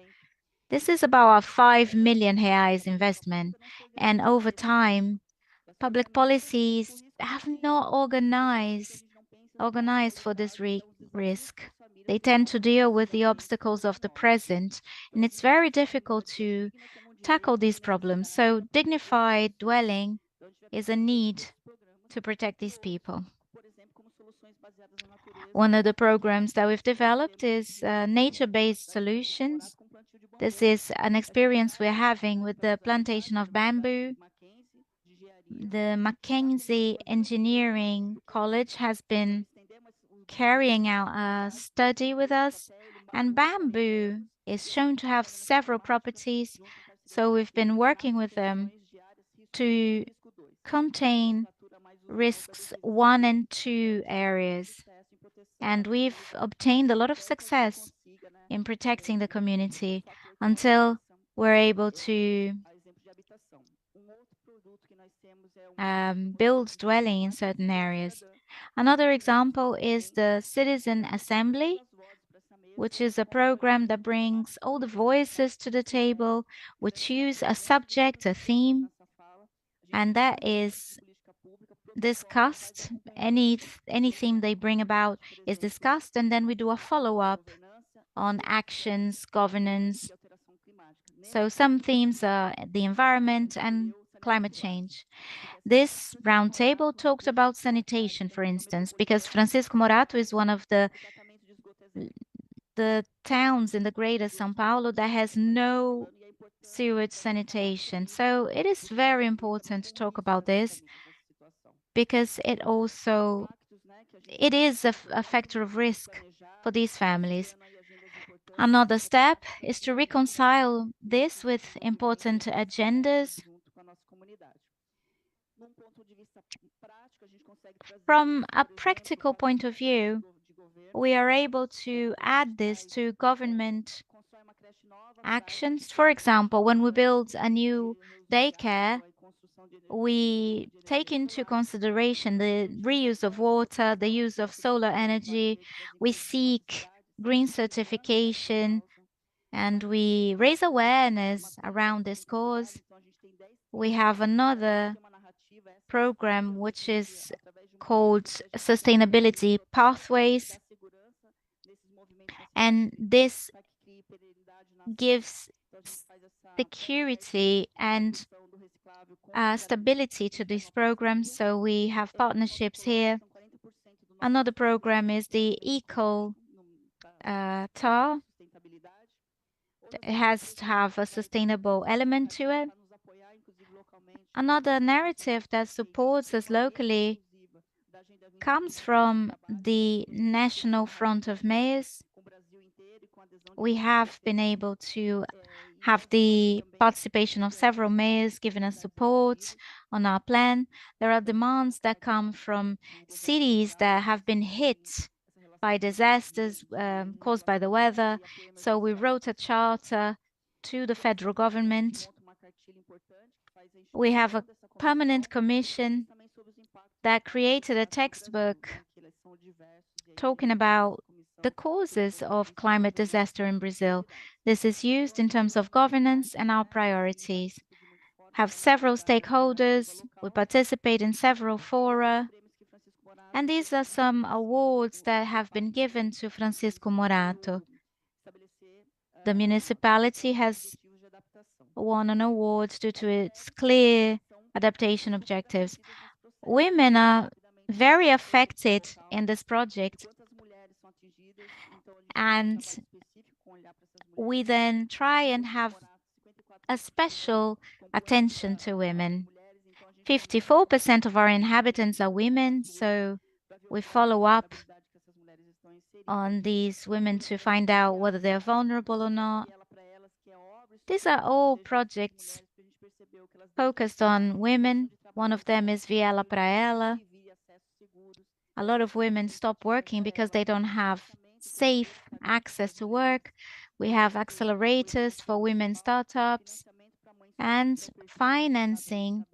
S6: This is about a 5 million reais investment, and over time, public policies have not organized for this risk. They tend to deal with the obstacles of the present, and it's very difficult to tackle these problems. So dignified dwelling is a need to protect these people. One of the programs that we've developed is nature-based solutions. This is an experience we're having with the plantation of bamboo. The Mackenzie Engineering College has been carrying out a study with us, and bamboo is shown to have several properties. So we've been working with them to contain risks 1 and 2 areas. And we've obtained a lot of success in protecting the community until we're able to build dwelling in certain areas. Another example is the Citizen Assembly, which is a program that brings all the voices to the table. We choose a subject, a theme, and that is discussed. Any theme they bring about is discussed, and then we do a follow-up on actions, governance. So some themes are the environment and climate change. This roundtable talked about sanitation, for instance, because Francisco Morato is one of the towns in the greater São Paulo that has no sewage sanitation. So it is very important to talk about this because it is a factor of risk for these families. Another step is to reconcile this with important agendas. From a practical point of view, we are able to add this to government actions. For example, when we build a new daycare, we take into consideration the reuse of water, the use of solar energy. We seek green certification, and we raise awareness around this cause. We have another program which is called Sustainability Pathways, and this gives security and stability to this program. So we have partnerships here. Another program is the Eco TAR. It has to have a sustainable element to it. Another narrative that supports us locally comes from the National Front of Mayors. We have been able to have the participation of several mayors giving us support on our plan. There are demands that come from cities that have been hit by disasters caused by the weather. So we wrote a charter to the federal government. We have a permanent commission that created a textbook talking about the causes of climate disaster in Brazil. This is used in terms of governance and our priorities. Have several stakeholders, we participate in several fora, and these are some awards that have been given to Francisco Morato. The municipality has won an award due to its clear adaptation objectives. Women are very affected in this project, and we then try and have a special attention to women. 54% of our inhabitants are women, so we follow up on these women to find out whether they're vulnerable or not. These are all projects focused on women. One of them is Viela pra Ela. A lot of women stop working because they don't have safe access to work. We have accelerators for women startups and financing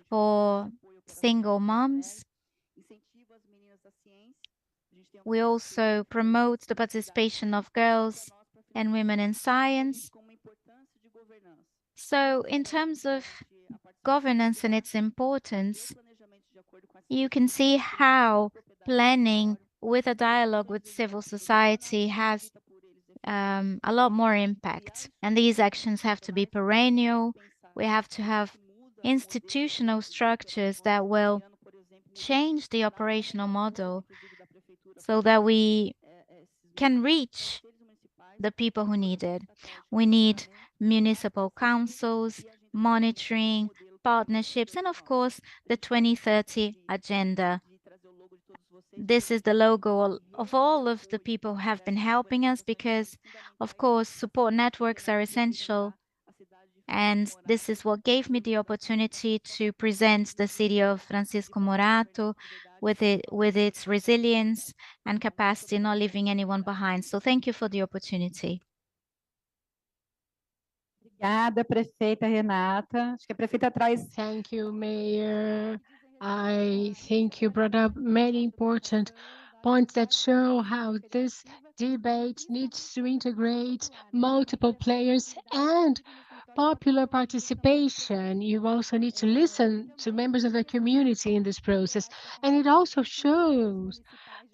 S6: for single moms. We also promote the participation of girls and women in science. So in terms of governance and its importance, you can see how planning with a dialogue with civil society has a lot more impact. And these actions have to be perennial. We have to have institutional structures that will change the operational model so that we can reach the people who need it. We need municipal councils, monitoring, partnerships, and of course, the 2030 agenda. This is the logo of all of the people who have been helping us because, of course, support networks are essential. And this is what gave me the opportunity to present the city of Francisco Morato with its resilience and capacity, not leaving anyone behind. So thank you for the opportunity.
S11: Obrigada, prefeita Renata. Acho que a prefeita traz.
S7: Thank you, Mayor. I think you brought up many important points that show how this debate needs to integrate multiple players and popular participation. You also need to listen to members of the community in this process. And it also shows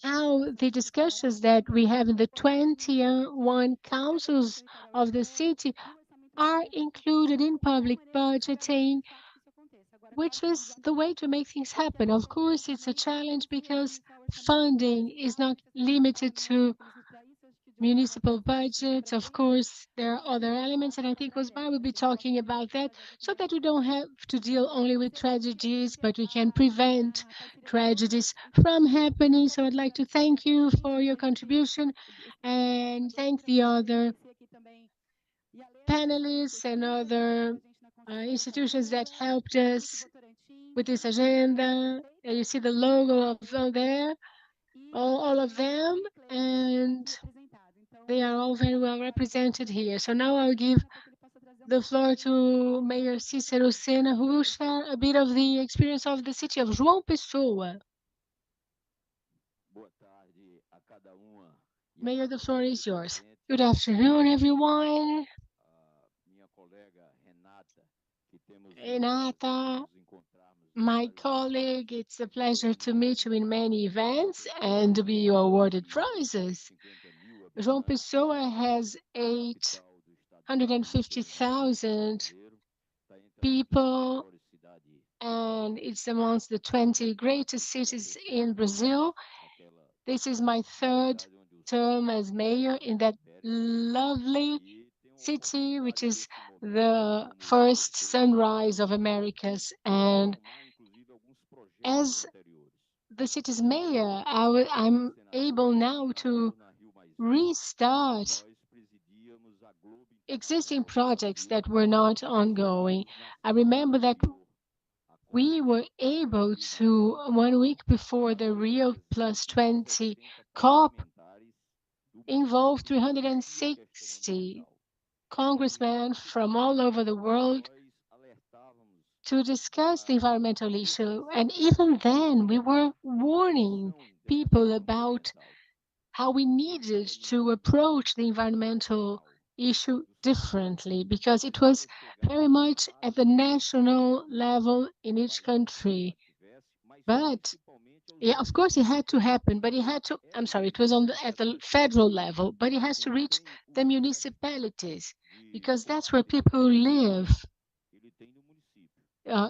S7: how the discussions that we have in the 21 councils of the city are included in public budgeting, which is the way to make things happen. Of course, it's a challenge because funding is not limited to municipal budgets. Of course, there are other elements, and I think Osmar will be talking about that so that we don't have to deal only with tragedies, but we can prevent tragedies from happening. So I'd like to thank you for your contribution and thank the other panelists and other institutions that helped us with this agenda. And you see the logo of there, all of them, and they are all very well represented here. So now I'll give the floor to Mayor Cícero Sena, who will share a bit of the experience of the city of João Pessoa. Mayor, the floor is yours. Good afternoon, everyone. Renata, my colleague, it's a pleasure to meet you in many events and to be awarded prizes. João Pessoa has 850,000 people, and it's amongst the 20 greatest cities in Brazil. This is my third term as mayor in that lovely city, which is the first sunrise of Americas. And as the city's mayor, I'm able now to restart existing projects that were not ongoing. I remember that we were able to, 1 week before the Rio +20 COP, involve 360 congressmen from all over the world to discuss the environmental issue. And even then, we were warning people about how we needed to approach the environmental issue differently, because it was very much at the national level in each country. But yeah, of course it had to happen, but it had to, I'm sorry, it was at the federal level, but it has to reach the municipalities, because that's where people live.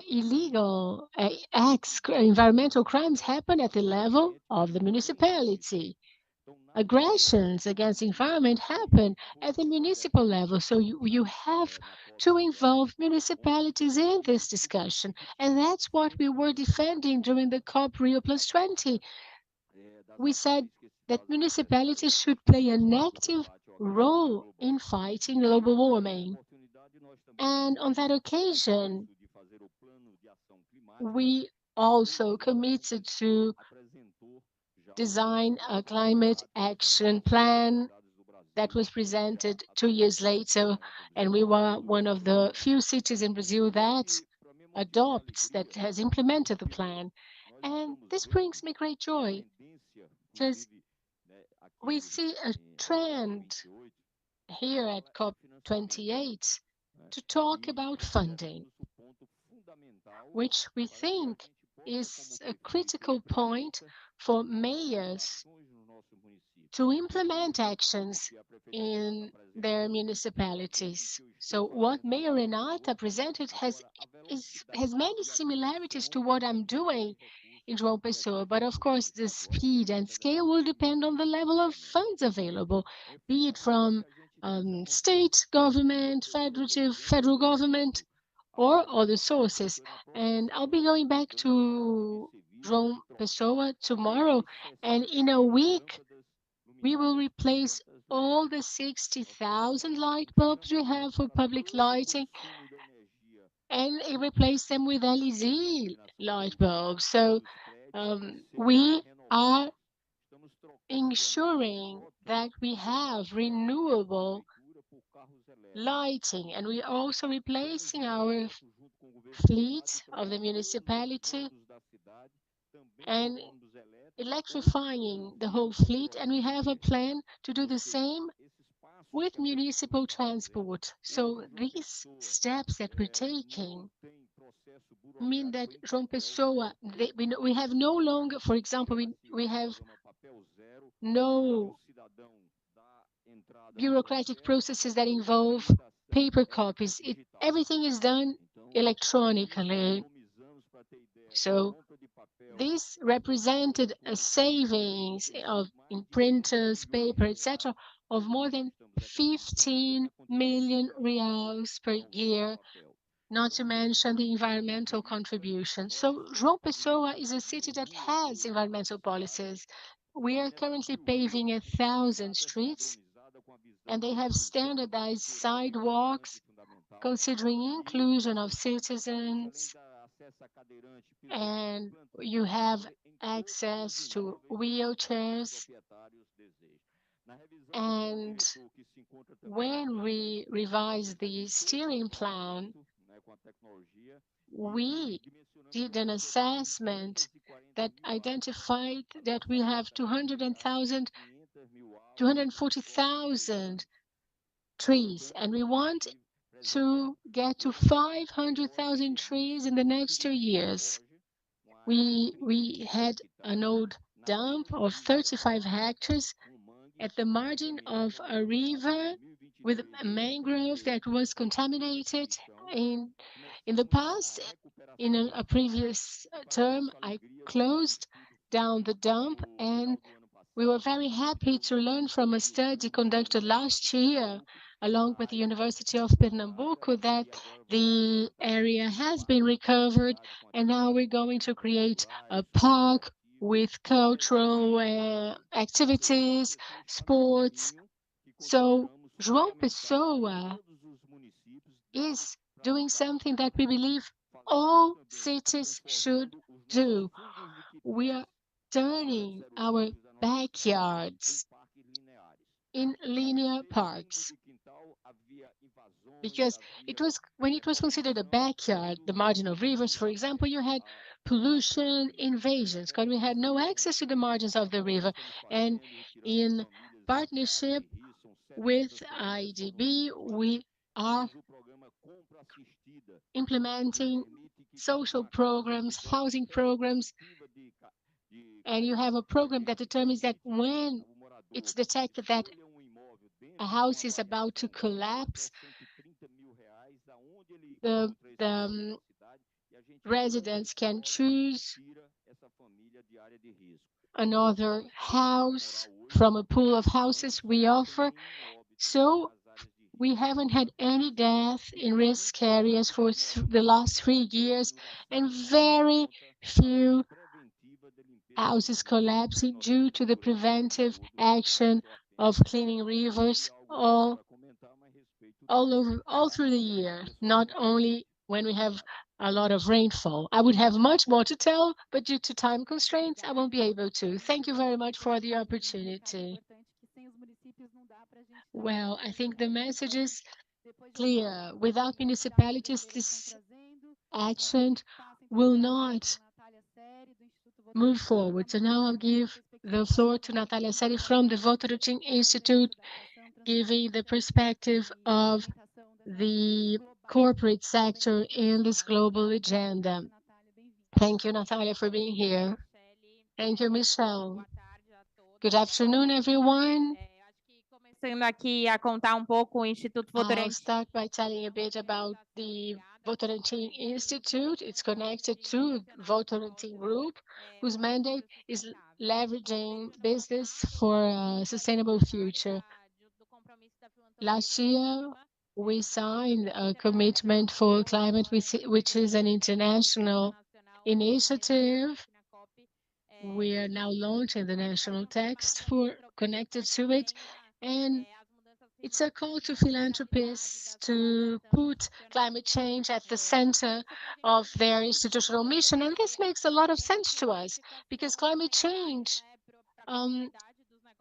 S7: Illegal acts, environmental crimes happen at the level of the municipality. Aggressions against the environment happen at the municipal level. So you have to involve municipalities in this discussion. And that's what we were defending during the COP Rio +20. We said that municipalities should play an active role in fighting global warming. And on that occasion, we also committed to design a climate action plan that was presented 2 years later, and we were one of the few cities in Brazil that has implemented the plan. And this brings me great joy, because we see a trend here at COP28 to talk about funding, which we think is a critical point for mayors to implement actions in their municipalities. So what Mayor Renata presented has many similarities to what I'm doing in João Pessoa, but of course the speed and scale will depend on the level of funds available, be it from state government, federal government, or other sources. And I'll be going back to João Pessoa tomorrow, and in a week we will replace all the 60,000 light bulbs we have for public lighting and replace them with LED light bulbs. So we are ensuring that we have renewable lighting, and we're also replacing our fleet of the municipality and electrifying the whole fleet, and we have a plan to do the same with municipal transport. So these steps that we're taking mean that João Pessoa, we have no longer, for example, we have no bureaucratic processes that involve paper copies. Everything is done electronically. So this represented a savings in printers, paper, etc., of more than 15 million reais per year, not to mention the environmental contribution. So João Pessoa is a city that has environmental policies. We are currently paving 1,000 streets, and they have standardized sidewalks considering inclusion of citizens, and you have access to wheelchairs. And when we revised the steering plan, we did an assessment that identified that we have 240,000 trees, and we want to get to 500,000 trees in the next 2 years. We had an old dump of 35 hectares at the margin of a river with a mangrove that was contaminated. In the past, in a previous term, I closed down the dump, and we were very happy to learn from a study conducted last year along with the University of Pernambuco that the area has been recovered, and now we're going to create a park with cultural activities, sports. So João Pessoa is doing something that we believe all cities should do. We are turning our backyards in linear parks, because when it was considered a backyard, the margin of rivers, for example, you had pollution, invasions, because we had no access to the margins of the river. And in partnership with IDB, we are implementing social programs, housing programs, and you have a program that determines that when it's detected that a house is about to collapse, the residents can choose another house from a pool of houses we offer. So we haven't had any death in risk areas for the last 3 years, and very few houses collapsing due to the preventive action of cleaning rivers all through the year, not only when we have a lot of rainfall. I would have much more to tell, but due to time constraints, I won't be able to. Thank you very much for the opportunity. Well, I think the message is clear. Without municipalities, this action will not move forward. So now I'll give the floor to Natalia Seri from the Votorantim Institute, giving the perspective of the corporate sector in this global agenda. Thank you, Natalia, for being here. Thank you, Michelle. Good afternoon, everyone. I'll start by telling a bit about the Votorantim Institute. It's connected to Votorantim Group, whose mandate is leveraging business for a sustainable future. Last year, we signed a commitment for climate, which is an international initiative. We are now launching the national text for connected to it, and it's a call to philanthropists to put climate change at the center of their institutional mission. And this makes a lot of sense to us because climate change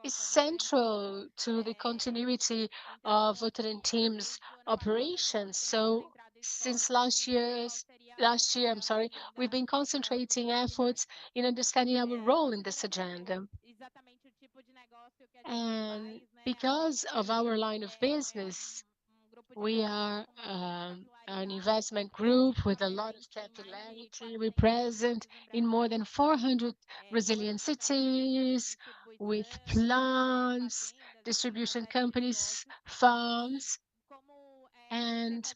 S7: is central to the continuity of Votorantim's operations. So since last year, we've been concentrating efforts in understanding our role in this agenda. And because of our line of business, we are an investment group with a lot of capillarity. We're present in more than 400 Brazilian cities with plants, distribution companies, farms, and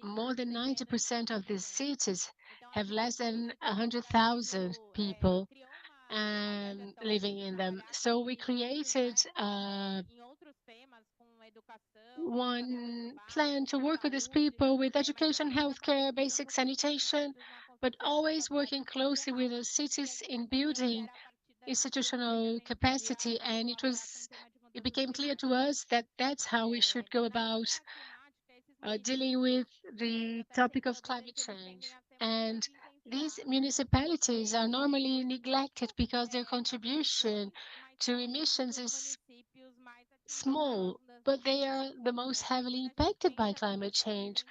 S7: more than 90% of these cities have less than 100,000 people living in them. So we created one plan to work with these people with education, healthcare, basic sanitation, but always working closely with the cities in building institutional capacity. And it became clear to us that that's how we should go about dealing with the topic of climate change. And these municipalities are normally neglected because their contribution to emissions is small, but they are the most heavily impacted by climate change.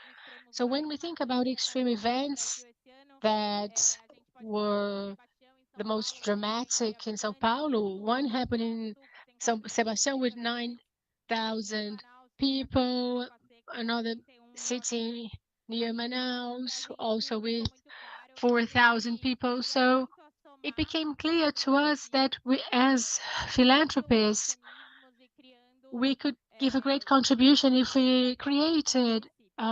S7: So when we think about extreme events that were the most dramatic in Sao Paulo, one happened in São Sebastião with 9,000 people, another city near Manaus, also with 4,000 people. So it became clear to us that we, as philanthropists, we could give a great contribution if we created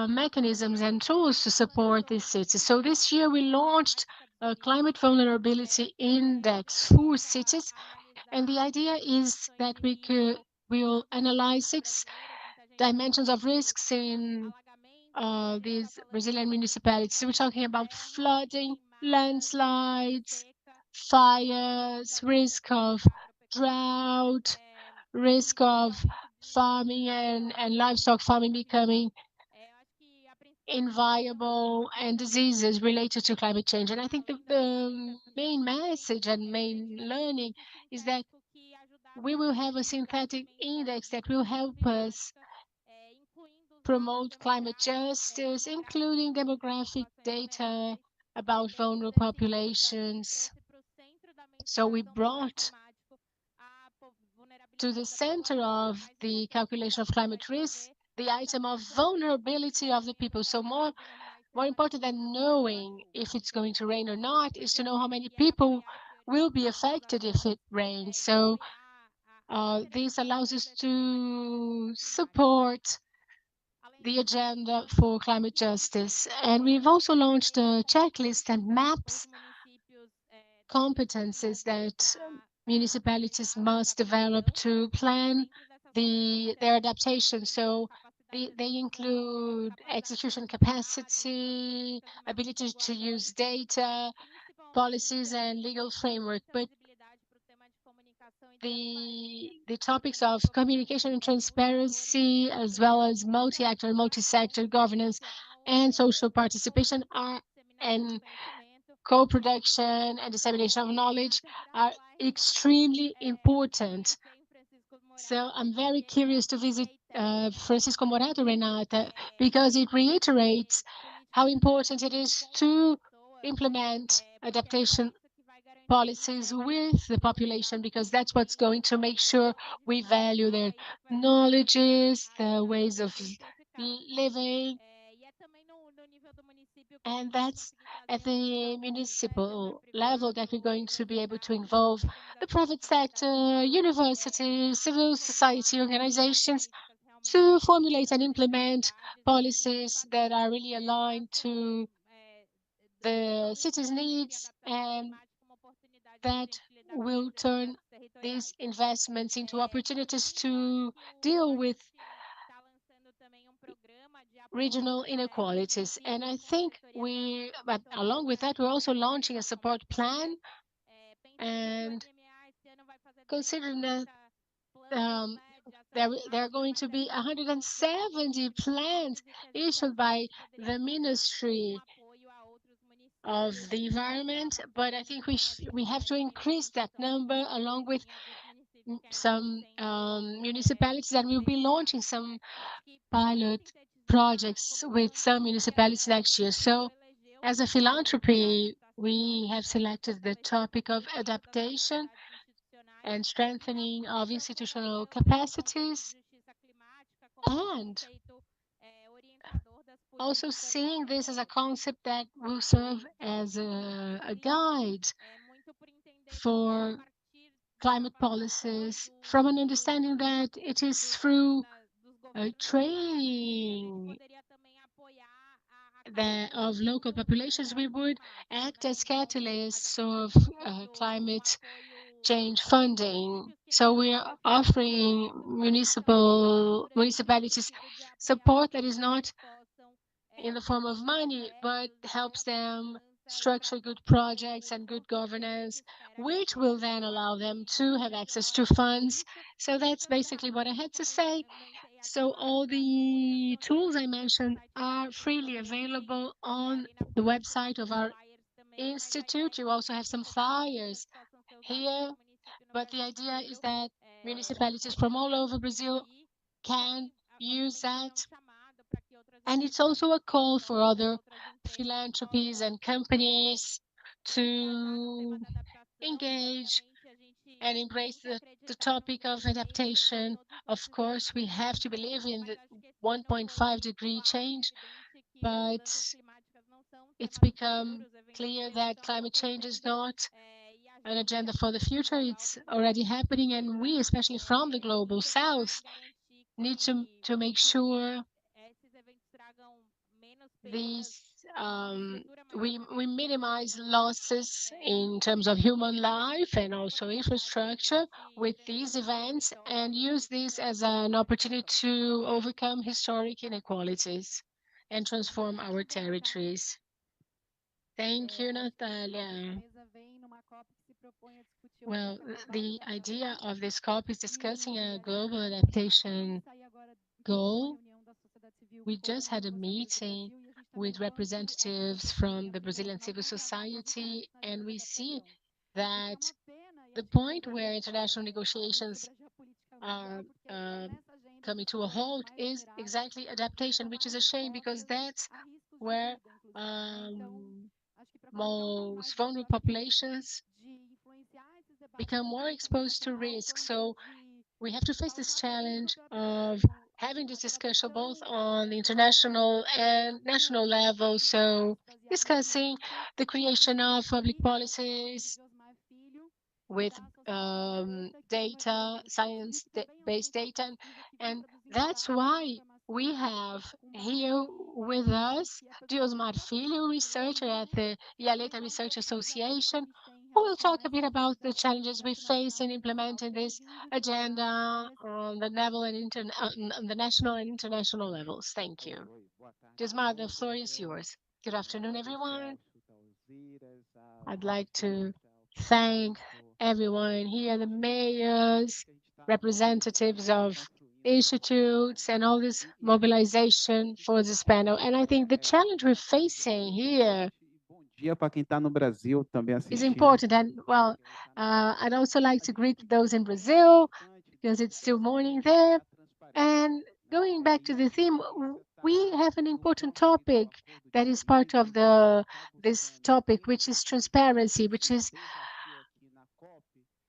S7: mechanisms and tools to support these cities. So this year we launched a climate vulnerability index for cities, and the idea is that we'll analyze 6 dimensions of risks in these Brazilian municipalities. We're talking about flooding, landslides, fires, risk of drought, risk of farming and livestock farming becoming inviable, and diseases related to climate change. And I think the main message and main learning is that we will have a synthetic index that will help us promote climate justice, including demographic data about vulnerable populations. So we brought to the center of the calculation of climate risk the item of vulnerability of the people. So more important than knowing if it's going to rain or not is to know how many people will be affected if it rains. So this allows us to support the agenda for climate justice. And we've also launched a checklist that maps competences that municipalities must develop to plan their adaptation. So they include execution capacity, ability to use data, policies, and legal framework. But the topics of communication and transparency, as well as multi-actor, multi-sector governance, and social participation and co-production and dissemination of knowledge are extremely important. So I'm very curious to visit Francisco Morato, Renata, because it reiterates how important it is to implement adaptation policies with the population, because that's what's going to make sure we value their knowledges, their ways of living. And that's at the municipal level that we're going to be able to involve the private sector, universities, civil society organizations to formulate and implement policies that are really aligned to the city's needs and that will turn these investments into opportunities to deal with regional inequalities. And I think but along with that, we're also launching a support plan. And considering that there are going to be 170 plans issued by the Ministry of the Environment, but I think we have to increase that number along with some municipalities, and we'll be launching some pilot projects with some municipalities next year. So as a philanthropy, we have selected the topic of adaptation and strengthening of institutional capacities, and also seeing this as a concept that will serve as a guide for climate policies, from an understanding that it is through training of local populations we would act as catalysts of climate change funding. So we are offering municipalities support that is not in the form of money, but helps them structure good projects and good governance, which will then allow them to have access to funds. So that's basically what I had to say. So all the tools I mentioned are freely available on the website of our institute. You also have some flyers here, but the idea is that municipalities from all over Brazil can use that. And it's also a call for other philanthropies and companies to engage and embrace the topic of adaptation. Of course, we have to believe in the 1.5-degree change, but it's become clear that climate change is not an agenda for the future. It's already happening, and we, especially from the global south, need to make sure these we minimize losses in terms of human life and also infrastructure with these events, and use this as an opportunity to overcome historic inequalities and transform our territories. Thank you, Natalia. Well, the idea of this COP is discussing a global adaptation goal. We just had a meeting with representatives from the Brazilian civil society, and we see that the point where international negotiations are coming to a halt is exactly adaptation, which is a shame because that's where most vulnerable populations become more exposed to risk. So we have to face this challenge of having this discussion both on the international and national level. So discussing the creation of public policies with data, science-based data. And that's why we have here with us Diosmar Filho, researcher at the Ialeta Research Association, who will talk a bit about the challenges we face in implementing this agenda on the level and on the national and international levels. Thank you. Diosmar, the floor is yours. Good afternoon, everyone. I'd like to thank everyone here, the mayors, representatives of institutes, and all this mobilization for this panel. And I think the challenge we're facing here is important. And well, I'd also like to greet those in Brazil because it's still morning there. And going back to the theme, we have an important topic that is part of this topic, which is transparency, which is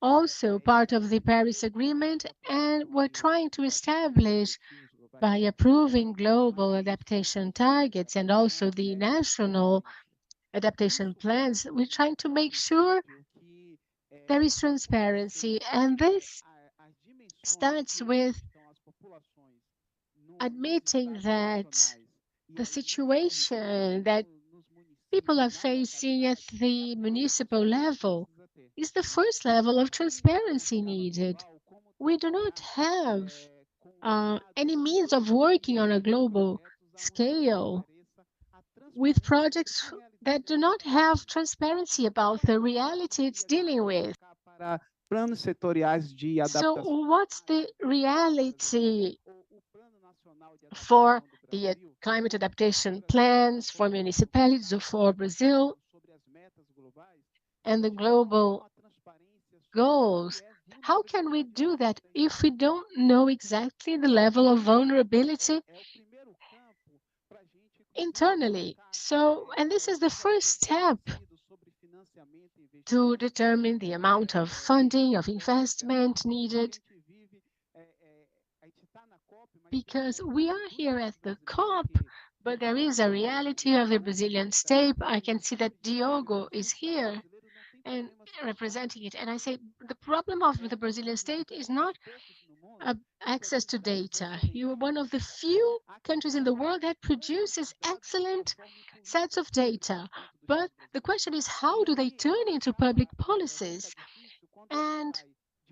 S7: also part of the Paris Agreement, and we're trying to establish by approving global adaptation targets and also the national adaptation plans, we're trying to make sure there is transparency. And this starts with admitting that the situation that people are facing at the municipal level is the first level of transparency needed. We do not have any means of working on a global scale with projects that do not have transparency about the reality it's dealing with. So what's the reality for the climate adaptation plans for municipalities or for Brazil and the global goals? How can we do that if we don't know exactly the level of vulnerability internally? So, and this is the first step to determine the amount of funding, of investment needed, because we are here at the COP, but there is a reality of the Brazilian state. I can see that Diogo is here and representing it. And I say the problem of the Brazilian state is not access to data. You are one of the few countries in the world that produces excellent sets of data. But the question is, how do they turn into public policies? And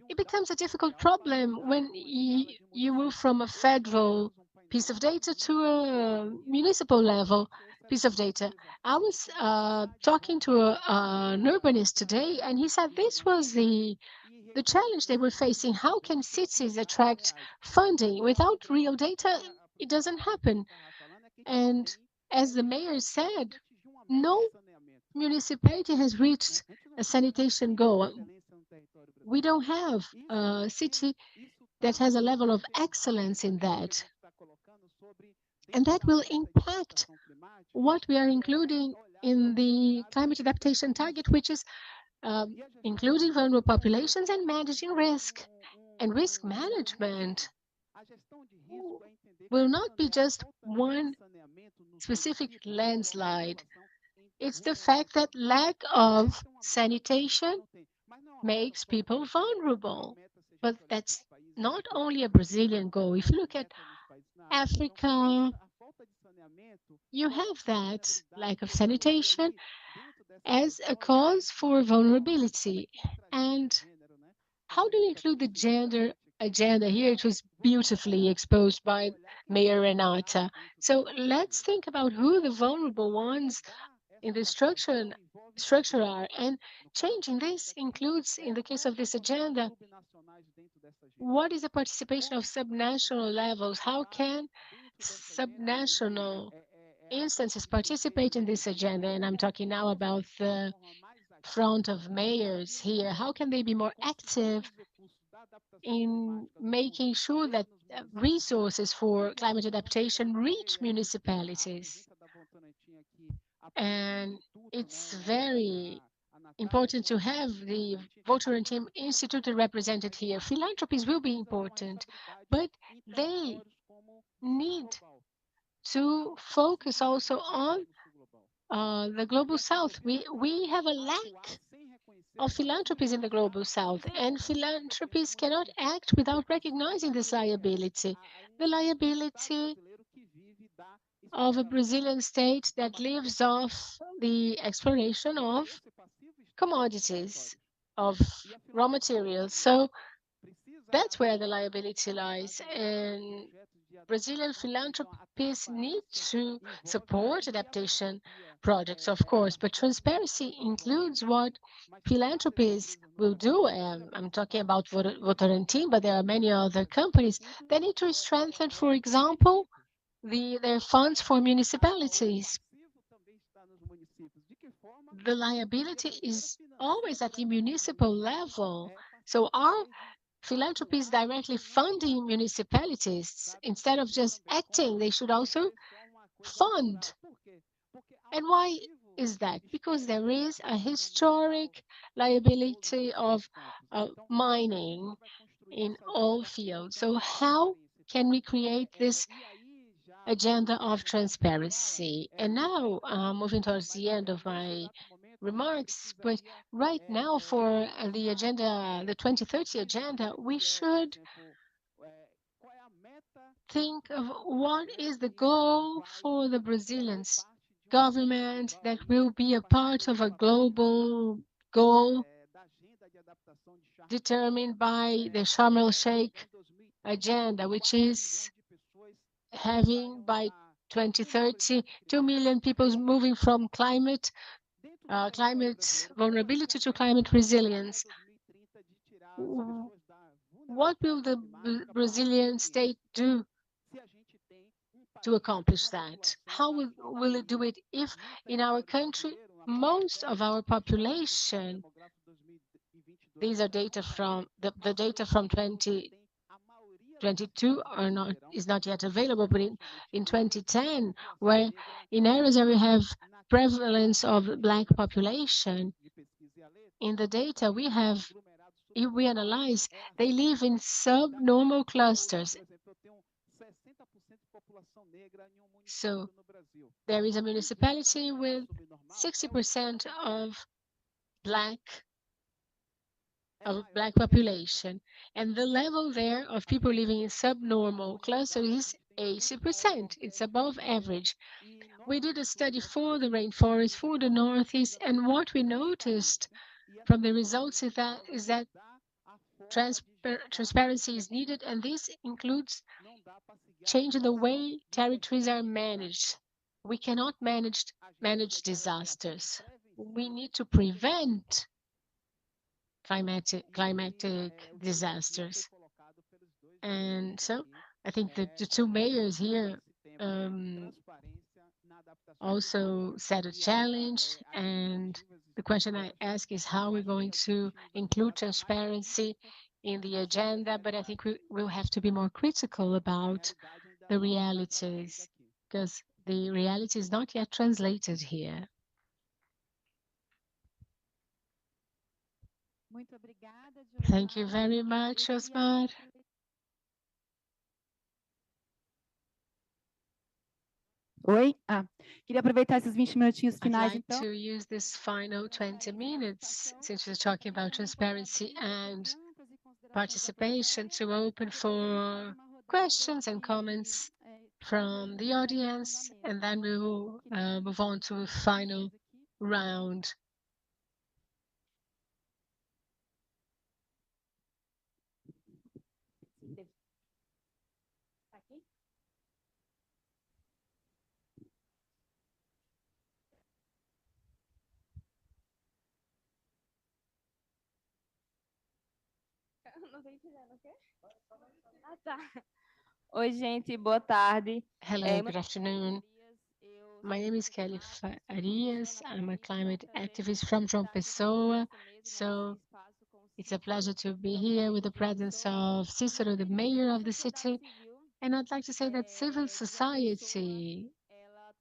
S7: it becomes a difficult problem when you move from a federal piece of data to a municipal level piece of data. I was talking to an urbanist today, and he said this was the challenge they were facing. How can cities attract funding without real data? It doesn't happen. And as the mayor said, no municipality has reached a sanitation goal. We don't have a city that has a level of excellence in that. And that will impact what we are including in the climate adaptation target, which is including vulnerable populations and managing risk. And risk management will not be just one specific landslide. It's the fact that lack of sanitation makes people vulnerable. But that's not only a Brazilian goal. If you look at Africa, you have that lack of sanitation as a cause for vulnerability. And how do you include the gender agenda here? It was beautifully exposed by Mayor Renata. So let's think about who the vulnerable ones in the structure are. And changing this includes, in the case of this agenda, what is the participation of subnational levels? How can subnational instances participate in this agenda? And I'm talking now about the front of mayors here. How can they be more active in making sure that resources for climate adaptation reach municipalities? And it's very important to have the Votorantim Institute represented here. Philanthropies will be important, but they need to focus also on the Global South. We have a lack of philanthropies in the Global South, and philanthropies cannot act without recognizing this liability. The liability of a Brazilian state that lives off the exploration of commodities, of raw materials. So that's where the liability lies. And Brazilian philanthropists need to support adaptation projects, of course, but transparency includes what philanthropists will do. I'm talking about Votorantim, but there are many other companies that need to strengthen, for example, their funds for municipalities. The liability is always at the municipal level. So our philanthropy is directly funding municipalities. Instead of just acting, they should also fund. And why is that? Because there is a historic liability of mining in all fields. So how can we create this agenda of transparency? And now, moving towards the end of my remarks, but right now for the agenda, the 2030 agenda, we should think of what is the goal for the Brazilian government that will be a part of a global goal determined by the Sharm el-Sheikh agenda, which is having by 2030 2 million people moving from climate vulnerability to climate resilience. What will the Brazilian state do to accomplish that? How will it do it if in our country most of our population, these are data from the data from 2022 is not yet available, but in 2010, where in areas where we have prevalence of Black population, in the data we have, if we analyze, they live in subnormal clusters. So there is a municipality with 60% of Black population, and the level there of people living in subnormal clusters is 80%. It's above average. We did a study for the rainforest, for the Northeast, and what we noticed from the results is that transparency is needed, and this includes changing the way territories are managed. We cannot manage disasters. We need to prevent climatic disasters. And so I think that the two mayors here also set a challenge, and the question I ask is how we're going to include transparency in the agenda, but I think we will have to be more critical about the realities, because the reality is not yet translated here. Thank you very much, Osmar.
S11: Oi? Queria aproveitar esses 20 minutinhos finais,
S7: I'd like
S11: então.
S7: to use this final 20 minutes, since we're talking about transparency and participation, to open for questions and comments from the audience, and then we will move on to a final round.
S12: Não tô entendendo o quê? Ah, tá. Oi, gente, boa tarde.
S7: Hello, good afternoon. My name is Kelly Arias. I'm a climate activist from João Pessoa. So it's a pleasure to be here with the presence of Cícero, the mayor of the city. And I'd like to say that civil society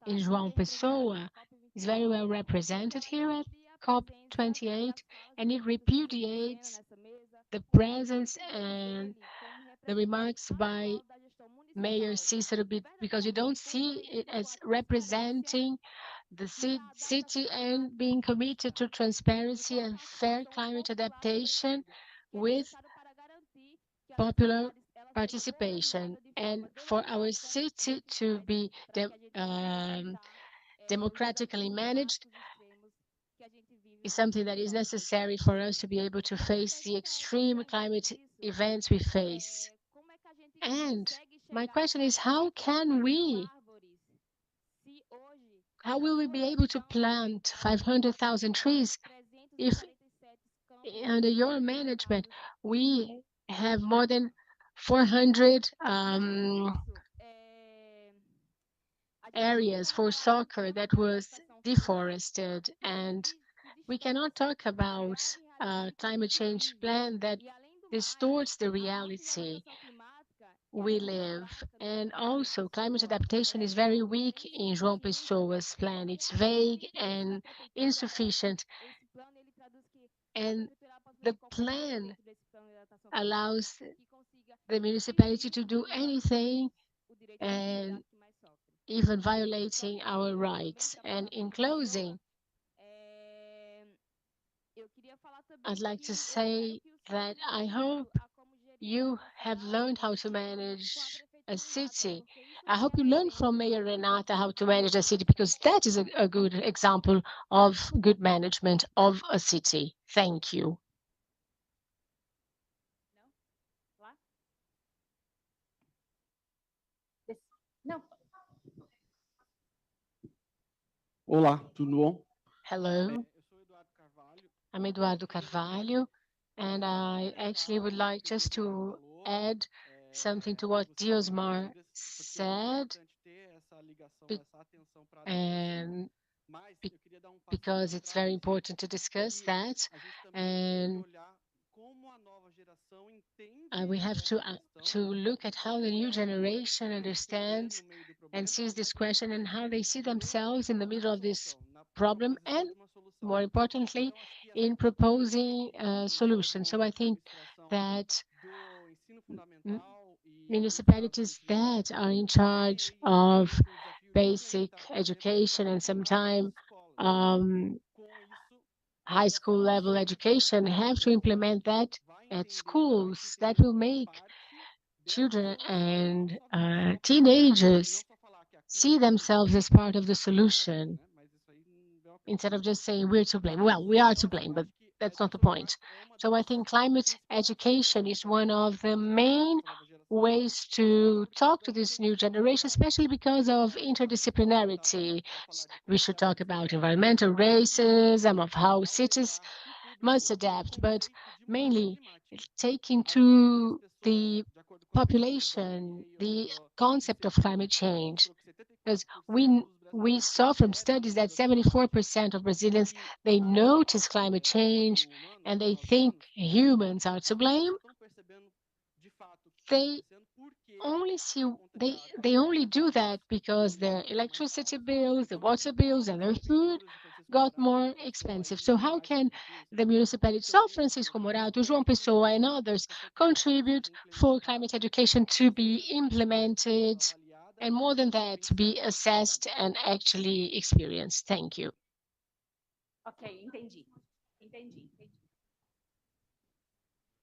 S7: in João Pessoa is very well represented here at COP28, and it repudiates the presence and the remarks by Mayor Cícero, because you don't see it as representing the city and being committed to transparency and fair climate adaptation with popular participation. And for our city to be democratically managed is something that is necessary for us to be able to face the extreme climate events we face. And my question is, how will we be able to plant 500,000 trees if under your management we have more than 400 areas for soccer that was deforested, and we cannot talk about a climate change plan that distorts the reality we live. And also, climate adaptation is very weak in João Pessoa's plan. It's vague and insufficient. And the plan allows the municipality to do anything and even violating our rights. And in closing, I'd like to say that I hope you have learned how to manage a city. I hope you learned from Mayor Renata how to manage a city, because that is a good example of good management of a city. Thank you.
S11: Não.
S13: Olá, tudo bom?
S7: Hello, I'm Eduardo Carvalho, and I actually would like just to add something to what Diosmar said, and because it's very important to discuss that, and we have to look at how the new generation understands and sees this question and how they see themselves in the middle of this problem, and more importantly, in proposing a solution. So I think that municipalities that are in charge of basic education and sometimes high school level education have to implement that at schools. That will make children and teenagers see themselves as part of the solution, instead of just saying we're to blame. Well, we are to blame, but that's not the point. So I think climate education is one of the main ways to talk to this new generation, especially because of interdisciplinarity. We should talk about environmental racism, of how cities must adapt, but mainly taking to the population the concept of climate change. Because we saw from studies that 74% of Brazilians, they notice climate change and they think humans are to blame. They only do that because their electricity bills, the water bills, and their food got more expensive. So how can the municipalities of Francisco Morato, João Pessoa, and others contribute for climate education to be implemented, and more than that, to be assessed and actually experienced? Thank you.
S11: Ok, entendi. Entendi.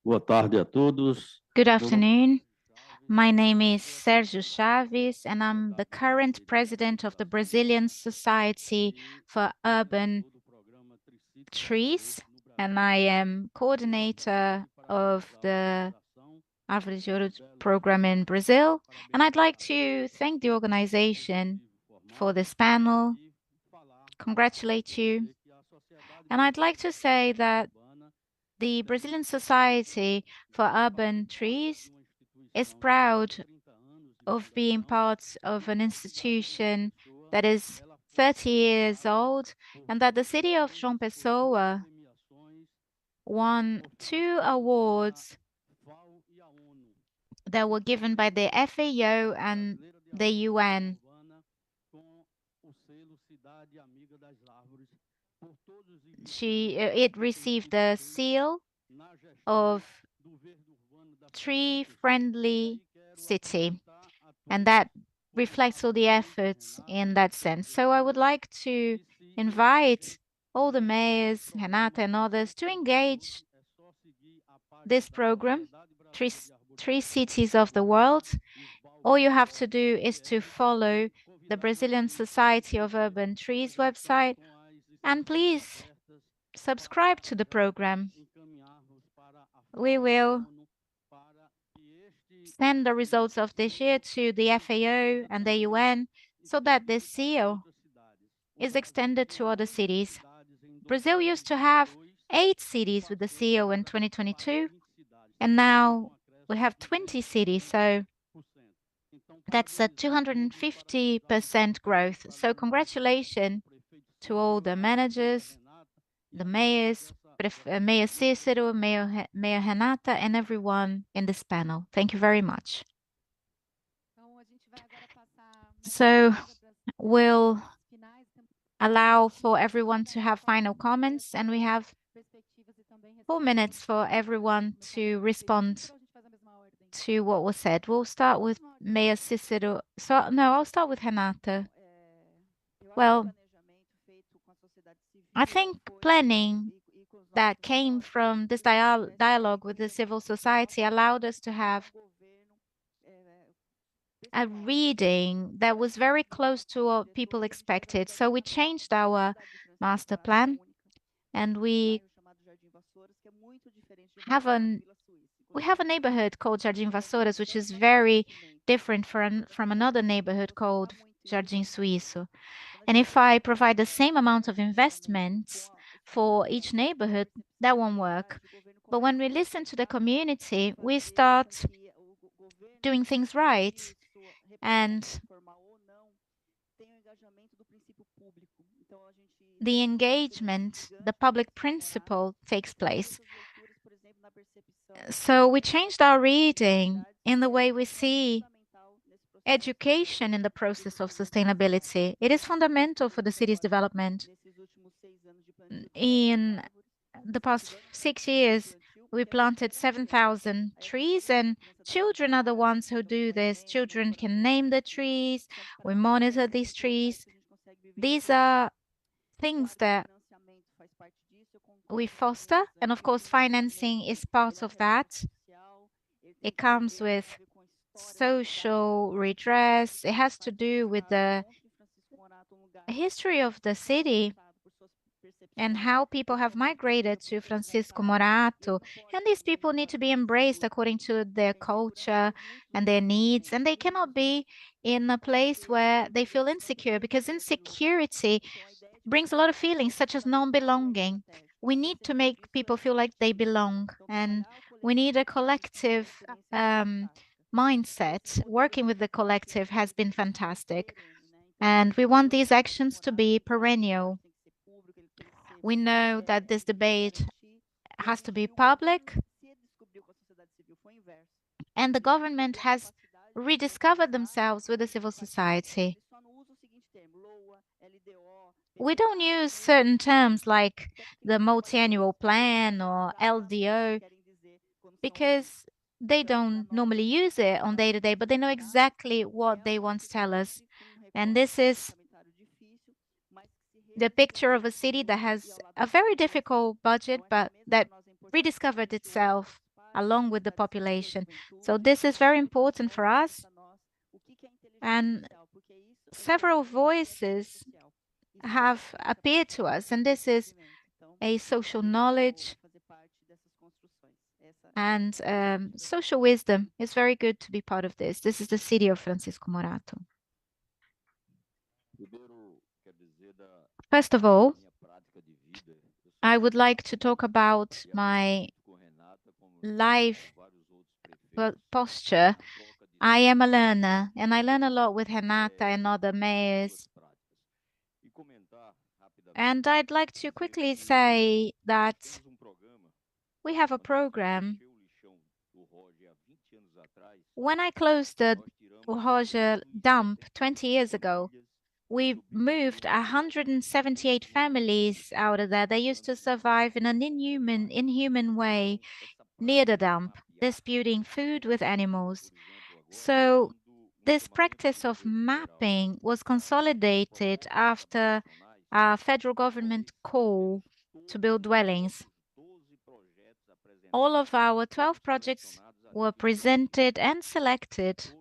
S13: Boa tarde a todos.
S6: Good afternoon. My name is Sergio Chaves, and I'm the current president of the Brazilian Society for Urban Trees, and I am coordinator of the Árvores de Ouro program in Brazil. And I'd like to thank the organization for this panel, congratulate you. And I'd like to say that the Brazilian Society for Urban Trees is proud of being part of an institution that is 30 years old, and that the city of João Pessoa won 2 awards that were given by the FAO and the UN. It received the seal of tree-friendly city, and that reflects all the efforts in that sense. So I would like to invite all the mayors, Renata and others, to engage this program, three cities of the world. All you have to do is to follow the Brazilian Society of Urban Trees website, and please subscribe to the program. We will send the results of this year to the FAO and the UN so that this seal is extended to other cities. Brazil used to have 8 cities with the seal in 2022, and now we have 20 cities, so that's a 250% growth. So congratulations to all the managers, the mayors, Mayor Cícero, Mayor Renata, and everyone in this panel. Thank you very much. So we'll allow for everyone to have final comments, and we have 4 minutes for everyone to respond to what was said. We'll start with Mayor Cícero. So, no, I'll start with Renata. Well, I think planning that came from this dialogue with the civil society allowed us to have a reading that was very close to what people expected. So we changed our master plan, and we have a neighborhood called Jardim Vassouras, which is very different from another neighborhood called Jardim Suíço. And if I provide the same amount of investments for each neighborhood, that won't work. But when we listen to the community, we start doing things right. And the engagement, the public principle takes place. So we changed our reading in the way we see education in the process of sustainability. It is fundamental for the city's development. In the past 6 years, we planted 7,000 trees, and children are the ones who do this. Children can name the trees. We monitor these trees. These are things that we foster, and of course, financing is part of that. It comes with social redress. It has to do with the history of the city and how people have migrated to Francisco Morato. And these people need to be embraced according to their culture and their needs. And they cannot be in a place where they feel insecure, because insecurity brings a lot of feelings such as non-belonging. We need to make people feel like they belong, and we need a collective mindset. Working with the collective has been fantastic, and we want these actions to be perennial. We know that this debate has to be public, and the government has rediscovered themselves with the civil society. We don't use certain terms like the multi-annual plan or LDO because they don't normally use it on day-to-day, but they know exactly what they want to tell us. And this is the picture of a city that has a very difficult budget, but that rediscovered itself along with the population. So this is very important for us. And several voices have appeared to us, and this is a social knowledge and social wisdom. It's very good to be part of this. This is the city of Francisco Morato. First of all, I would like to talk about my life posture. I am a learner, and I learn a lot with Renata and other mayors. And I'd like to quickly say that we have a program. When I closed the Roja dump 20 years ago, we moved 178 families out of there. They used to survive in an inhuman way near the dump, disputing food with animals. So this practice of mapping was consolidated after a federal government call to build dwellings. All of our 12 projects were presented and selected,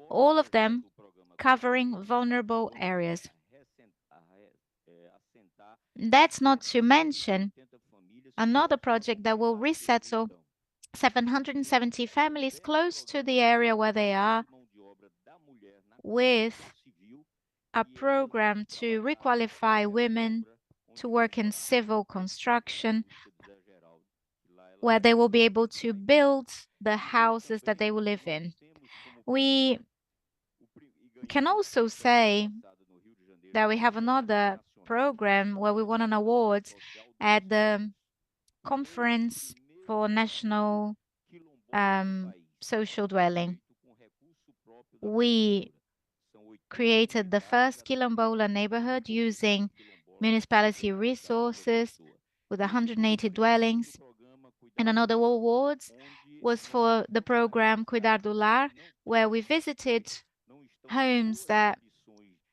S6: all of them covering vulnerable areas. That's not to mention another project that will resettle 770 families close to the area where they are, with a program to requalify women to work in civil construction, where they will be able to build the houses that they will live in. We can also say that we have another program where we won an award at the Conference for National Social Dwelling. We created the first Quilombola neighborhood using municipality resources with 180 dwellings. And another award was for the program Cuidar do Lar, where we visited homes that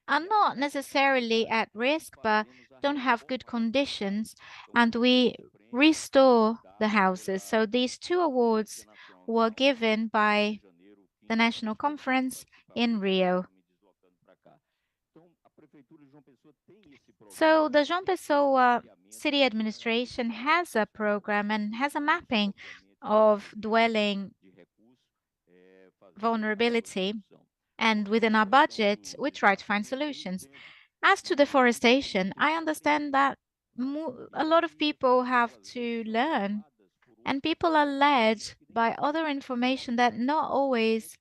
S6: are not necessarily at risk, but don't have good conditions, and we restore the houses. So these two awards were given by the National Conference in Rio. So the João Pessoa city administration has a program and has a mapping of dwelling vulnerability. And within our budget, we try to find solutions. As to deforestation, I understand that a lot of people have to learn, and people are led by other information that not always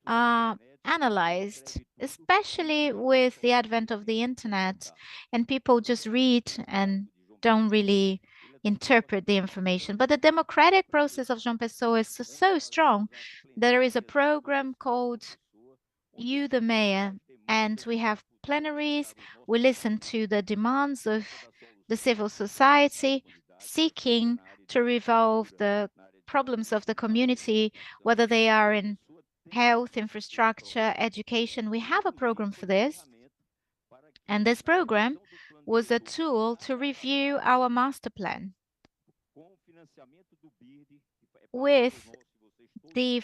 S6: are analyzed, especially with the advent of the internet, and people just read and don't really interpret the information. But the democratic process of João Pessoa is so strong that there is a program called You the Mayor, and we have plenaries. We listen to the demands of the civil society, seeking to resolve the problems of the community, whether they are in health, infrastructure, education. We have a program for this. And this program was a tool to review our master plan. With the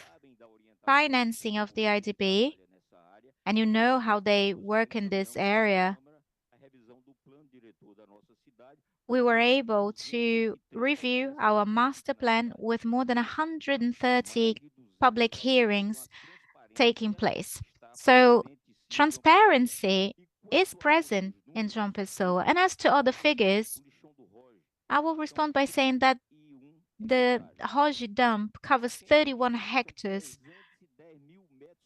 S6: financing of the IDB, and you know how they work in this area, we were able to review our master plan with more than 130 public hearings taking place. So transparency is present in João Pessoa. And as to other figures, I will respond by saying that the Hoje dump covers 31 hectares.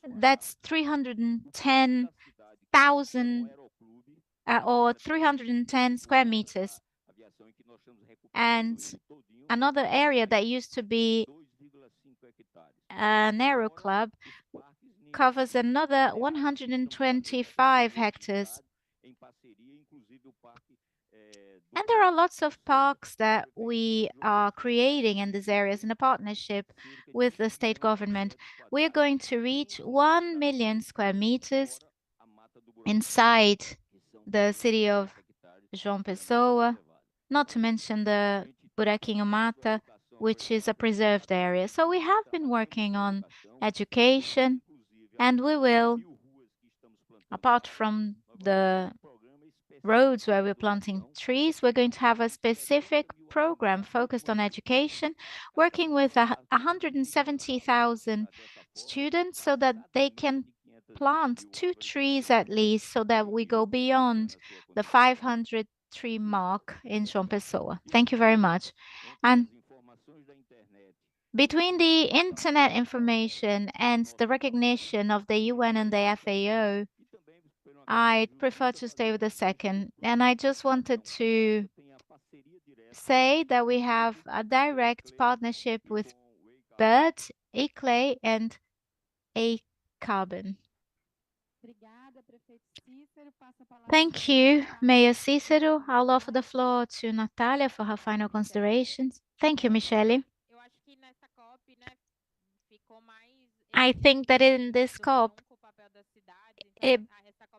S6: That's 310,000 or 310 square meters. And another area that used to be an aero club covers another 125 hectares. And there are lots of parks that we are creating in these areas in a partnership with the state government. We are going to reach 1 million square meters inside the city of João Pessoa, not to mention the Buraquinho Mata, which is a preserved area. So we have been working on education, and we will, apart from the roads where we're planting trees, we're going to have a specific program focused on education, working with 170,000 students so that they can plant 2 trees at least, so that we go beyond the 500 tree mark in João Pessoa. Thank you very much. And between the internet information and the recognition of the UN and the FAO, I'd prefer to stay with the second. And I just wanted to say that we have a direct partnership with BIRD, ICLEI, and A-Carbon. Thank you, Mayor Cícero. I'll offer the floor to Natalia for her final considerations. Thank you, Michele. I think that in this COP, it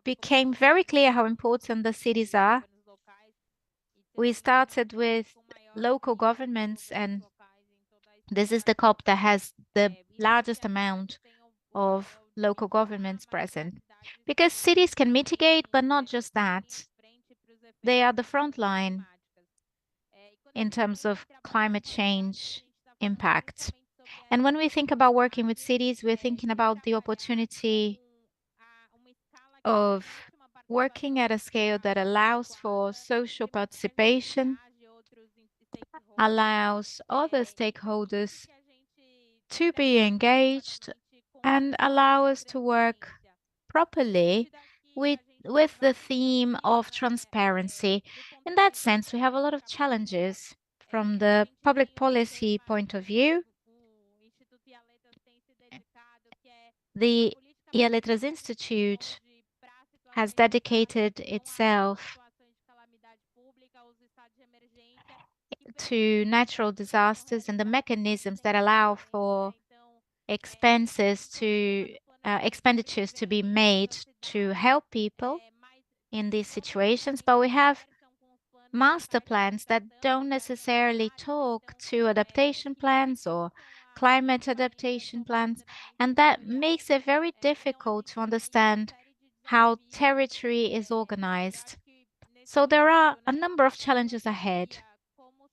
S6: became very clear how important the cities are. We started with local governments, and this is the COP that has the largest amount of local governments present. Because cities can mitigate, but not just that. They are the front line in terms of climate change impact. And when we think about working with cities, we're thinking about the opportunity of working at a scale that allows for social participation, allows other stakeholders to be engaged, and allow us to work properly with with the theme of transparency. In that sense, we have a lot of challenges from the public policy point of view. The Ia Letras Institute has dedicated itself to natural disasters and the mechanisms that allow for expenditures to be made to help people in these situations, but we have master plans that don't necessarily talk to adaptation plans or climate adaptation plans, and that makes it very difficult to understand how territory is organized. So there are a number of challenges ahead,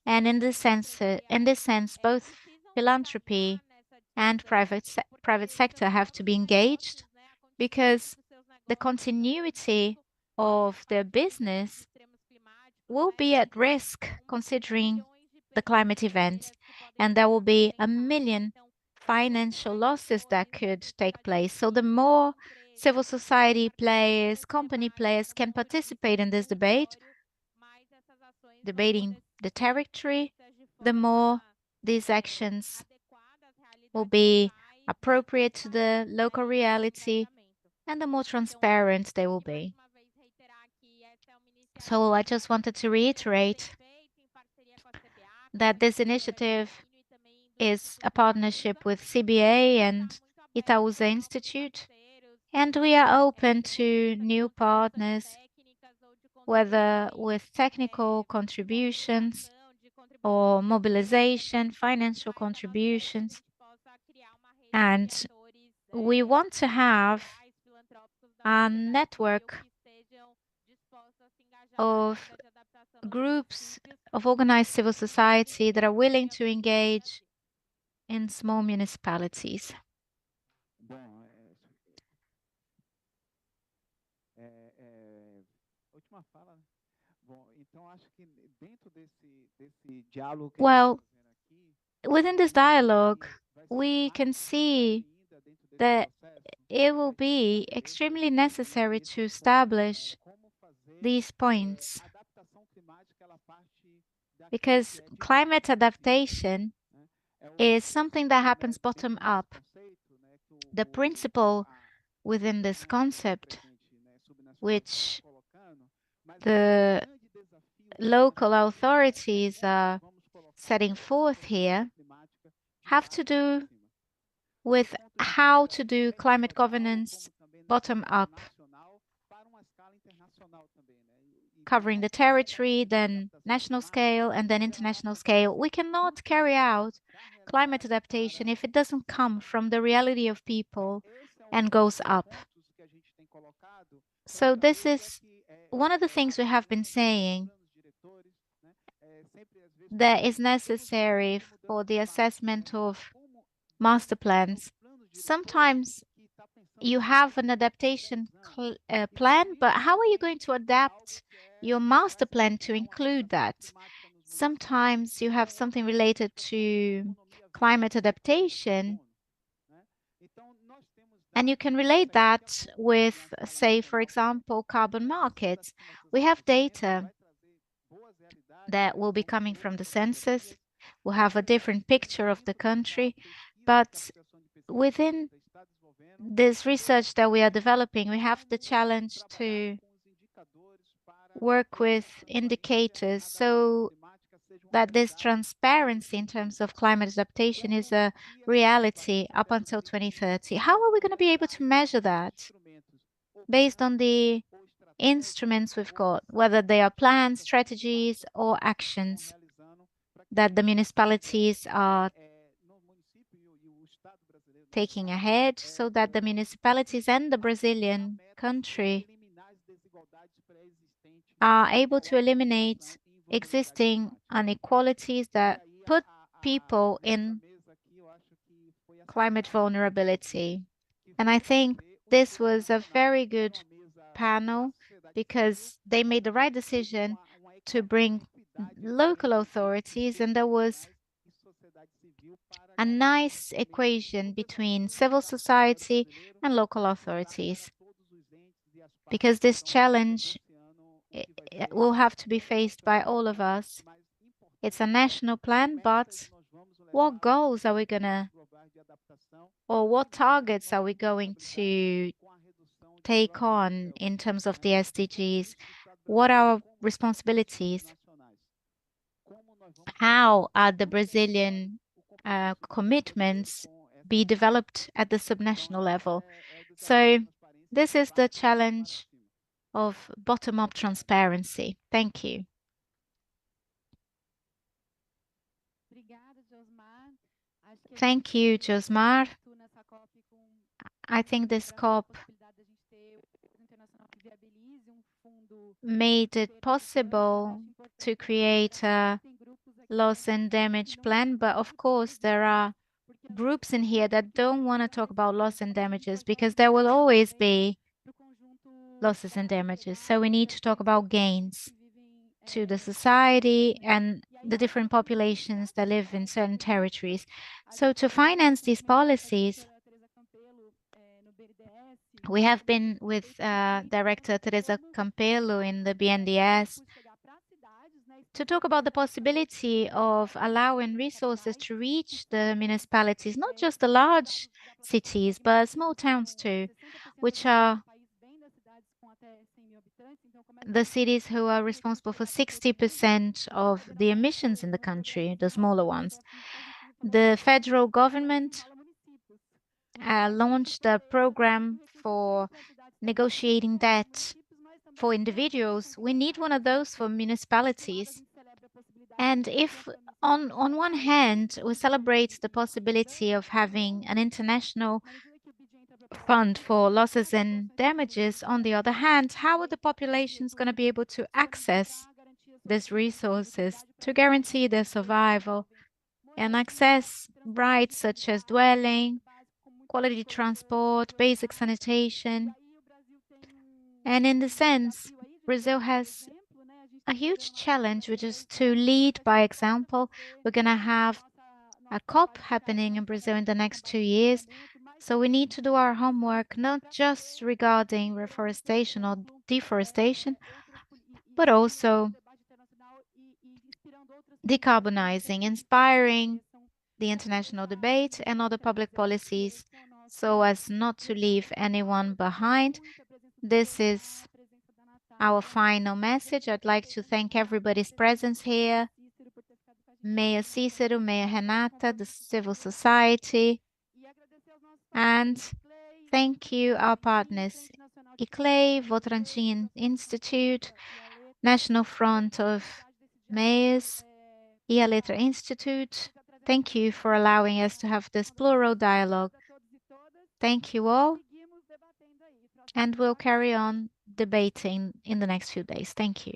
S6: and in this sense, both philanthropy and private sector have to be engaged, because the continuity of their business will be at risk considering the climate events, and there will be 1 million financial losses that could take place. So the more civil society players, company players can participate in this debate, debating the territory, the more these actions will be appropriate to the local reality and the more transparent they will be. So I just wanted to reiterate that this initiative is a partnership with CBA and Itaúsa Institute, and we are open to new partners, whether with technical contributions or mobilization, financial contributions. And we want to have a network of groups of organized civil society that are willing to engage in small municipalities. Well, within this dialogue, we can see that it will be extremely necessary to establish these points, because climate adaptation is something that happens bottom up. The principle within this concept, which the local authorities are setting forth here, have to do with how to do climate governance bottom up, covering the territory, then national scale, and then international scale. We cannot carry out climate adaptation if it doesn't come from the reality of people and goes up. So this is one of the things we have been saying that is necessary for the assessment of master plans. Sometimes you have an adaptation plan, but how are you going to adapt your master plan to include that? Sometimes you have something related to climate adaptation, and you can relate that with, say, for example, carbon markets. We have data that will be coming from the census. We'll have a different picture of the country, but within this research that we are developing, we have the challenge to work with indicators so that this transparency in terms of climate adaptation is a reality up until 2030. How are we going to be able to measure that based on the instruments we've got, whether they are plans, strategies, or actions that the municipalities are taking ahead, so that the municipalities and the Brazilian country are able to eliminate existing inequalities that put people in climate vulnerability. And I think this was a very good panel, because they made the right decision to bring local authorities, and there was a nice equation between civil society and local authorities. because this challenge it will have to be faced by all of us. It's a national plan, but what goals are we gonna, or what targets are we going to take on in terms of the SDGs? What are our responsibilities? How are the Brazilian commitments be developed at the subnational level? So this is the challenge of bottom-up transparency. Thank you. Thank you, Josmar. I think this COP made it possible to create a loss and damage plan, but of course there are groups in here that don't want to talk about loss and damages because there will always be losses and damages. So we need to talk about gains to the society and the different populations that live in certain territories. So to finance these policies, we have been with Director Teresa Campelo in the BNDES to talk about the possibility of allowing resources to reach the municipalities, not just the large cities, but small towns too, which are the cities who are responsible for 60% of the emissions in the country, the smaller ones. The federal government launched a program for negotiating debt for individuals. We need one of those for municipalities. And if on one hand, we celebrate the possibility of having an international fund for losses and damages, on the other hand, how are the populations going to be able to access these resources to guarantee their survival and access rights such as dwelling, quality transport, basic sanitation? And in the sense, Brazil has a huge challenge, which is to lead by example. We're going to have a COP happening in Brazil in the next 2 years. So we need to do our homework, not just regarding reforestation or deforestation, but also decarbonizing, inspiring the international debate and other public policies so as not to leave anyone behind. This is our final message. I'd like to thank everybody's presence here. Mayor Cícero, Mayor Renata, the civil society, and thank you, our partners, ICLEI, Votorantim Institute, National Front of Mayors, E A Letra Institute. Thank you for allowing us to have this plural dialogue. Thank you all, and we'll carry on debating in the next few days. Thank you.